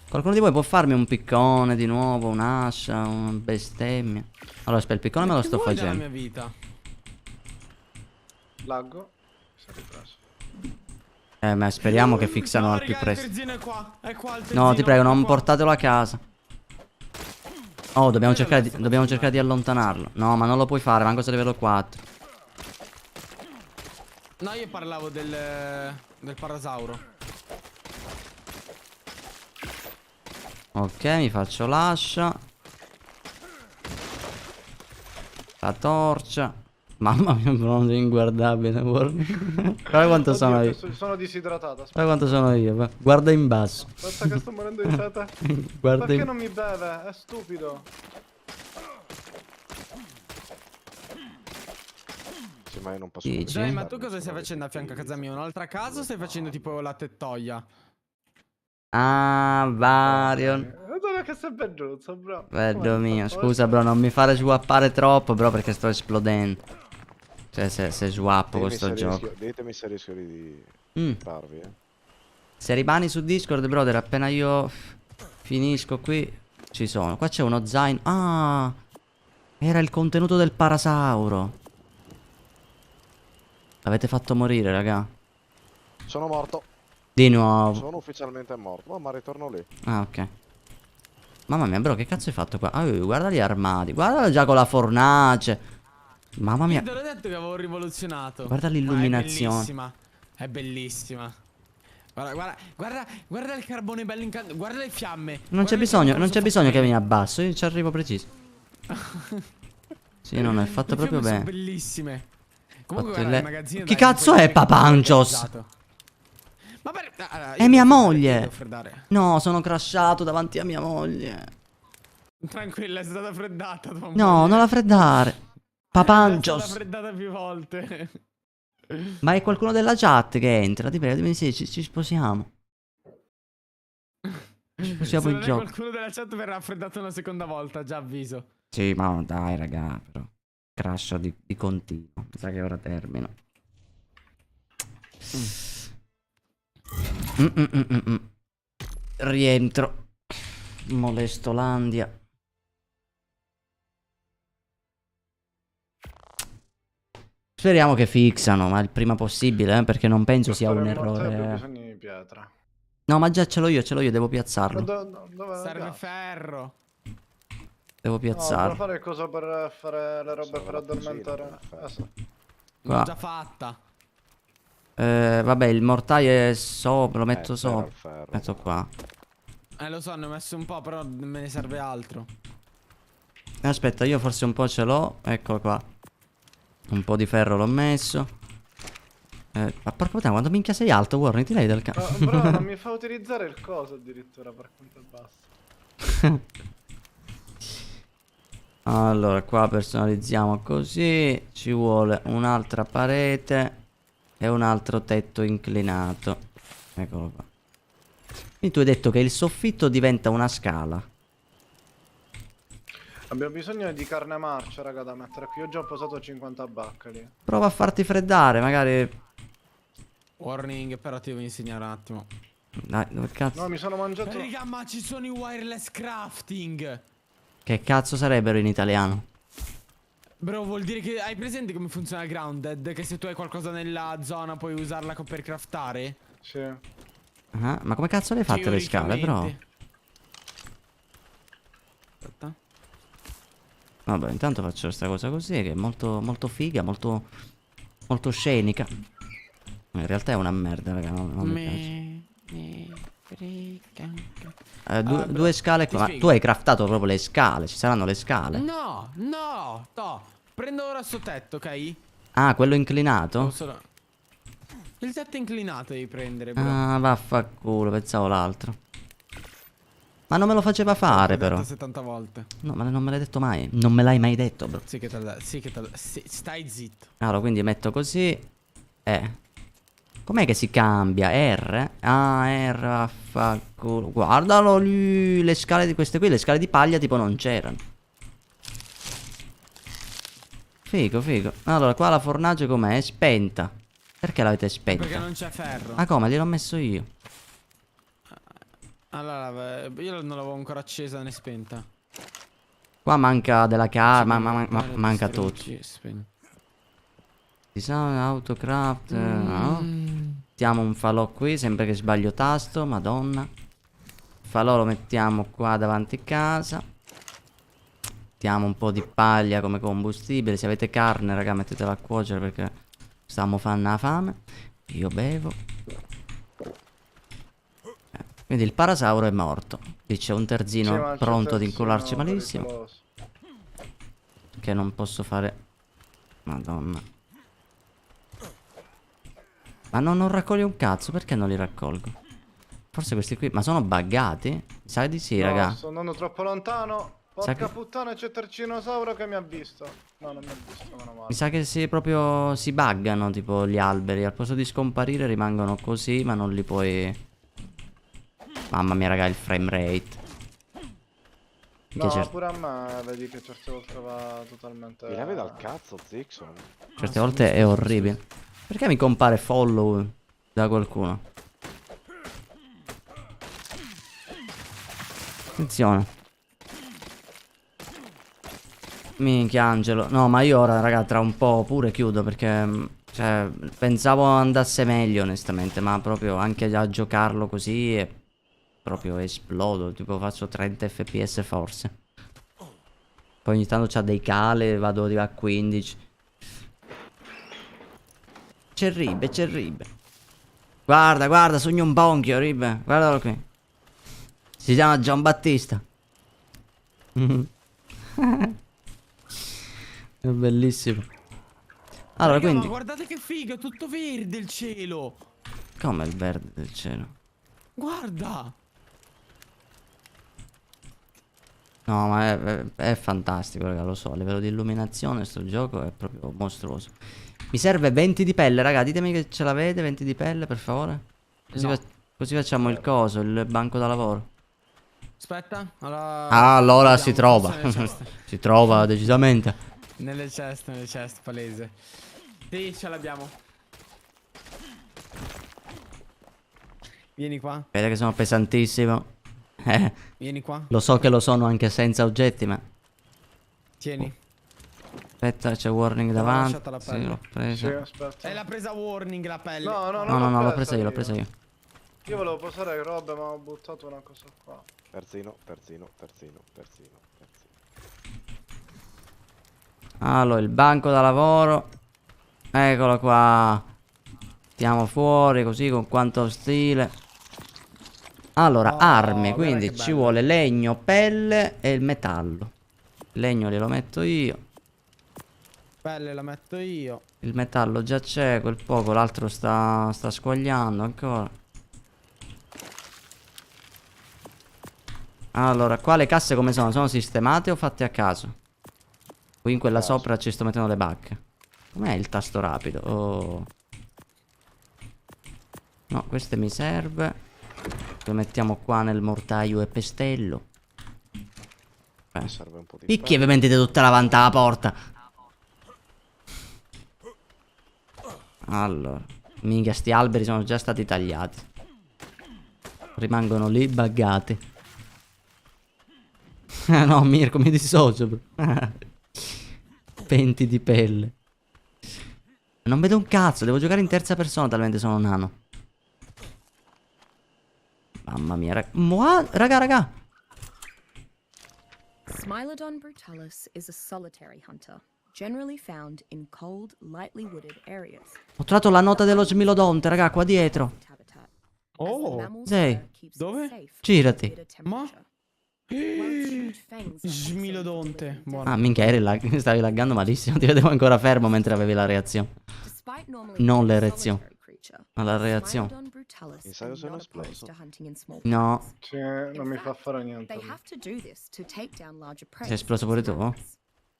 Qualcuno di voi può farmi un piccone di nuovo, un'ascia, una bestemmia? Allora, aspetta, il piccone me lo Che sto vuoi dalla facendo. mia vita? Laggo. Si è ripreso. Ma speriamo che fixano No, al più raga, il presto. terzino è qua. È qua il No, terzino, ti prego, non è qua. portatelo a casa. Oh, dobbiamo Quello cercare là di, sta dobbiamo facendo cercare di allontanarlo. No, ma non lo puoi fare, manco se livello 4. No, io parlavo del parasauro. Ok, mi faccio l'ascia. La torcia. Mamma mia, bronzo inguardabile. Guarda quanto sono io. Sono disidratato. Aspetta, Guarda quanto sono io. Guarda in basso. aspetta che sto morendo di sete. Guarda Perché in... non mi beve? È stupido. Sì, ma io non posso. Dici? Dai, ma tu cosa stai facendo a fianco a casa mia? Un'altra casa o stai facendo tipo la tettoia? Ah, Varion. Guarda che sei belluzzo, bro. Bello mio. Scusa, bro, non mi fare swappare troppo, bro, perché sto esplodendo. Cioè, se swappo questo gioco. Ditemi se rischio di Mm. farvi, Se rimani su Discord, brother, appena io finisco qui, ci sono. Qua c'è uno zaino. Ah, era il contenuto del parasauro. L'avete fatto morire, raga. Sono morto. Di nuovo. Sono ufficialmente morto. Oh, ma ritorno lì. Ah, ok. Mamma mia, bro, che cazzo hai fatto qua? Ah, guarda gli armadi. Guarda già con la fornace. Mamma Io mia. te l'ho detto che avevo rivoluzionato. Guarda Ma l'illuminazione. è bellissima. È bellissima. Guarda il carbone bello incantato. Guarda le fiamme. Non c'è bisogno, non c'è bisogno che mi abbasso. Io ci arrivo preciso. Sì, non è fatto Le proprio fiamme bene. sono bellissime. Comunque Fatto guarda, il il magazzino. Chi dai, cazzo non puoi è dire che Papancios? è organizzato. Ma per... allora, È io mia devo freddare, moglie. devo freddare. No, sono crashato davanti a mia moglie. Tranquilla, è stata freddata tua No, moglie. non la freddare. È stata Papancios. freddata più volte. Ma è qualcuno della chat che entra. Ti prego, dimmi sì, ci sposiamo. Ci Se sposiamo non il è gioco. qualcuno della chat verrà raffreddato una seconda volta, già avviso. Sì, ma dai, raga, però. Crasho di continuo. Mi sa che ora termino. Rientro. Molestolandia. Speriamo che fixano, ma il prima possibile, perché non penso sia un Abbia errore. bisogno di pietra. No, ma già ce l'ho io, devo Ma piazzarlo. dove Serve gas? Devo No, devo piazzarlo. fare cosa per fare le robe Serve per la cucina, addormentare. perfetto. Sì. Qua. L'ho già fatta. Vabbè, il mortaio è sopra, lo metto ferro, sopra. ferro, Metto ma- qua. Lo so, ne ho messo un po', però me ne serve altro. Aspetta, io forse un po' ce l'ho. Ecco qua. Un po' di ferro l'ho messo. Ma porca puttana, quando minchia sei alto, Warren, ti lei del cazzo. Bro, non mi fa utilizzare il coso addirittura per quanto è basso. Allora, qua personalizziamo così. Ci vuole un'altra parete e un altro tetto inclinato. Eccolo qua. Quindi tu hai detto che il soffitto diventa una scala. Abbiamo bisogno di carne marcia, raga, da mettere qui. Io ho già posato 50 baccali. Prova a farti freddare, magari. Warning, però ti devo insegnare un attimo. Dai, dove cazzo? No, mi sono mangiato... Raga, ma ci sono i wireless crafting. Che cazzo sarebbero in italiano? Bro, vuol dire che hai presente come funziona Grounded? Che se tu hai qualcosa nella zona puoi usarla per craftare? Sì. Ah, ma come cazzo le hai fatte le scale, bro? Teoricamente. Aspetta. Vabbè, intanto faccio questa cosa così, che è molto, molto figa, molto, molto scenica. In realtà è una merda, raga, non mi piace. Due scale qua. Ma spiego. tu hai craftato proprio le scale, ci saranno le scale. No, no, no. Prendo ora sto tetto, ok? Ah, quello inclinato? Ho solo- Il tetto inclinato devi prendere, bro. Ah, vaffanculo, pensavo l'altro. Ma non me lo faceva fare L'ho detto però. 70 volte. No, ma non me l'hai detto mai. Non me l'hai mai detto, bro. Sì che te l'ho sì che te l'ho sì, stai zitto. Allora, quindi metto così. Com'è che si cambia? R? Ah, R, vaffanculo. Guardalo lì. Le scale di queste qui, le scale di paglia tipo non c'erano. Figo, figo. Allora, qua la fornace com'è? È spenta. Perché l'avete spenta? Perché non c'è ferro. Ma come? Gliel'ho messo io. Allora, io non l'avevo ancora accesa né spenta. Qua manca della carne, Sì, manca tutto. distruggi, spegni. Design, autocraft, no? Mettiamo un falò qui, sempre che sbaglio tasto, madonna. Il falò lo mettiamo qua davanti a casa. Mettiamo un po' di paglia come combustibile. Se avete carne, raga, mettetela a cuocere perché stiamo fanno la fame. Io bevo. Quindi il parasauro è morto. Qui c'è un Sì, terzino ma c'è pronto ad terzino incullarci malissimo. pericoloso. Che non posso fare. Madonna. Ma non raccoglie un cazzo, perché non li raccolgo? Forse questi qui. Ma sono buggati? Sa di sì, No, raga. sto andando troppo lontano. Sa Porca che- puttana, c'è Tercinosauro che mi ha visto. No, non mi ha visto, meno male. Mi sa che si proprio si buggano tipo gli alberi. Al posto di scomparire rimangono così, ma non li puoi. Mamma mia, raga, il frame rate. No, Che pure a me vedi che certe volte va totalmente... Mi levi dal cazzo, Zixon. certe volte è orribile. Perché mi compare follow da qualcuno? Attenzione. Minchia Angelo. No, ma io ora, raga, tra un po' pure chiudo perché cioè, pensavo andasse meglio onestamente. Ma proprio anche a giocarlo così proprio esplodo. Tipo faccio 30 fps forse. Poi ogni tanto c'ha dei cale, vado a 15. C'è Ribe, c'è Ribe. Guarda, guarda, sogno un bonchio, Ribe. Guardalo qui. Si chiama Gian Battista. È bellissimo. Allora, Raga, quindi ma guardate che figo, è tutto verde il cielo. come il verde del cielo? Guarda. No, ma è fantastico, raga, lo so. A livello di illuminazione sto gioco è proprio mostruoso. Mi serve 20 di pelle, raga. Ditemi che ce l'avete, 20 di pelle, per favore. Così, No. così facciamo il coso, il banco da lavoro. Aspetta, allora... Ah, allora vediamo, si trova. forse nelle ceste. Si trova decisamente. Nelle ceste, palese. Sì, ce l'abbiamo. Vieni qua, Vede che sono pesantissimo. vieni qua, Lo so che lo sono anche senza oggetti, ma... tieni. Aspetta, c'è warning L'ho davanti. lasciata la Sì, pelle. l'ho Sì, presa. aspetta. L'ha presa warning la pelle. No, no, No, no, no, l'ho presa io, l'ho presa io. Io volevo posare robe, ma ho buttato una cosa qua. Terzino, terzino, terzino, terzino, terzino. Allora, il banco da lavoro. Eccolo qua. Mettiamo fuori così con quanto stile. Allora, Oh, armi, guarda quindi che ci bello. vuole legno, pelle e il metallo. Il legno glielo metto io. Pelle la metto io. Il metallo già c'è, quel poco, l'altro sta squagliando ancora. Allora, qua le casse come sono? Sono sistemate o fatte a caso? Qui in quella sopra ci sto mettendo le bacche. Com'è il tasto rapido? Oh. No, queste mi serve. Lo mettiamo qua nel mortaio e pestello. Mi serve un po' di Picchi pelle. ovviamente di tutta davanti alla porta. Allora, minchia, sti alberi sono già stati tagliati. Rimangono lì buggati. No, Mirko, mi dissocio, bro. 20 di pelle. Non vedo un cazzo, devo giocare in terza persona, talmente sono nano. Mamma mia, raga. Smilodon brutalis is a solitary hunter, generally found in cold, lightly wooded areas. Ho trovato la nota dello smilodonte, raga, qua dietro. Habitat. Oh, Sì. Dove? Girati. Ma? Smilodonte. Buono. Ah, minchia, stavi laggando malissimo. Ti vedevo ancora fermo mentre avevi la reazione. Non l'erezione. creature. Alla reazione. Smilodon brutalis Mi sa che are sono not opposed esploso. to hunting in small No. packs. Sì, non mi fa fare niente. They have to do this to take down larger prey. Sei esploso pure tu? No,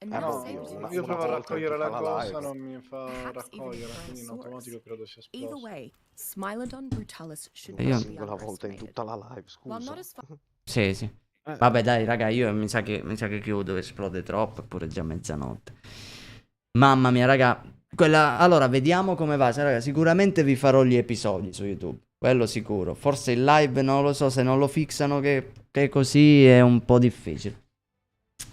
Una- io una provo a volta raccogliere in la tutta la cosa, live. non mi fa Perhaps even raccogliere, quindi in Tyrannosaurus. automatico credo sia Either esploso. way, Smilodon brutalis should Io- Una not be singola volta in underestimated. tutta la live, While scusa. not as far Sì, sì. Vabbè, dai, raga, io mi sa che chiudo, esplode troppo, eppure già mezzanotte. Mamma mia, raga. Allora, vediamo come va. Raga, sicuramente vi farò gli episodi su YouTube. Quello sicuro. Forse il live non lo so, se non lo fixano che così è un po' difficile.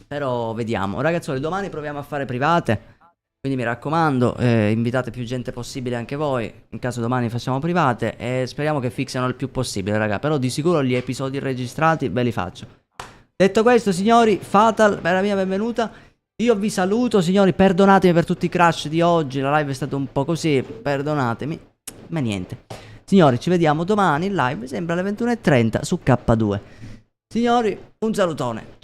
Però vediamo. Ragazzuoli, domani proviamo a fare private. Quindi mi raccomando, invitate più gente possibile anche voi. In caso domani facciamo private. E speriamo che fixano il più possibile, raga. Però di sicuro gli episodi registrati ve li faccio. Detto questo, signori, Fatal, per la mia benvenuta. Io vi saluto, signori. Perdonatemi per tutti i crash di oggi. La live è stata un po' così. Perdonatemi. Ma niente. Signori, ci vediamo domani in live. Sempre alle 21:30 su K2. Signori, un salutone.